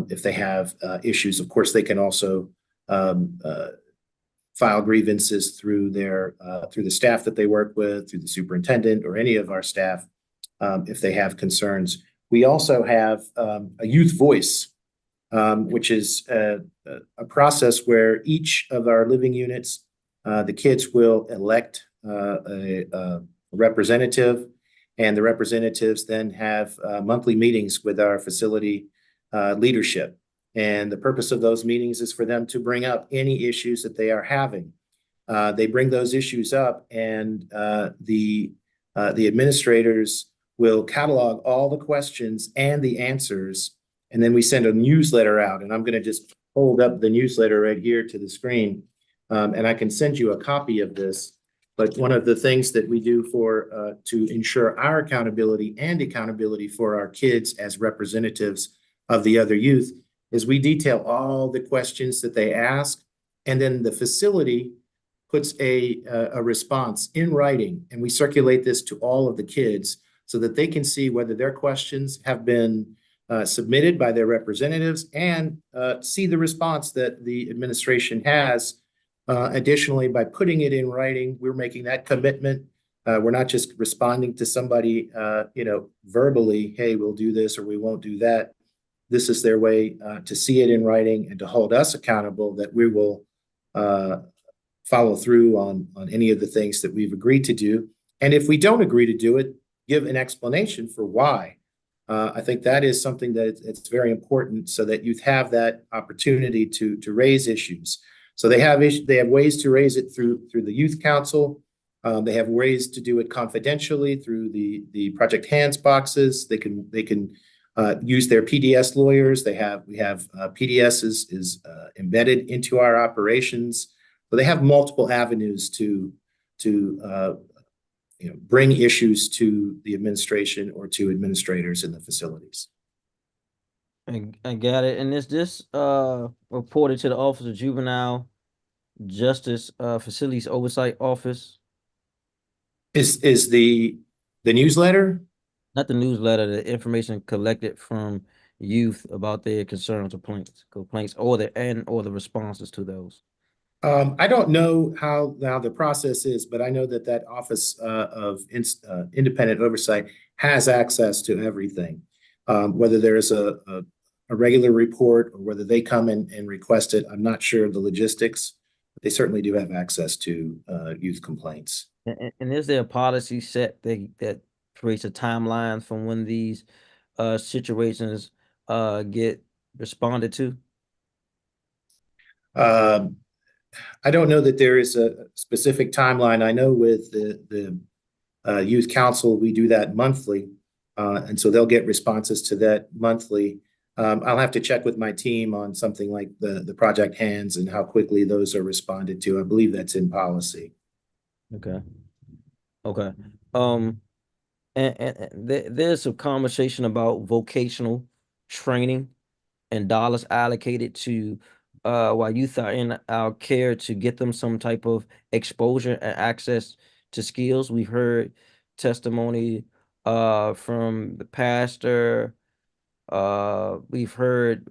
if they have issues. Of course, they can also file grievances through the staff that they work with, through the superintendent or any of our staff if they have concerns. We also have a youth voice, which is a process where each of our living units, the kids will elect a representative, and the representatives then have monthly meetings with our facility leadership. And the purpose of those meetings is for them to bring up any issues that they are having. They bring those issues up, and the administrators will catalog all the questions and the answers, and then we send a newsletter out. And I'm going to just hold up the newsletter right here to the screen, and I can send you a copy of this. But one of the things that we do to ensure our accountability and accountability for our kids as representatives of the other youth is we detail all the questions that they ask, and then the facility puts a response in writing, and we circulate this to all of the kids so that they can see whether their questions have been submitted by their representatives and see the response that the administration has. Additionally, by putting it in writing, we're making that commitment. We're not just responding to somebody, verbally, hey, we'll do this or we won't do that. This is their way to see it in writing and to hold us accountable that we will follow through on any of the things that we've agreed to do. And if we don't agree to do it, give an explanation for why. I think that is something that it's very important so that youth have that opportunity to raise issues. So they have ways to raise it through the youth council. They have ways to do it confidentially through the Project Hands boxes. They can use their PDS lawyers. We have PDS is embedded into our operations. So they have multiple avenues to bring issues to the administration or to administrators in the facilities. I got it. And is this reported to the Office of Juvenile Justice Facilities Oversight Office? Is the newsletter? Not the newsletter, the information collected from youth about their concerns or complaints or the responses to those. I don't know how the process is, but I know that Office of Independent Oversight has access to everything. Whether there is a regular report or whether they come and request it, I'm not sure of the logistics. But they certainly do have access to youth complaints. And is there a policy set that creates a timeline from when these situations get responded to? I don't know that there is a specific timeline. I know with the youth council, we do that monthly. And so they'll get responses to that monthly. I'll have to check with my team on something like the Project Hands and how quickly those are responded to. I believe that's in policy. Okay. And there's some conversation about vocational training and dollars allocated to while youth are in our care to get them some type of exposure and access to skills. We've heard testimony from the pastor. We've heard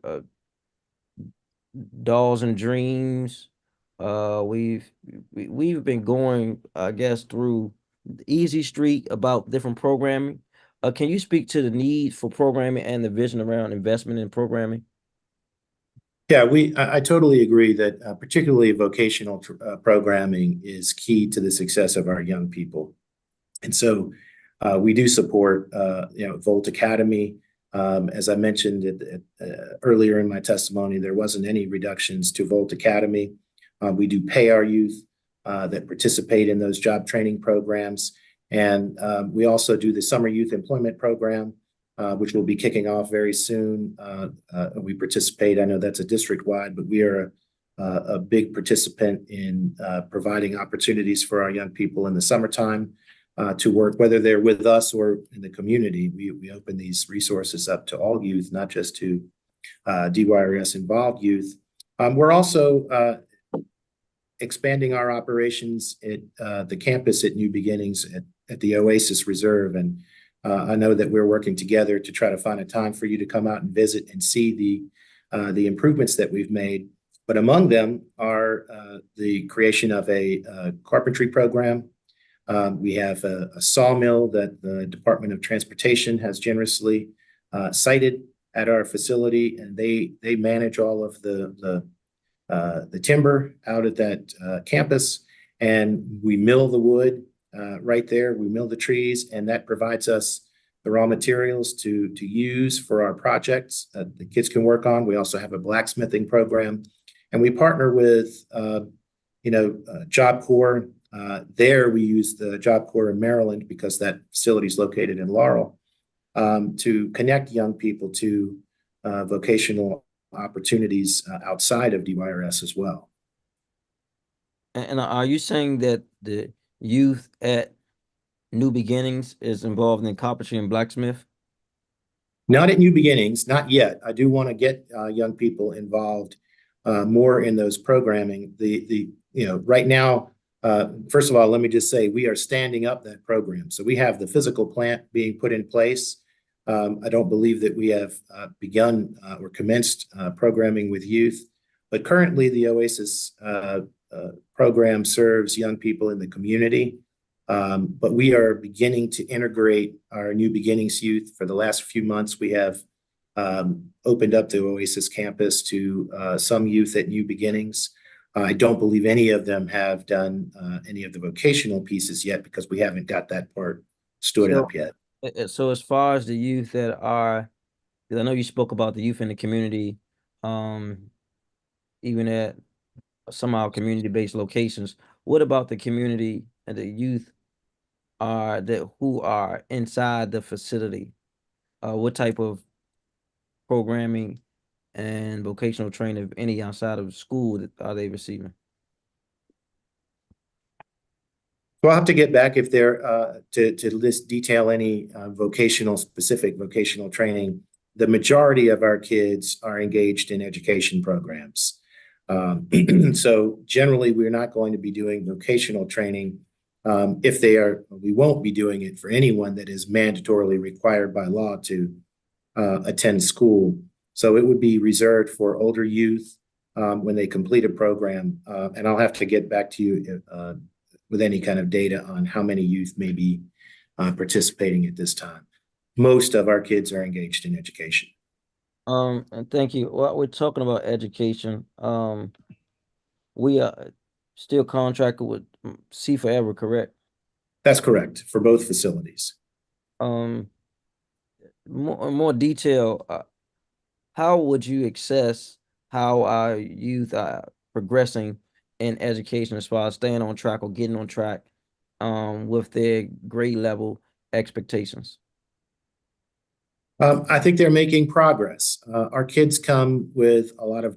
Dolls and Dreams. We've been going, I guess, through Easy Street about different programming. Can you speak to the need for programming and the vision around investment in programming? Yeah, I totally agree that particularly vocational programming is key to the success of our young people. And so we do support, Volt Academy. As I mentioned earlier in my testimony, there wasn't any reductions to Volt Academy. We do pay our youth that participate in those job training programs. And we also do the Summer Youth Employment Program, which will be kicking off very soon. We participate, I know that's a district-wide, but we are a big participant in providing opportunities for our young people in the summertime to work, whether they're with us or in the community. We open these resources up to all youth, not just to DYRS involved youth. We're also expanding our operations at the campus at New Beginnings at the Oasis Reserve. And I know that we're working together to try to find a time for you to come out and visit and see the improvements that we've made. But among them are the creation of a carpentry program. We have a sawmill that the Department of Transportation has generously sited at our facility, and they manage all of the timber out at that campus, and we mill the wood right there. We mill the trees, and that provides us the raw materials to use for our projects that the kids can work on. We also have a blacksmithing program, and we partner with Job Corps. There we use the Job Corps in Maryland because that facility is located in Laurel to connect young people to vocational opportunities outside of DYRS as well. And are you saying that the youth at New Beginnings is involved in carpentry and blacksmith? Not at New Beginnings, not yet. I do want to get young people involved more in those programming. Right now, first of all, let me just say we are standing up that program. So we have the physical plant being put in place. I don't believe that we have begun or commenced programming with youth, but currently the Oasis program serves young people in the community. But we are beginning to integrate our New Beginnings youth. For the last few months, we have opened up the Oasis campus to some youth at New Beginnings. I don't believe any of them have done any of the vocational pieces yet because we haven't got that part stood up yet. So as far as the youth that are, because I know you spoke about the youth in the community, even at some of our community-based locations, what about the community and the youth who are inside the facility? What type of programming and vocational training, if any, outside of school are they receiving? So I'll have to get back if they're to list detail any specific vocational training. The majority of our kids are engaged in education programs. So generally, we're not going to be doing vocational training. If they are, we won't be doing it for anyone that is mandatorily required by law to attend school. So it would be reserved for older youth when they complete a program. And I'll have to get back to you with any kind of data on how many youth may be participating at this time. Most of our kids are engaged in education. And thank you. Well, we're talking about education. We are still contracted with See Forever, correct? That's correct for both facilities. More detail. How would you assess how our youth are progressing in education as far as staying on track or getting on track with their grade level expectations? I think they're making progress. Our kids come with a lot of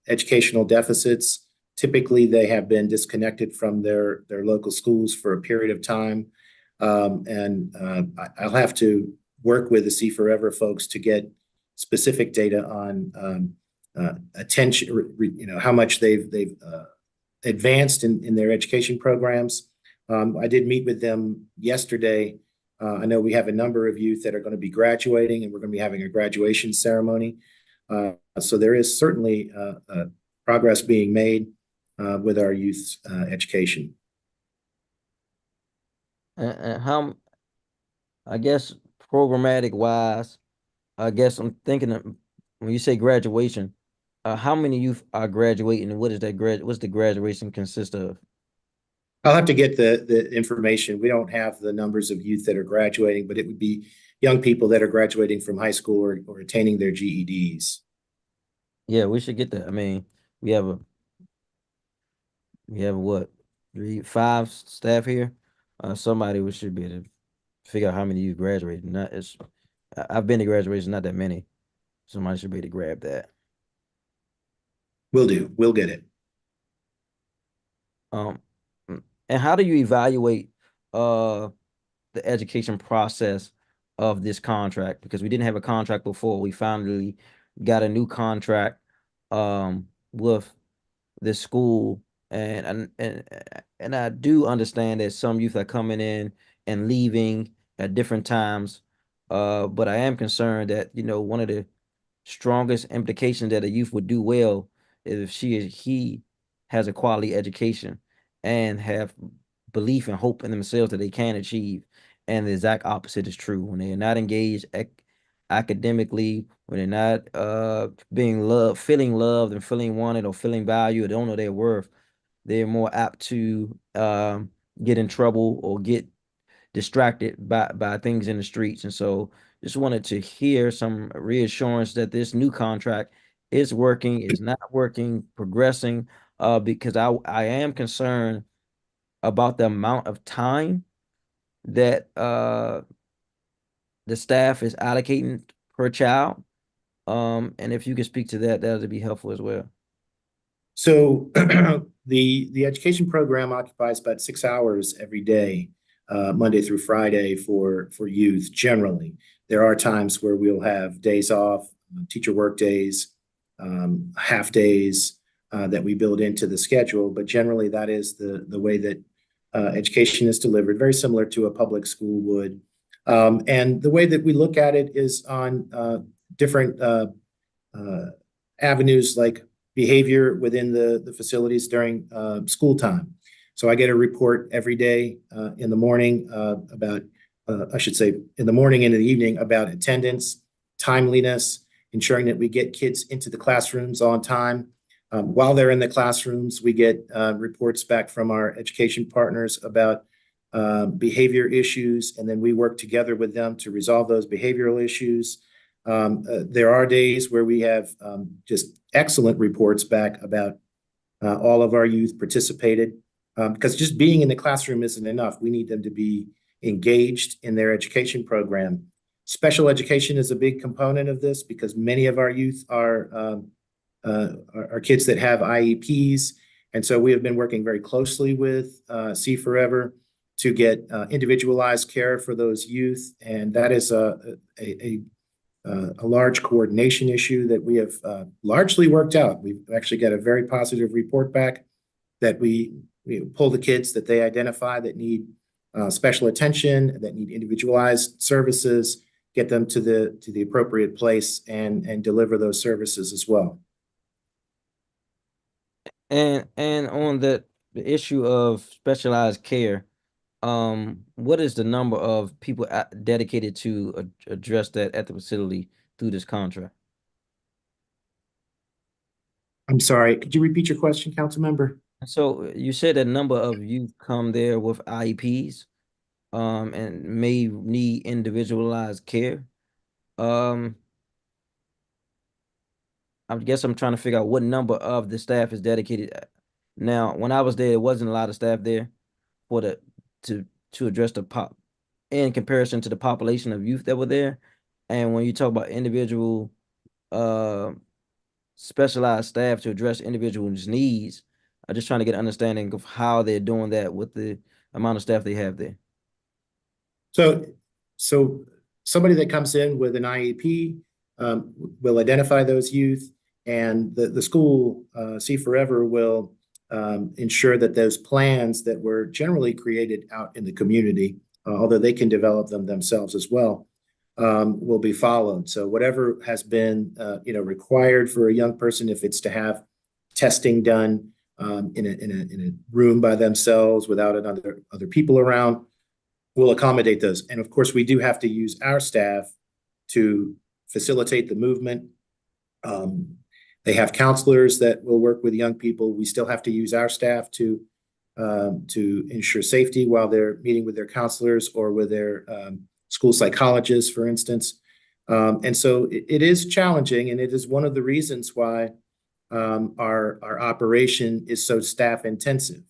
educational deficits. Typically, they have been disconnected from their local schools for a period of time. And I'll have to work with the See Forever folks to get specific data on attention, how much they've advanced in their education programs. I did meet with them yesterday. I know we have a number of youth that are going to be graduating, and we're going to be having a graduation ceremony. So there is certainly progress being made with our youth education. And how, I guess, programmatic wise, I guess I'm thinking of, when you say graduation, how many youth are graduating, and what is that what's the graduation consist of? I'll have to get the information. We don't have the numbers of youth that are graduating, but it would be young people that are graduating from high school or attaining their GEDs. Yeah, we should get that. I mean, we have what, 5 staff here. Somebody we should be able to figure out how many you graduated. I've been to graduation, not that many. Somebody should be able to grab that. Will do. We'll get it. And how do you evaluate the education process of this contract? Because we didn't have a contract before. We finally got a new contract with this school, and I do understand that some youth are coming in and leaving at different times. But I am concerned that, one of the strongest implications that a youth would do well is if he has a quality education and have belief and hope in themselves that they can achieve. And the exact opposite is true. When they are not engaged academically, when they're not feeling loved and feeling wanted or feeling valued, or don't know their worth, they're more apt to get in trouble or get distracted by things in the streets. And so just wanted to hear some reassurance that this new contract is working, is not working, progressing, because I am concerned about the amount of time that the staff is allocating per child. And if you could speak to that, that would be helpful as well. So the education program occupies about 6 hours every day, Monday through Friday for youth generally. There are times where we'll have days off, teacher work days, half days that we build into the schedule, but generally that is the way that education is delivered, very similar to a public school would. And the way that we look at it is on different avenues like behavior within the facilities during school time. So I get a report every day in the morning about, I should say, in the morning and in the evening about attendance, timeliness, ensuring that we get kids into the classrooms on time. While they're in the classrooms, we get reports back from our education partners about behavior issues, and then we work together with them to resolve those behavioral issues. There are days where we have just excellent reports back about all of our youth participated, because just being in the classroom isn't enough. We need them to be engaged in their education program. Special education is a big component of this because many of our youth are kids that have IEPs. And so we have been working very closely with See Forever to get individualized care for those youth. And that is a large coordination issue that we have largely worked out. We've actually got a very positive report back that we pull the kids that they identify that need special attention, that need individualized services, get them to the appropriate place and deliver those services as well. And on the issue of specialized care, what is the number of people dedicated to address that at the facility through this contract? I'm sorry, could you repeat your question, council member? So you said a number of youth come there with IEPs, and may need individualized care. I guess I'm trying to figure out what number of the staff is dedicated. Now, when I was there, there wasn't a lot of staff there for to address the pop in comparison to the population of youth that were there. And when you talk about individual specialized staff to address individuals' needs, I'm just trying to get an understanding of how they're doing that with the amount of staff they have there. So somebody that comes in with an IEP will identify those youth, and the school, See Forever, will ensure that those plans that were generally created out in the community, although they can develop them themselves as well, will be followed. So whatever has been required for a young person, if it's to have testing done in a room by themselves without other people around, we'll accommodate those. And of course, we do have to use our staff to facilitate the movement. They have counselors that will work with young people. We still have to use our staff to ensure safety while they're meeting with their counselors or with their school psychologists, for instance. And so it is challenging, and it is one of the reasons why our operation is so staff intensive,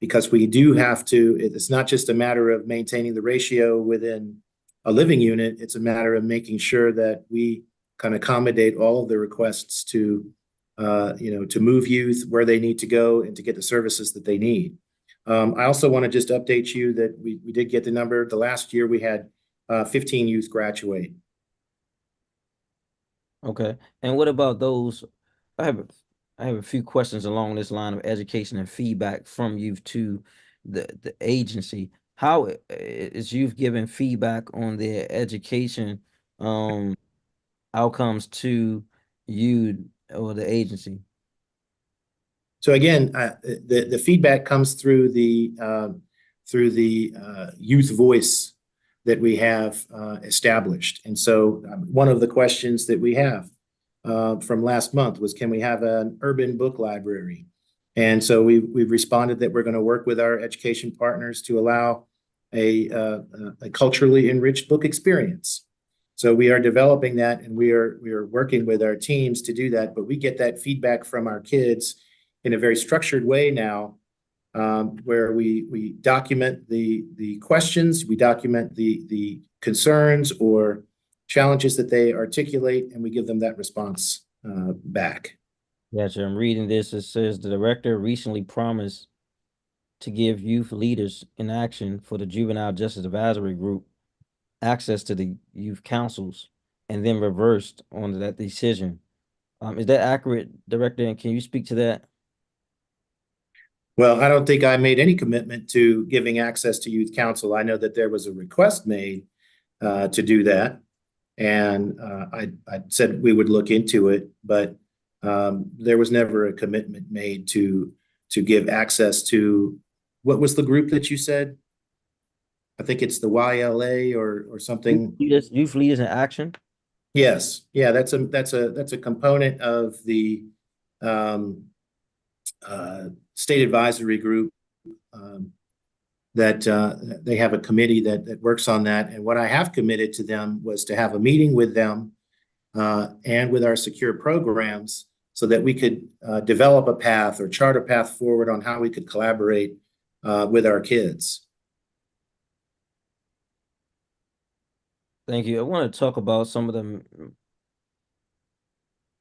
because we do have to, it's not just a matter of maintaining the ratio within a living unit, it's a matter of making sure that we can accommodate all of the requests to move youth where they need to go and to get the services that they need. I also want to just update you that we did get the number. The last year we had 15 youth graduate. Okay. And what about those? I have a few questions along this line of education and feedback from youth to the agency. How is youth giving feedback on their education outcomes to you or the agency? So again, the feedback comes through the youth voice that we have established. And so one of the questions that we have from last month was, can we have an urban book library? And so we've responded that we're going to work with our education partners to allow a culturally enriched book experience. So we are developing that, and we are working with our teams to do that. But we get that feedback from our kids in a very structured way now, where we document the questions, we document the concerns or challenges that they articulate, and we give them that response back. Gotcha. I'm reading this. It says the director recently promised to give youth leaders in action for the Juvenile Justice Advisory Group access to the youth councils and then reversed on that decision. Is that accurate, Director? And can you speak to that? Well, I don't think I made any commitment to giving access to youth council. I know that there was a request made to do that. And I said we would look into it, but there was never a commitment made to give access to, what was the group that you said? I think it's the YLA or something. Youth Leaders in Action? Yes, yeah, that's a component of the state advisory group that they have a committee that works on that. And what I have committed to them was to have a meeting with them and with our secure programs so that we could develop a path or chart a path forward on how we could collaborate with our kids. Thank you. I want to talk about some of the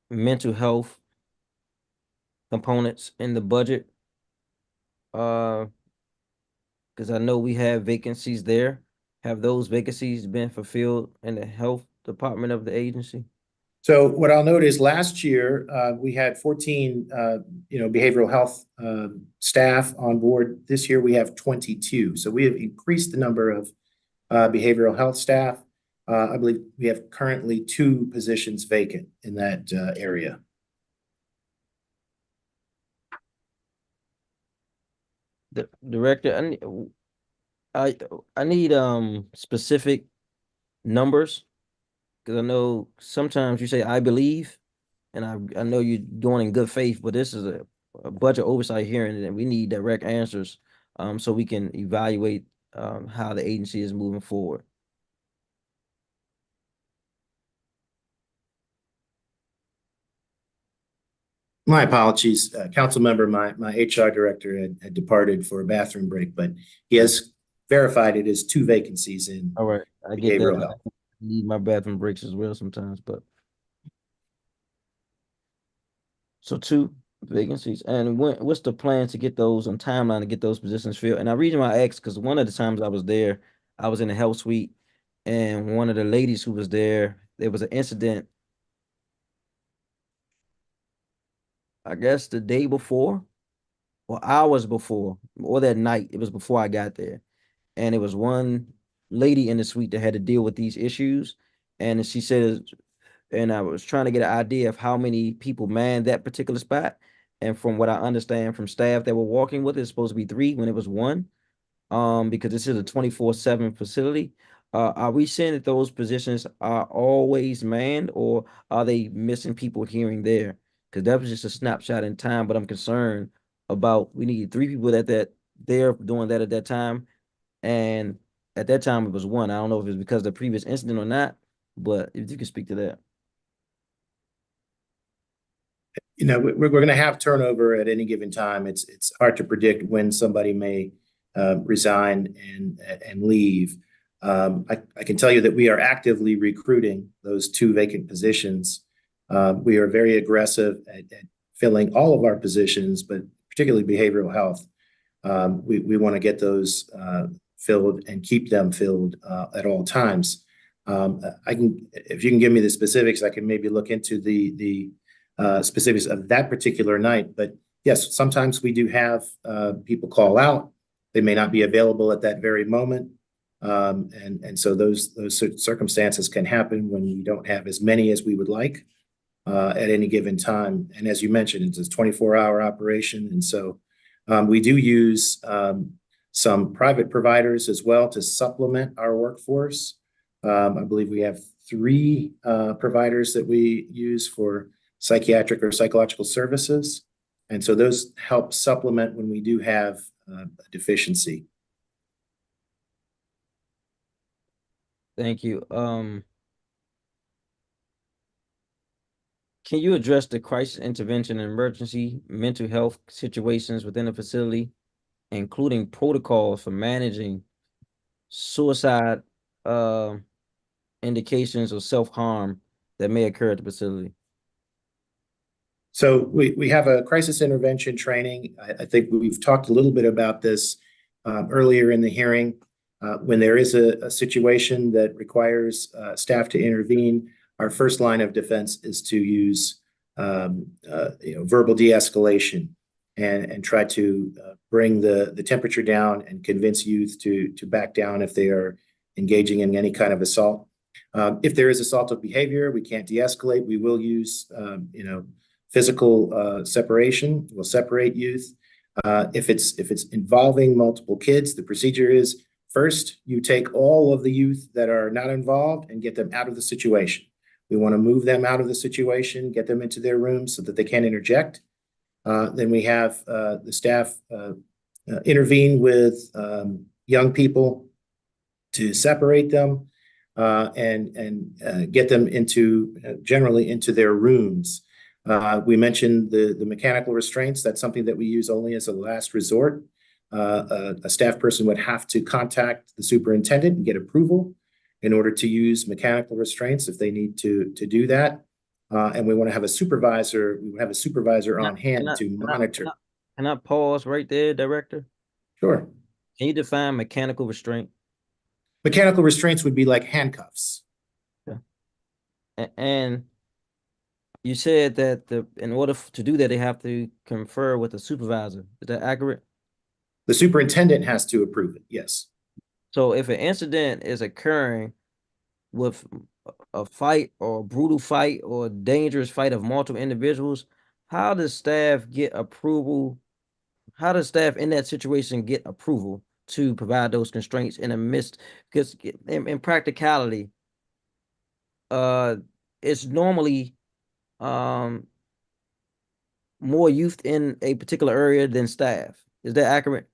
mental health components in the budget. Because I know we have vacancies there. Have those vacancies been fulfilled in the health department of the agency? So what I'll note is last year we had 14 behavioral health staff on board. This year we have 22. So we have increased the number of behavioral health staff. I believe we have currently 2 positions vacant in that area. The Director, I need specific numbers, because I know sometimes you say I believe, and I know you're doing in good faith, but this is a budget oversight hearing, and we need direct answers so we can evaluate how the agency is moving forward. My apologies, council member, my HR director had departed for a bathroom break, but he has verified it is 2 vacancies in All right, I get behavioral that. health. I need my bathroom breaks as well sometimes, but so 2 vacancies. And what's the plan to get those on timeline to get those positions filled? And the reason why I asked, because one of the times I was there, I was in the health suite, and one of the ladies who was there was an incident, I guess the day before or hours before, or that night. It was before I got there. And it was one lady in the suite that had to deal with these issues. And she said, and I was trying to get an idea of how many people manned that particular spot. And from what I understand from staff that were walking with it, it's supposed to be 3 when it was 1. Because this is a 24/7 facility. Are we saying that those positions are always manned, or are they missing people here and there? Because that was just a snapshot in time, but I'm concerned about, we need 3 people that they're doing that at that time. And at that time it was 1. I don't know if it's because of the previous incident or not, but if you can speak to that. We're going to have turnover at any given time. It's hard to predict when somebody may resign and leave. I can tell you that we are actively recruiting those 2 vacant positions. We are very aggressive at filling all of our positions, but particularly behavioral health. We want to get those filled and keep them filled at all times. If you can give me the specifics, I can maybe look into the specifics of that particular night. But yes, sometimes we do have people call out. They may not be available at that very moment. And so those circumstances can happen when we don't have as many as we would like at any given time. And as you mentioned, it's a 24-hour operation. And so we do use some private providers as well to supplement our workforce. I believe we have 3 providers that we use for psychiatric or psychological services. And so those help supplement when we do have a deficiency. Thank you. Can you address the crisis intervention and emergency mental health situations within the facility, including protocols for managing suicide indications or self-harm that may occur at the facility? So we have a crisis intervention training. I think we've talked a little bit about this earlier in the hearing. When there is a situation that requires staff to intervene, our first line of defense is to use verbal de-escalation and try to bring the temperature down and convince youth to back down if they are engaging in any kind of assault. If there is assaultive behavior, we can't de-escalate. We will use physical separation. We'll separate youth. If it's involving multiple kids, the procedure is first you take all of the youth that are not involved and get them out of the situation. We want to move them out of the situation, get them into their rooms so that they can't interject. Then we have the staff intervene with young people to separate them and get them generally into their rooms. We mentioned the mechanical restraints. That's something that we use only as a last resort. A staff person would have to contact the superintendent and get approval in order to use mechanical restraints if they need to do that. And we want to have a supervisor. We would have a supervisor on hand to monitor. Can I pause right there, Director? Sure. Can you define mechanical restraint? Mechanical restraints would be like handcuffs. Yeah. And you said that in order to do that, they have to confer with the supervisor. Is that accurate? The superintendent has to approve it, yes. So if an incident is occurring with a fight or a brutal fight or a dangerous fight of multiple individuals, how does staff get approval? How does staff in that situation get approval to provide those constraints in the midst? Because in practicality, it's normally more youth in a particular area than staff. Is that accurate?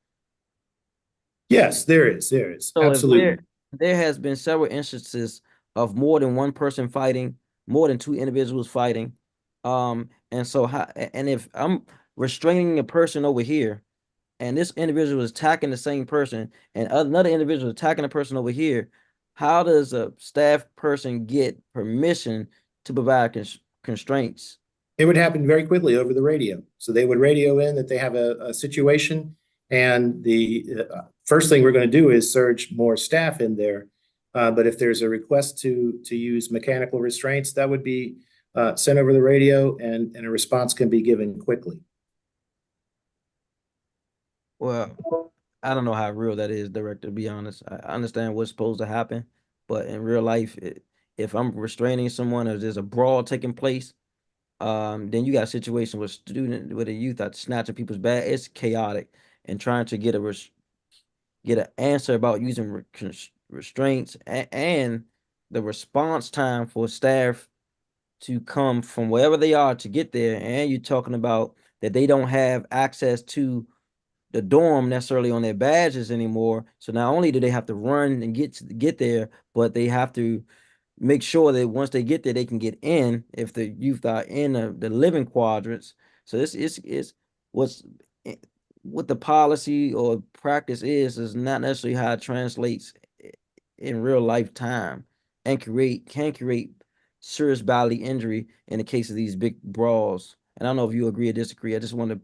Yes, there is. So Absolutely. There has been several instances of more than one person fighting, more than two individuals fighting. And so if I'm restraining a person over here and this individual is attacking the same person and another individual is attacking a person over here, how does a staff person get permission to provide constraints? It would happen very quickly over the radio. So they would radio in that they have a situation, and the first thing we're going to do is surge more staff in there. But if there's a request to use mechanical restraints, that would be sent over the radio, and a response can be given quickly. Well, I don't know how real that is, Director, to be honest. I understand what's supposed to happen, but in real life, if I'm restraining someone or there's a brawl taking place, then you got a situation with a youth that's snatching people's bag. It's chaotic, and trying to get an answer about using restraints and the response time for staff to come from wherever they are to get there. And you're talking about that they don't have access to the dorm necessarily on their badges anymore. So not only do they have to run and get there, but they have to make sure that once they get there, they can get in if the youth are in the living quadrants. So this is what the policy or practice is not necessarily how it translates in real life time and can create serious bodily injury in the case of these big brawls. And I don't know if you agree or disagree. I just want to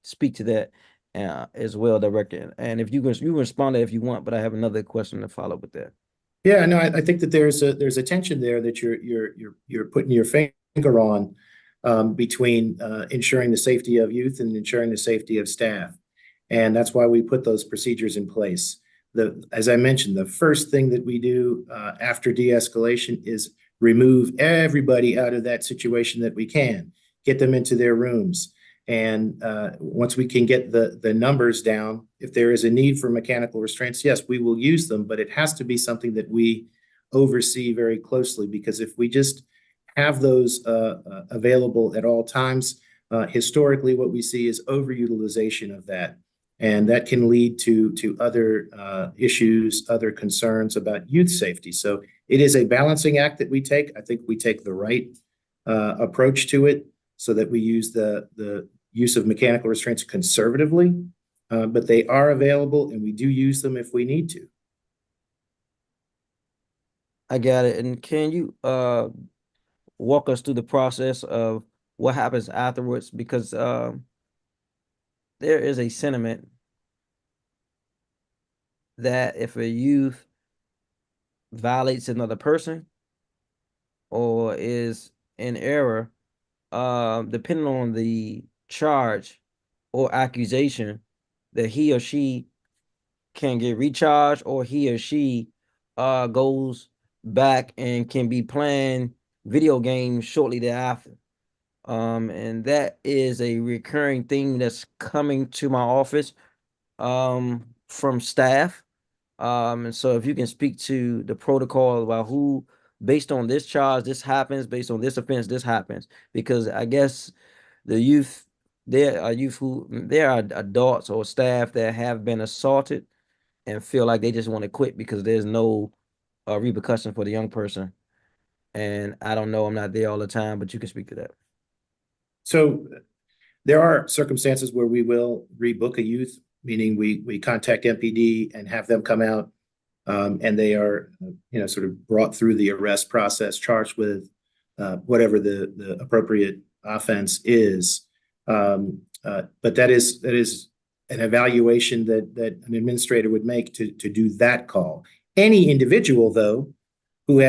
speak to that as well, Director. And if you can respond to it if you want, but I have another question to follow with that. Yeah, no, I think that there's a tension there that you're putting your finger on between ensuring the safety of youth and ensuring the safety of staff. And that's why we put those procedures in place. As I mentioned, the first thing that we do after de-escalation is remove everybody out of that situation that we can, get them into their rooms. And once we can get the numbers down, if there is a need for mechanical restraints, yes, we will use them, but it has to be something that we oversee very closely, because if we just have those available at all times, historically what we see is overutilization of that. And that can lead to other issues, other concerns about youth safety. So it is a balancing act that we take. I think we take the right approach to it, so that we use the use of mechanical restraints conservatively, but they are available and we do use them if we need to. I got it. And can you walk us through the process of what happens afterwards? Because there is a sentiment that if a youth violates another person or is in error, depending on the charge or accusation, that he or she can get recharged, or he or she goes back and can be playing video games shortly thereafter. And that is a recurring thing that's coming to my office from staff. And so if you can speak to the protocol about who, based on this charge, this happens, based on this offense, this happens, because I guess the youth, there are adults or staff that have been assaulted and feel like they just want to quit because there's no repercussion for the young person. And I don't know, I'm not there all the time, but you can speak to that. So there are circumstances where we will rebook a youth, meaning we contact MPD and have them come out, and they are, sort of brought through the arrest process, charged with whatever the appropriate offense is. But that is an evaluation that an administrator would make to do that call. Any individual, though, who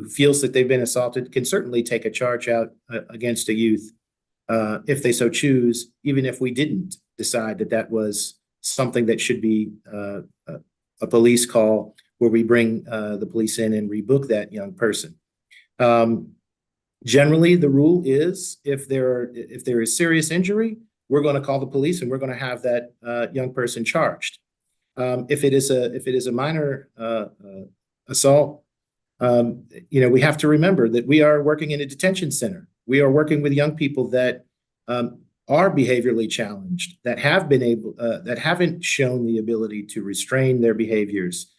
feels that they've been assaulted can certainly take a charge out against a youth if they so choose, even if we didn't decide that was something that should be a police call where we bring the police in and rebook that young person. Generally, the rule is if there is serious injury, we're going to call the police and we're going to have that young person charged. If it is a minor assault, we have to remember that we are working in a detention center. We are working with young people that are behaviorally challenged, that haven't shown the ability to restrain their behaviors.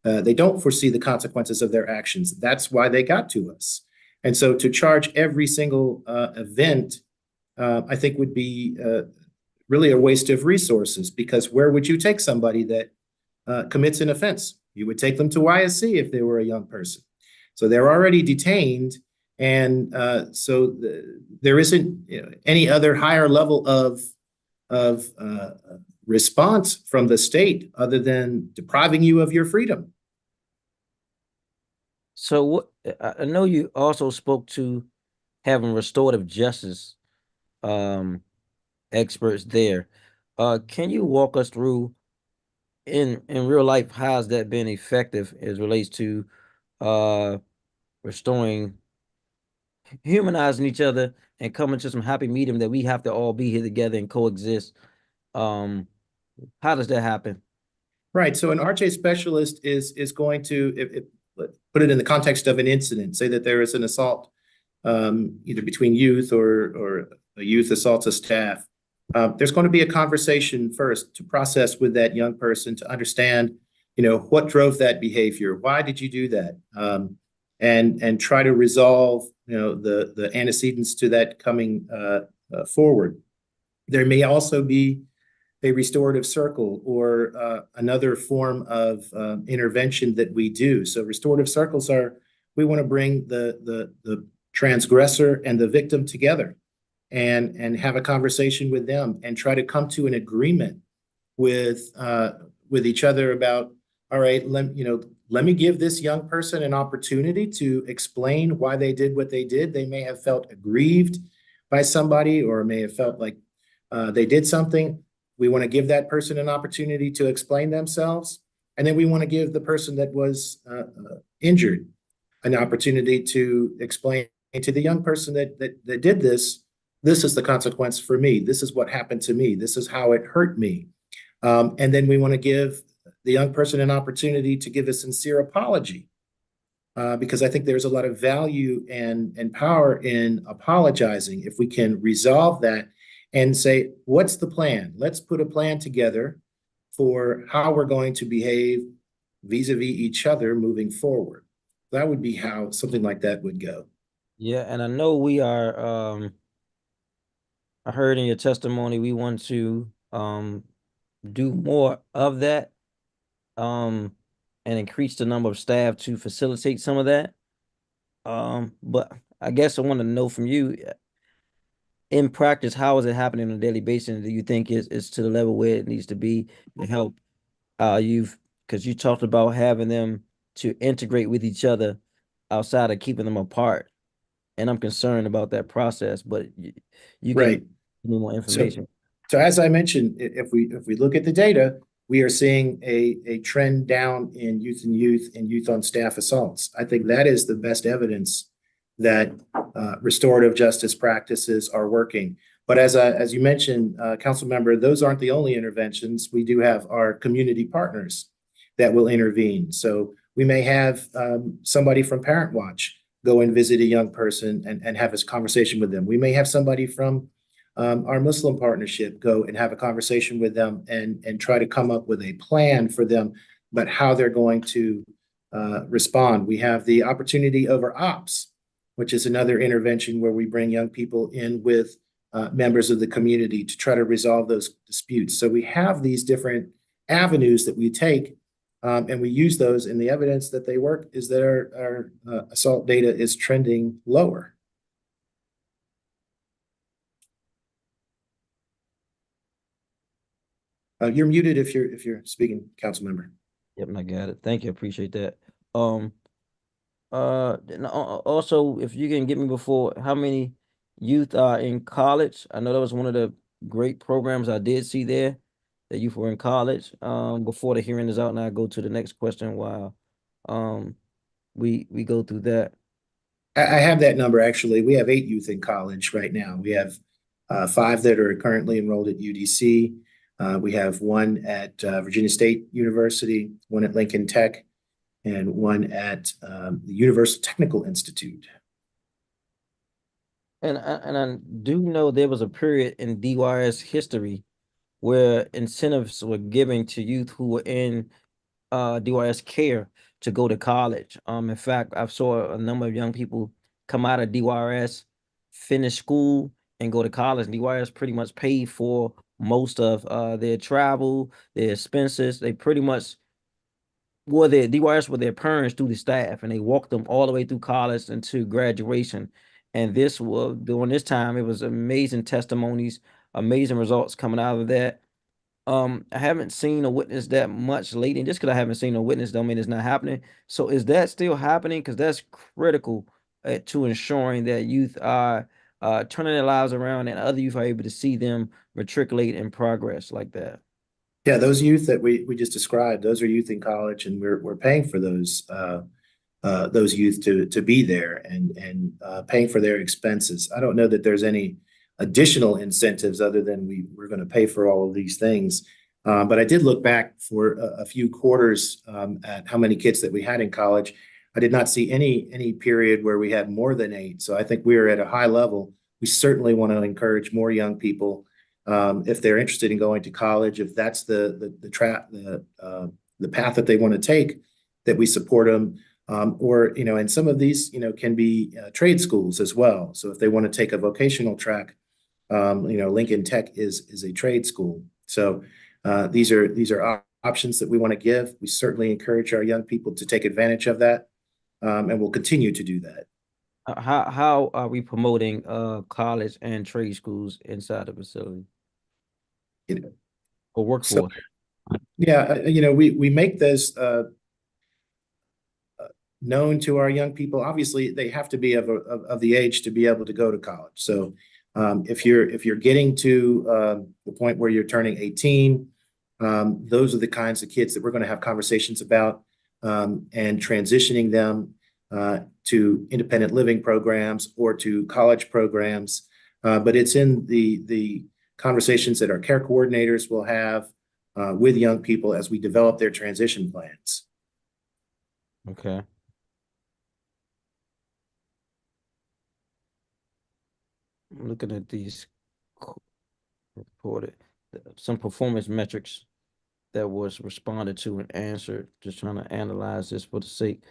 They don't foresee the consequences of their actions. That's why they got to us. And so to charge every single event, I think would be really a waste of resources, because where would you take somebody that commits an offense? You would take them to YSC if they were a young person. So they're already detained. And so there isn't any other higher level of response from the state other than depriving you of your freedom. So what, I know you also spoke to having restorative justice experts there. Can you walk us through in real life, how has that been effective as relates to restoring, humanizing each other and coming to some happy medium that we have to all be here together and coexist? How does that happen? Right. So an RJ specialist is going to put it in the context of an incident. Say that there is an assault, either between youth or a youth assaults a staff. There's going to be a conversation first to process with that young person to understand, what drove that behavior. Why did you do that? And try to resolve, the antecedents to that coming forward. There may also be a restorative circle or another form of intervention that we do. So restorative circles we want to bring the transgressor and the victim together and have a conversation with them and try to come to an agreement with each other about, all right, let me give this young person an opportunity to explain why they did what they did. They may have felt aggrieved by somebody or may have felt like they did something. We want to give that person an opportunity to explain themselves. And then we want to give the person that was injured an opportunity to explain to the young person that did this is the consequence for me. This is what happened to me. This is how it hurt me. And then we want to give the young person an opportunity to give a sincere apology, because I think there's a lot of value and power in apologizing. If we can resolve that and say, what's the plan? Let's put a plan together for how we're going to behave vis-a-vis each other moving forward. That would be how something like that would go. Yeah, and I know we are, I heard in your testimony, we want to do more of that and increase the number of staff to facilitate some of that. But I guess I want to know from you, in practice, how is it happening on a daily basis? Do you think it's to the level where it needs to be to help because you talked about having them to integrate with each other outside of keeping them apart. And I'm concerned about that process, but you can Right. give me more information. So as I mentioned, if we look at the data, we are seeing a trend down in youth and youth on staff assaults. I think that is the best evidence that restorative justice practices are working. But as you mentioned, council member, those aren't the only interventions. We do have our community partners that will intervene. So we may have somebody from Parent Watch go and visit a young person and have a conversation with them. We may have somebody from our Muslim partnership go and have a conversation with them and try to come up with a plan for them, but how they're going to respond. We have the opportunity over ops, which is another intervention where we bring young people in with members of the community to try to resolve those disputes. So we have these different avenues that we take, and we use those, and the evidence that they work is that our assault data is trending lower. You're muted if you're speaking, council member. Yep, I got it. Thank you. Appreciate that. Also, if you can get me before, how many youth are in college? I know that was one of the great programs I did see there, that youth were in college. Before the hearing is out, and I go to the next question while we go through that. I have that number, actually. We have 8 youth in college right now. We have 5 that are currently enrolled at UDC. We have 1 at Virginia State University, 1 at Lincoln Tech, and 1 at the Universal Technical Institute. And I do know there was a period in DYRS history where incentives were given to youth who were in DYRS care to go to college. In fact, I saw a number of young people come out of DYRS, finish school, and go to college. DYRS pretty much paid for most of their travel, their expenses. They pretty much were their DYRS were their parents through the staff, and they walked them all the way through college and to graduation. And this was during this time, it was amazing testimonies, amazing results coming out of that. I haven't seen or witnessed that much lately. And just because I haven't seen or witnessed don't mean it's not happening. So is that still happening? Because that's critical to ensuring that youth are turning their lives around and other youth are able to see them matriculate and progress like that. Yeah, those youth that we just described, those are youth in college, and we're paying for those youth to be there and paying for their expenses. I don't know that there's any additional incentives other than we're going to pay for all of these things. But I did look back for a few quarters at how many kids that we had in college. I did not see any period where we had more than 8. So I think we are at a high level. We certainly want to encourage more young people if they're interested in going to college, if that's the path that they want to take, that we support them. Or, and some of these, can be trade schools as well. So if they want to take a vocational track, Lincoln Tech is a trade school. So these are options that we want to give. We certainly encourage our young people to take advantage of that, and we'll continue to do that. How are we promoting college and trade schools inside the facility? Or workforce? We make this known to our young people. Obviously, they have to be of the age to be able to go to college. So if you're getting to the point where you're turning 18, those are the kinds of kids that we're going to have conversations about, and transitioning them to independent living programs or to college programs. But it's in the conversations that our care coordinators will have with young people as we develop their transition plans. Okay. I'm looking at these reported, some performance metrics that was responded to and answered. Just trying to analyze this for the sake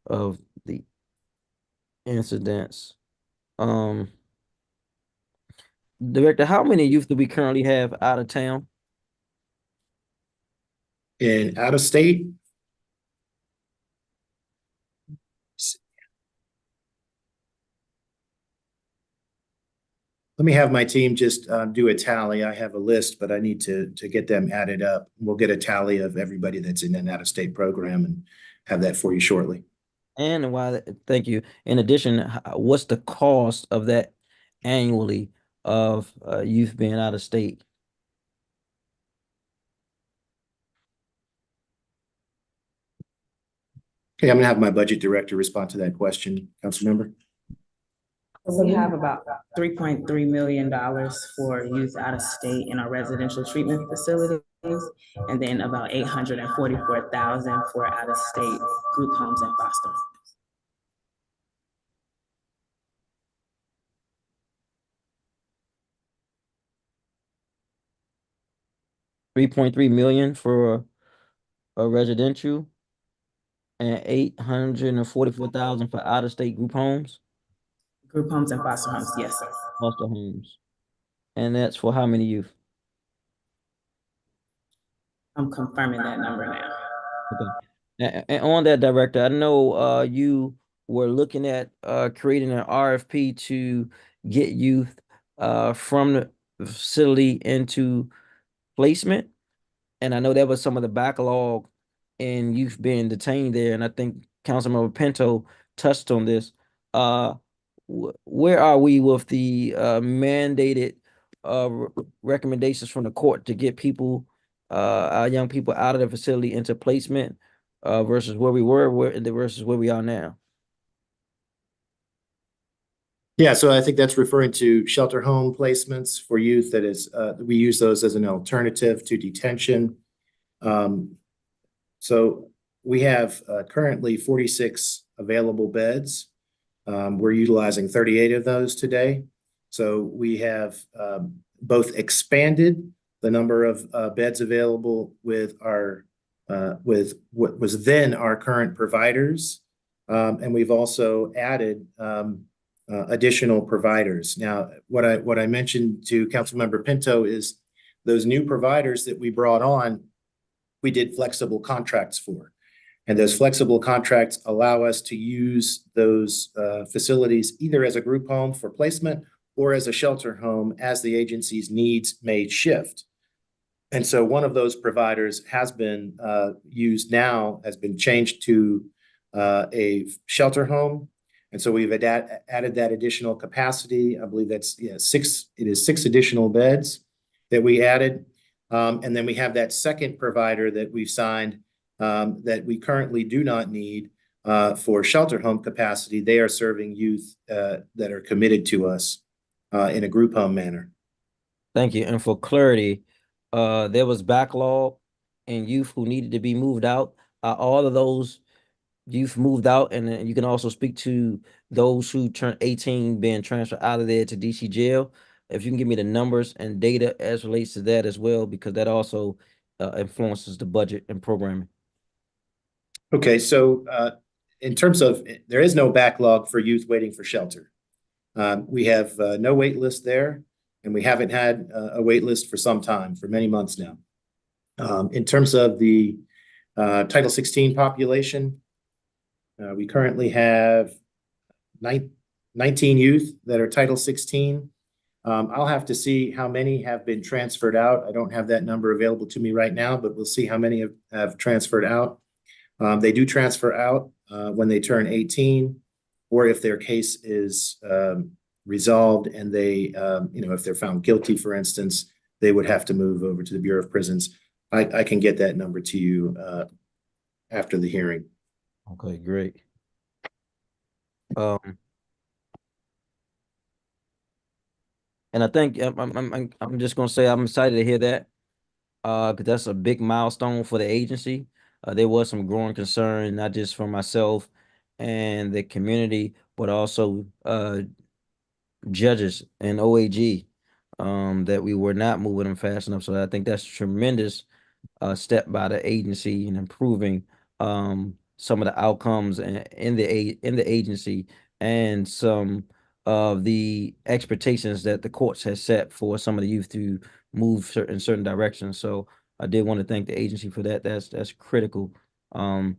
of the incidents. Director, how many youth do we currently have out of town? And out of state, Let me have my team just do a tally. I have a list, but I need to get them added up. We'll get a tally of everybody that's in an out-of-state program and have that for you shortly. And thank you. In addition, what's the cost of that annually of youth being out of state? Okay, I'm gonna have my budget director respond to that question, council member. So we have about $3.3 million for youth out of state in our residential treatment facilities, and then about $844,000 for out of state group homes and foster homes. $3.3 million for a residential and 844,000 for out of state group homes, Group homes and foster homes, yes, sir. foster homes. And that's for how many youth? I'm confirming that number now. Okay. And on that, director, I know you were looking at creating an RFP to get youth from the facility into placement. And I know that was some of the backlog in youth being detained there. And I think Councilmember Pinto touched on this. Where are we with the mandated recommendations from the court to get people, our young people out of the facility into placement versus where we were, versus where we are now? Yeah, so I think that's referring to shelter home placements for youth. That is, we use those as an alternative to detention. So we have currently 46 available beds. We're utilizing 38 of those today. So we have both expanded the number of beds available with our with what was then our current providers, and we've also added additional providers. Now, what I mentioned to Councilmember Pinto is those new providers that we brought on, we did flexible contracts for. And those flexible contracts allow us to use those facilities either as a group home for placement or as a shelter home as the agency's needs may shift. And so one of those providers has been used now, has been changed to a shelter home. And so we've added that additional capacity. I believe that's six additional beds that we added. And then we have that second provider that we've signed that we currently do not need for shelter home capacity. They are serving youth that are committed to us in a group home manner. Thank you. And for clarity, there was backlog in youth who needed to be moved out. All of those youth moved out, and then you can also speak to those who turned 18 being transferred out of there to DC jail. If you can give me the numbers and data as relates to that as well, because that also influences the budget and programming. Okay, so in terms of, there is no backlog for youth waiting for shelter. We have no wait list there, and we haven't had a wait list for some time, for many months now. In terms of the Title 16 population, we currently have 19 youth that are Title 16. I'll have to see how many have been transferred out. I don't have that number available to me right now, but we'll see how many have transferred out. They do transfer out when they turn 18, or if their case is resolved and they, if they're found guilty, for instance, they would have to move over to the Bureau of Prisons. I can get that number to you after the hearing. Okay, great. And I think I'm just gonna say I'm excited to hear that, because that's a big milestone for the agency. There was some growing concern, not just from myself and the community, but also judges and OAG, that we were not moving them fast enough. So I think that's a tremendous step by the agency in improving some of the outcomes in the agency, and some of the expectations that the courts has set for some of the youth to move in certain directions. So I did want to thank the agency for that. That's critical. And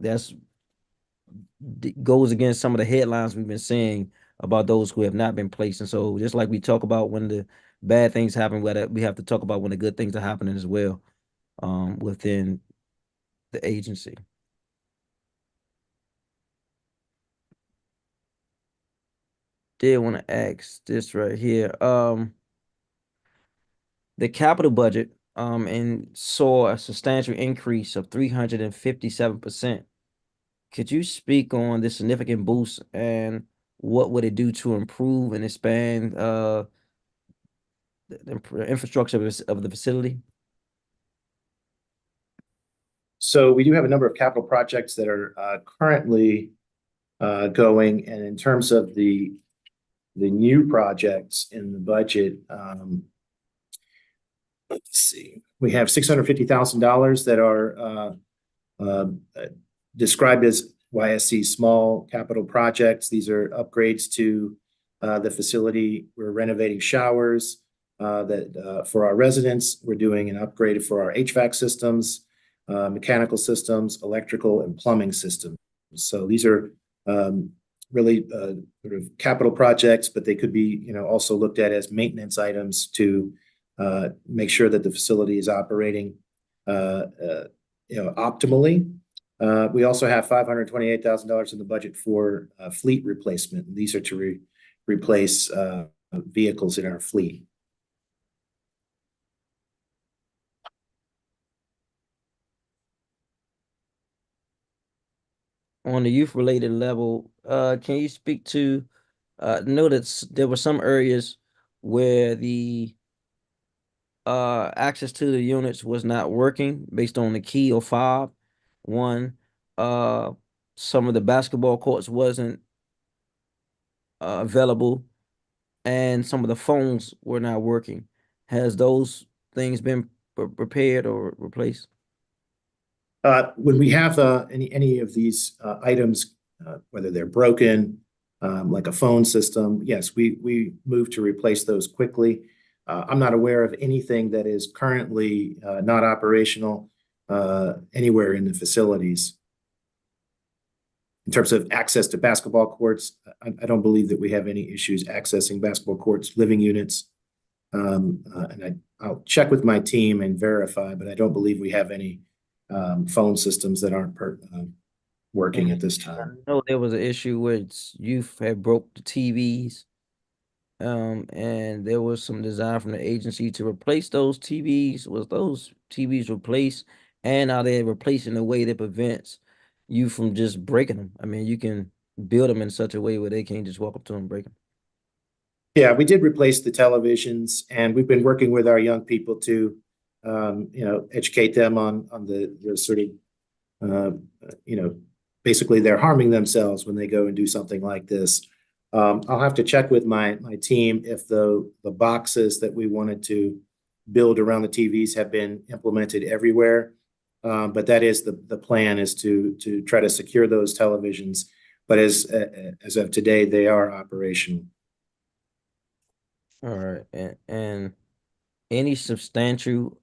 that's goes against some of the headlines we've been seeing about those who have not been placed. And so just like we talk about when the bad things happen, we have to talk about when the good things are happening as well within the agency. Did want to ask this right here. The capital budget and saw a substantial increase of 357%. Could you speak on this significant boost and what would it do to improve and expand the infrastructure of the facility? So we do have a number of capital projects that are currently going, and in terms of the new projects in the budget, let's see, we have $650,000 that are described as YSC small capital projects. These are upgrades to the facility. We're renovating showers for our residents. We're doing an upgrade for our HVAC systems, mechanical systems, electrical and plumbing systems. So these are really sort of capital projects, but they could be, also looked at as maintenance items to make sure that the facility is operating, optimally. We also have $528,000 in the budget for fleet replacement. These are to replace vehicles in our fleet. On the youth related level, can you speak to notice there were some areas where the access to the units was not working based on the key or fob. One, some of the basketball courts wasn't available, and some of the phones were not working. Has those things been repaired or replaced? When we have any of these items, whether they're broken, like a phone system, yes, we move to replace those quickly. I'm not aware of anything that is currently not operational anywhere in the facilities. In terms of access to basketball courts, I don't believe that we have any issues accessing basketball courts, living units. And I'll check with my team and verify, but I don't believe we have any phone systems that aren't working at this time. I know there was an issue where youth had broke the TVs. And there was some design from the agency to replace those TVs. Was those TVs replaced? And are they replaced in a way that prevents you from just breaking them? I mean, you can build them in such a way where they can't just walk up to them and break them. Yeah, we did replace the televisions, and we've been working with our young people to, educate them on the sort of, basically they're harming themselves when they go and do something like this. I'll have to check with my team if the boxes that we wanted to build around the TVs have been implemented everywhere. But that is the plan, is to try to secure those televisions. But as of today, they are operational. All right, and any substantial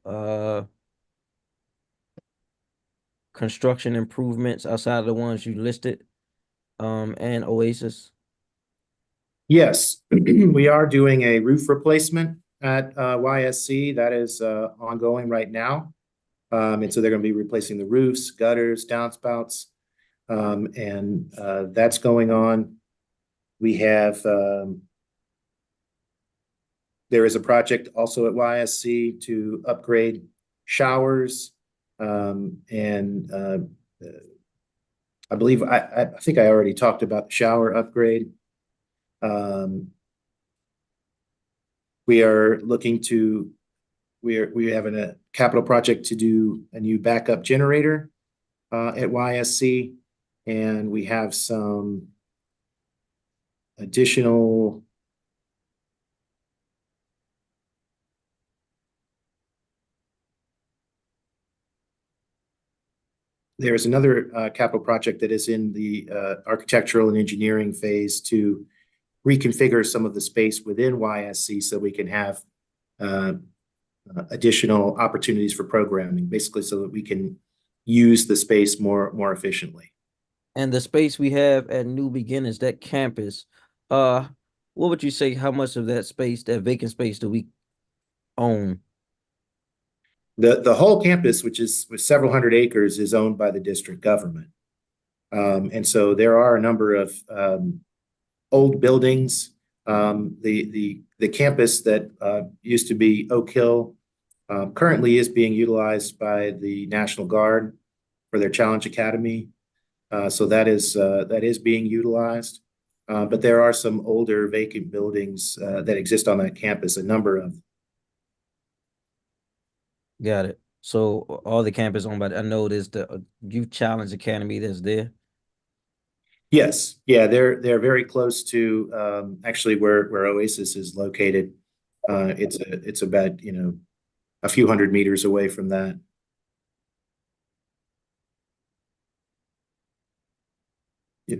construction improvements outside of the ones you listed, and Oasis? Yes, we are doing a roof replacement at YSC. That is ongoing right now. And so they're going to be replacing the roofs, gutters, downspouts, and that's going on. We have, there is a project also at YSC to upgrade showers, and I believe, I think I already talked about the shower upgrade. We are looking to, we have a capital project to do a new backup generator at YSC, and we have some additional there is another capital project that is in the architectural and engineering phase to reconfigure some of the space within YSC so we can have additional opportunities for programming, basically so that we can use the space more efficiently. And the space we have at New Beginnings, that campus, what would you say, how much of that space, that vacant space, do we own? The whole campus, which is with several hundred acres, is owned by the district government. And so there are a number of old buildings. The campus that used to be Oak Hill currently is being utilized by the National Guard for their Challenge Academy. So that is being utilized. But there are some older vacant buildings that exist on that campus, a number of. Got it. So all the campus owned by, I know there's the Youth Challenge Academy that's there. Yes, yeah, they're very close to actually where Oasis is located. It's about a few hundred meters away from that. Yeah.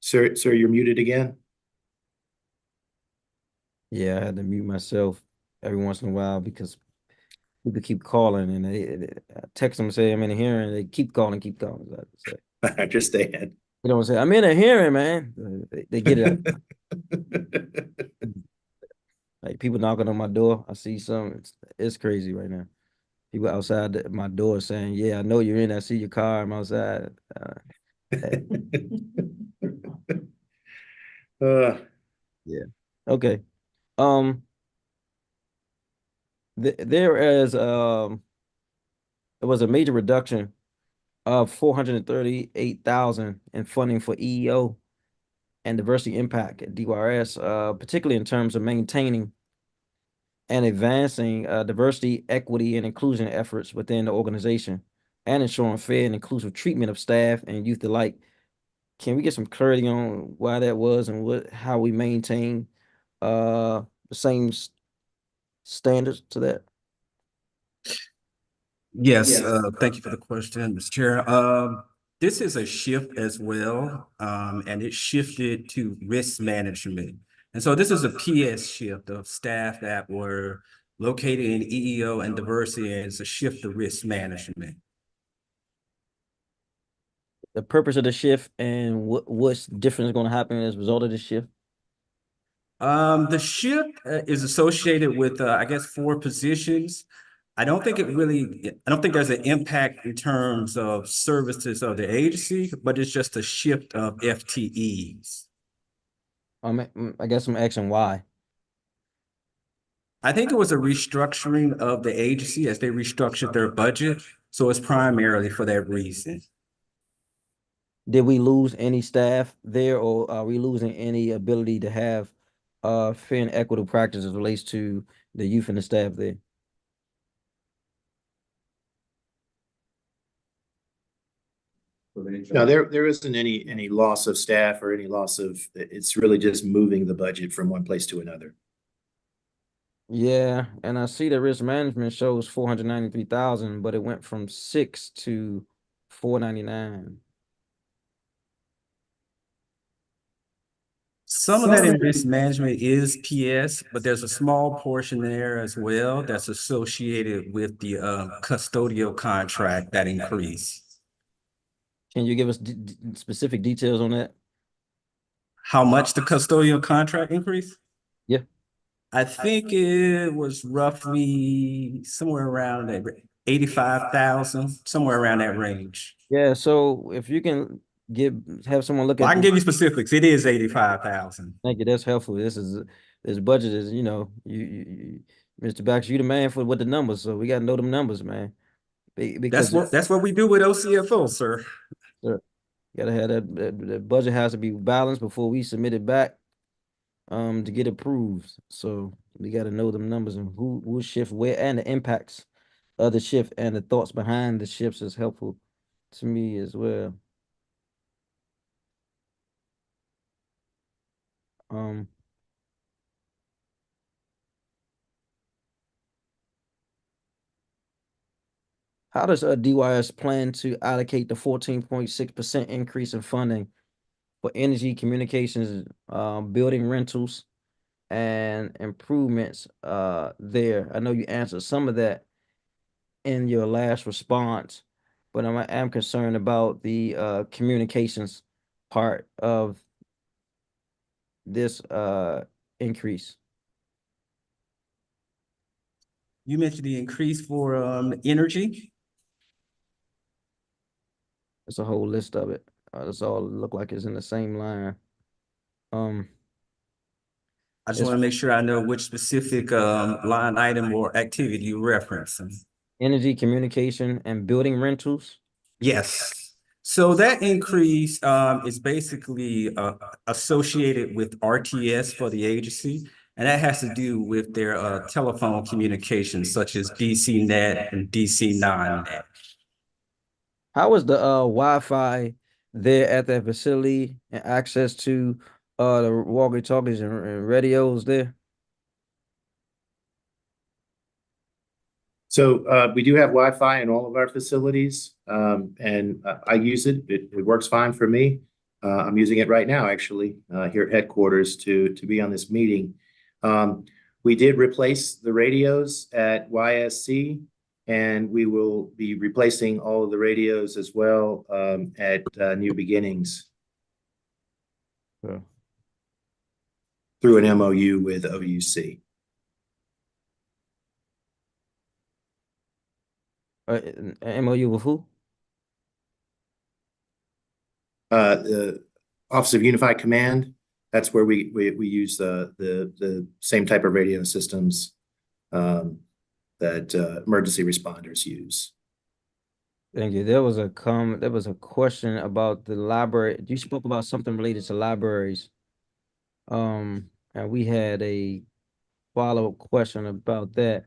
Sir, you're muted again. Yeah, I had to mute myself every once in a while because people keep calling and they I text them and say I'm in a hearing. They keep calling. So I have to say. I understand. You don't say I'm in a hearing, man. They get it out. Like people knocking on my door. I see some. It's crazy right now. People outside my door saying, "Yeah, I know you're in. I see your car. I'm outside." Yeah. Okay. There was a major reduction of 438,000 in funding for EEO and diversity impact at DYRS, particularly in terms of maintaining and advancing diversity, equity, and inclusion efforts within the organization and ensuring fair and inclusive treatment of staff and youth alike. Can we get some clarity on why that was and how we maintain the same standards to that? Yes, thank you for the question, Mr. Chair. This is a shift as well, and it shifted to risk management. And so this is a PS shift of staff that were located in EEO and diversity, and it's a shift to risk management. The purpose of the shift and what's different is going to happen as a result of the shift? The shift is associated with, I guess, 4 positions. I don't think there's an impact in terms of services of the agency, but it's just a shift of FTEs. I guess I'm asking why. I think it was a restructuring of the agency as they restructured their budget. So it's primarily for that reason. Did we lose any staff there, or are we losing any ability to have fair and equitable practices as relates to the youth and the staff there? No, there isn't any loss of staff or any loss of, it's really just moving the budget from one place to another. Yeah, and I see the risk management shows 493,000, but it went from 6 to 499. Some of that in risk management is PS, but there's a small portion there as well that's associated with the custodial contract that increased. Can you give us specific details on that? How much the custodial contract increased? Yeah. I think it was roughly somewhere around 85,000, somewhere around that range. Yeah, so if you can have someone look at. I can give you specifics. It is 85,000. Thank you. That's helpful. This budget is, you Mr. Baxter, you the man with the numbers, so we got to know them numbers, man. Because that's what we do with OCFO, sir. Sir, gotta have that budget has to be balanced before we submit it back to get approved. So we got to know them numbers and who will shift where and the impacts of the shift and the thoughts behind the shifts is helpful to me as well. How does DYRS plan to allocate the 14.6% increase in funding for energy, communications, building rentals, and improvements there? I know you answered some of that in your last response, but I'm concerned about the communications part of this increase? You mentioned the increase for energy. It's a whole list of it. It's all look like it's in the same line. I just It's want to make sure I know which specific line item or activity you reference. energy, communication, and building rentals. Yes. So that increase is basically associated with RTS for the agency, and that has to do with their telephone communications such as DC Net and DC non-net. How is the Wi-Fi there at that facility and access to the walkie-talkies and radios there? So we do have Wi-Fi in all of our facilities, and I use it. It works fine for me. I'm using it right now, actually, here at headquarters to be on this meeting. We did replace the radios at YSC, and we will be replacing all of the radios as well at New Beginnings Yeah. through an MOU with OUC. MOU with who? The Office of Unified Command. That's where we use the same type of radio systems that emergency responders use. Thank you. There was a question about the library. You spoke about something related to libraries. And we had a follow-up question about that.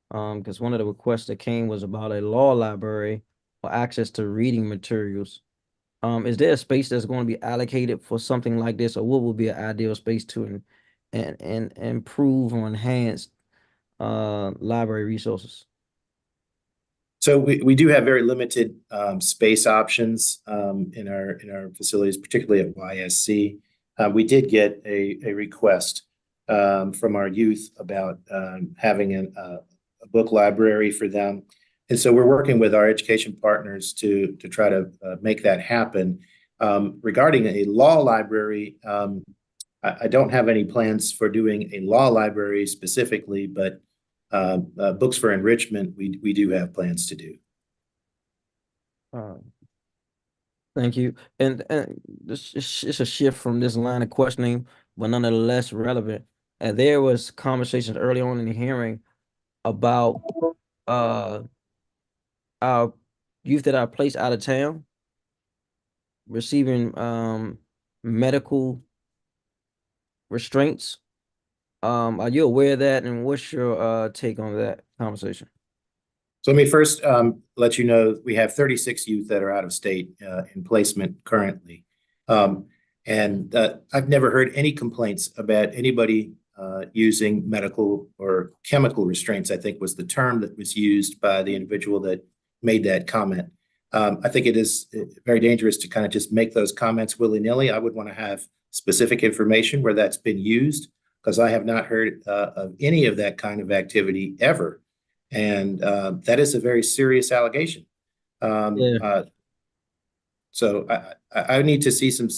Because one of the requests that came was about a law library or access to reading materials. Is there a space that's going to be allocated for something like this, or what would be an ideal space to and improve or enhance library resources? So we do have very limited space options in our facilities, particularly at YSC. We did get a request from our youth about having a book library for them. And so we're working with our education partners to try to make that happen. Regarding a law library, I don't have any plans for doing a law library specifically, but books for enrichment, we do have plans to do. Thank you. And this it's a shift from this line of questioning, but nonetheless relevant. And there was conversations early on in the hearing about our youth that are placed out of town receiving medical restraints. Are you aware of that, and what's your take on that conversation? So let me first let you know we have 36 youth that are out of state in placement currently. And I've never heard any complaints about anybody using medical or chemical restraints, I think was the term that was used by the individual that made that comment. I think it is very dangerous to kind of just make those comments willy-nilly. I would want to have specific information where that's been used, because I have not heard of any of that kind of activity ever. And that is a very serious allegation. So I need to see some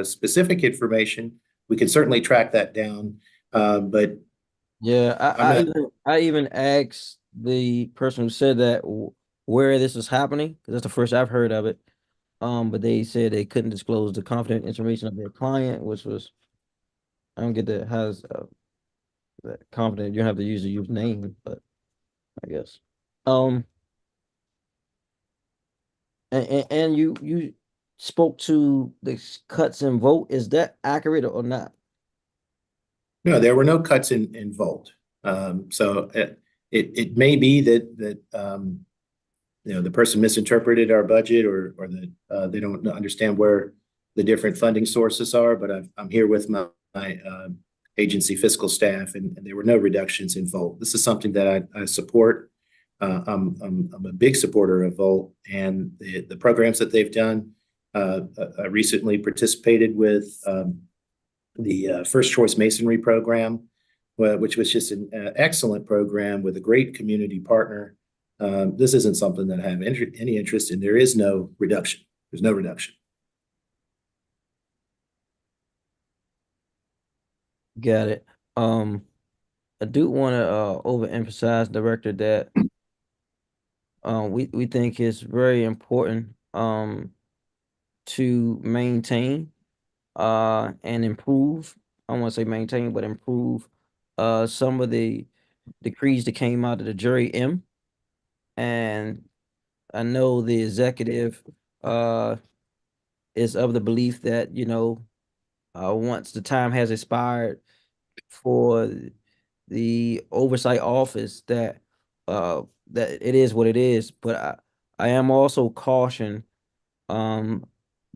specific information. We can certainly track that down. But yeah, I even asked the person who said that where this was happening, because that's the first I've heard of it. But they said they couldn't disclose the confidential information of their client, which was, I don't get that has that confident. You don't have to use the youth name, but I guess. And you spoke to the cuts in vote. Is that accurate or not? No, there were no cuts in Volt. So it may be that the person misinterpreted our budget, or that they don't understand where the different funding sources are. But I'm here with my agency fiscal staff, and there were no reductions in Volt. This is something that I support. I'm a big supporter of Volt and the programs that they've done. I recently participated with the First Choice Masonry program, which was just an excellent program with a great community partner. This isn't something that I have any interest in. There is no reduction. There's no reduction. Got it. I do want to overemphasize, Director, that we think it's very important to maintain and improve. I don't want to say maintain, but improve some of the decrees that came out of the jury M. And I know the executive is of the belief that, once the time has expired for the oversight office, that it is what it is. But I am also cautioned um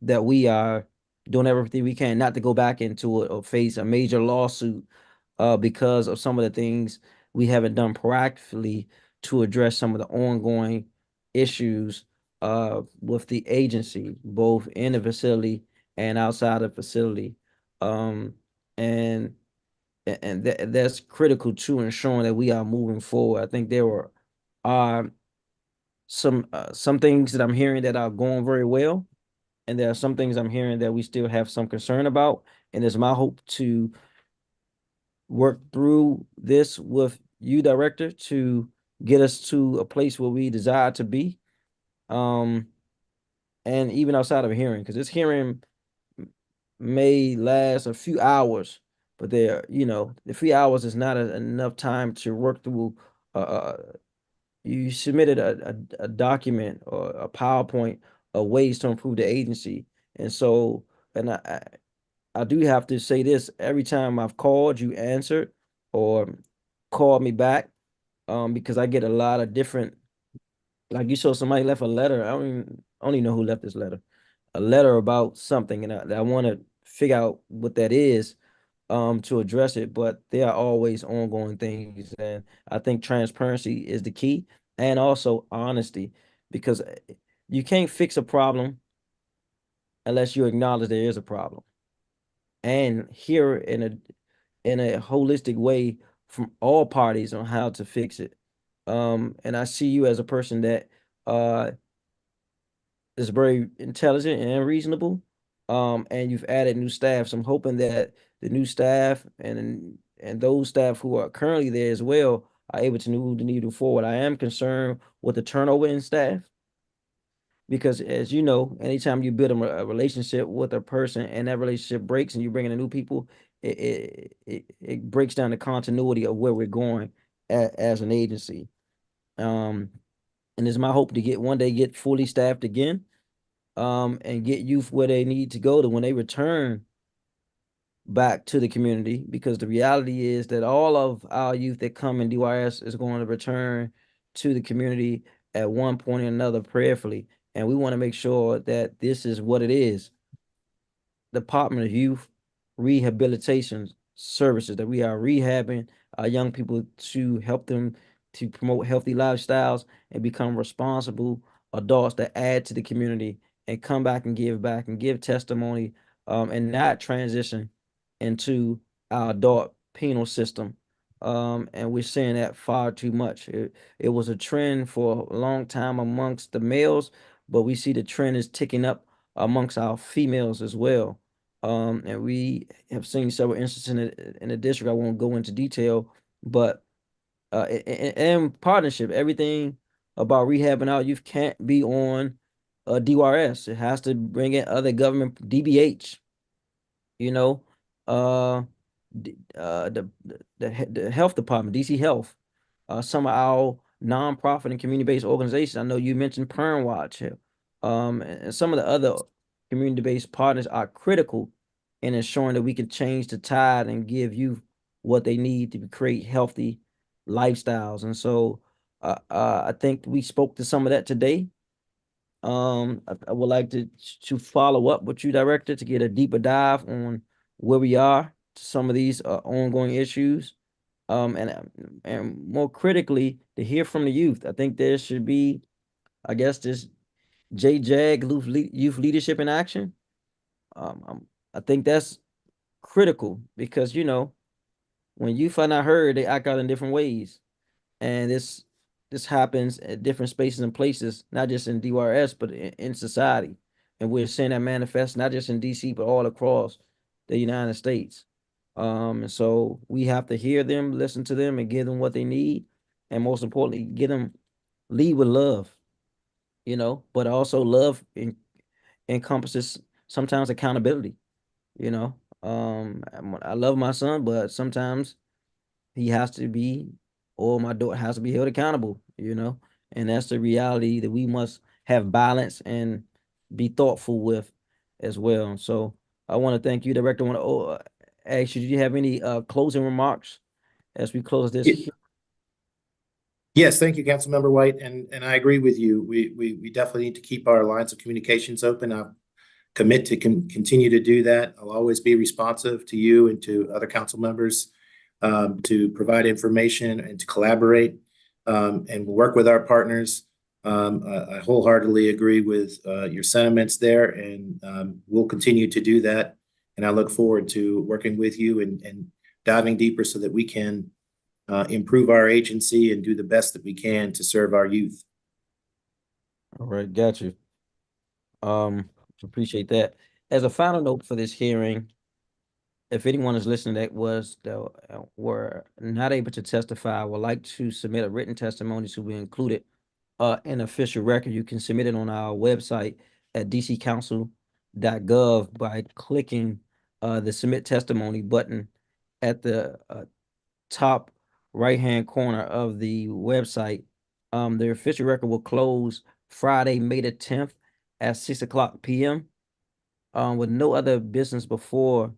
that we are doing everything we can not to go back into it or face a major lawsuit because of some of the things we haven't done proactively to address some of the ongoing issues with the agency, both in the facility and outside the facility. Um, and that's critical to ensuring that we are moving forward. I think there are some things that I'm hearing that are going very well, and there are some things I'm hearing that we still have some concern about. And it's my hope to work through this with you, Director, to get us to a place where we desire to be. Um, and even outside of a hearing, because this hearing may last a few hours, but the few hours is not enough time to work through. You submitted a document or a PowerPoint of ways to improve the agency, and so and I do have to say this: every time I've called, you answered or called me back, because I get a lot of different. Like you saw somebody left a letter. I don't even know who left this letter. A letter about something, and I want to figure out what that is, to address it. But there are always ongoing things, and I think transparency is the key, and also honesty, because you can't fix a problem unless you acknowledge there is a problem, and hear in a holistic way from all parties on how to fix it. And I see you as a person that uh is very intelligent and reasonable. And you've added new staff. So I'm hoping that the new staff and those staff who are currently there as well are able to move the needle forward. I am concerned with the turnover in staff because, as you know, anytime you build a relationship with a person and that relationship breaks and you bring in new people, it breaks down the continuity of where we're going as an agency. And it's my hope to one day get fully staffed again, and get youth where they need to go to when they return back to the community, because the reality is that all of our youth that come in DYRS is going to return to the community at one point or another prayerfully. And we want to make sure that this is what it is. Department of Youth Rehabilitation Services, that we are rehabbing our young people to help them to promote healthy lifestyles and become responsible adults that add to the community and come back and give testimony, and not transition into our adult penal system. And we're seeing that far too much. It was a trend for a long time amongst the males, but we see the trend is ticking up amongst our females as well. And we have seen several instances in the district. I won't go into detail, but and partnership, everything about rehabbing our youth can't be on DYRS. It has to bring in other government, DBH, you know, uh, the health department, DC Health, some of our nonprofit and community-based organizations. I know you mentioned Perm Watch here. And some of the other community-based partners are critical in ensuring that we can change the tide and give youth what they need to create healthy lifestyles. And so I think we spoke to some of that today. I would like to follow up with you, Director, to get a deeper dive on where we are to some of these ongoing issues. And more critically, to hear from the youth. I think there should be, I guess, this JJAG Youth Leadership in Action. I think that's critical because, when youth are not heard, they act out in different ways. And this happens at different spaces and places, not just in DYRS, but in society. And we're seeing that manifest not just in DC, but all across the United States. And so we have to hear them, listen to them, and give them what they need. And most importantly, lead with love, but also love encompasses sometimes accountability, you know. I love my son, but sometimes he has to be, or my daughter has to be held accountable, and that's the reality that we must have balance and be thoughtful with as well. So I want to thank you, Director. I want to ask you, do you have any closing remarks as we close this? Yes, thank you, Councilmember White, and I agree with you. We definitely need to keep our lines of communications open. I'll commit to continue to do that. I'll always be responsive to you and to other council members to provide information and to collaborate and work with our partners. I wholeheartedly agree with your sentiments there, and we'll continue to do that. And I look forward to working with you and diving deeper so that we can improve our agency and do the best that we can to serve our youth. All right, got you. Appreciate that. As a final note for this hearing, if anyone is listening that were not able to testify, would like to submit a written testimony to be included in official record, you can submit it on our website at dccouncil.gov by clicking the submit testimony button at the top right-hand corner of the website. The official record will close Friday, May the 10th at 6:00 p.m. With no other business before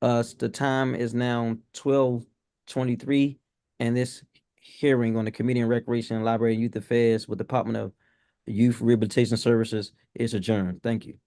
us. The time is now 12:23, and this hearing on the Committee on Recreation, Library, and Youth Affairs with Department of Youth Rehabilitation Services is adjourned. Thank you.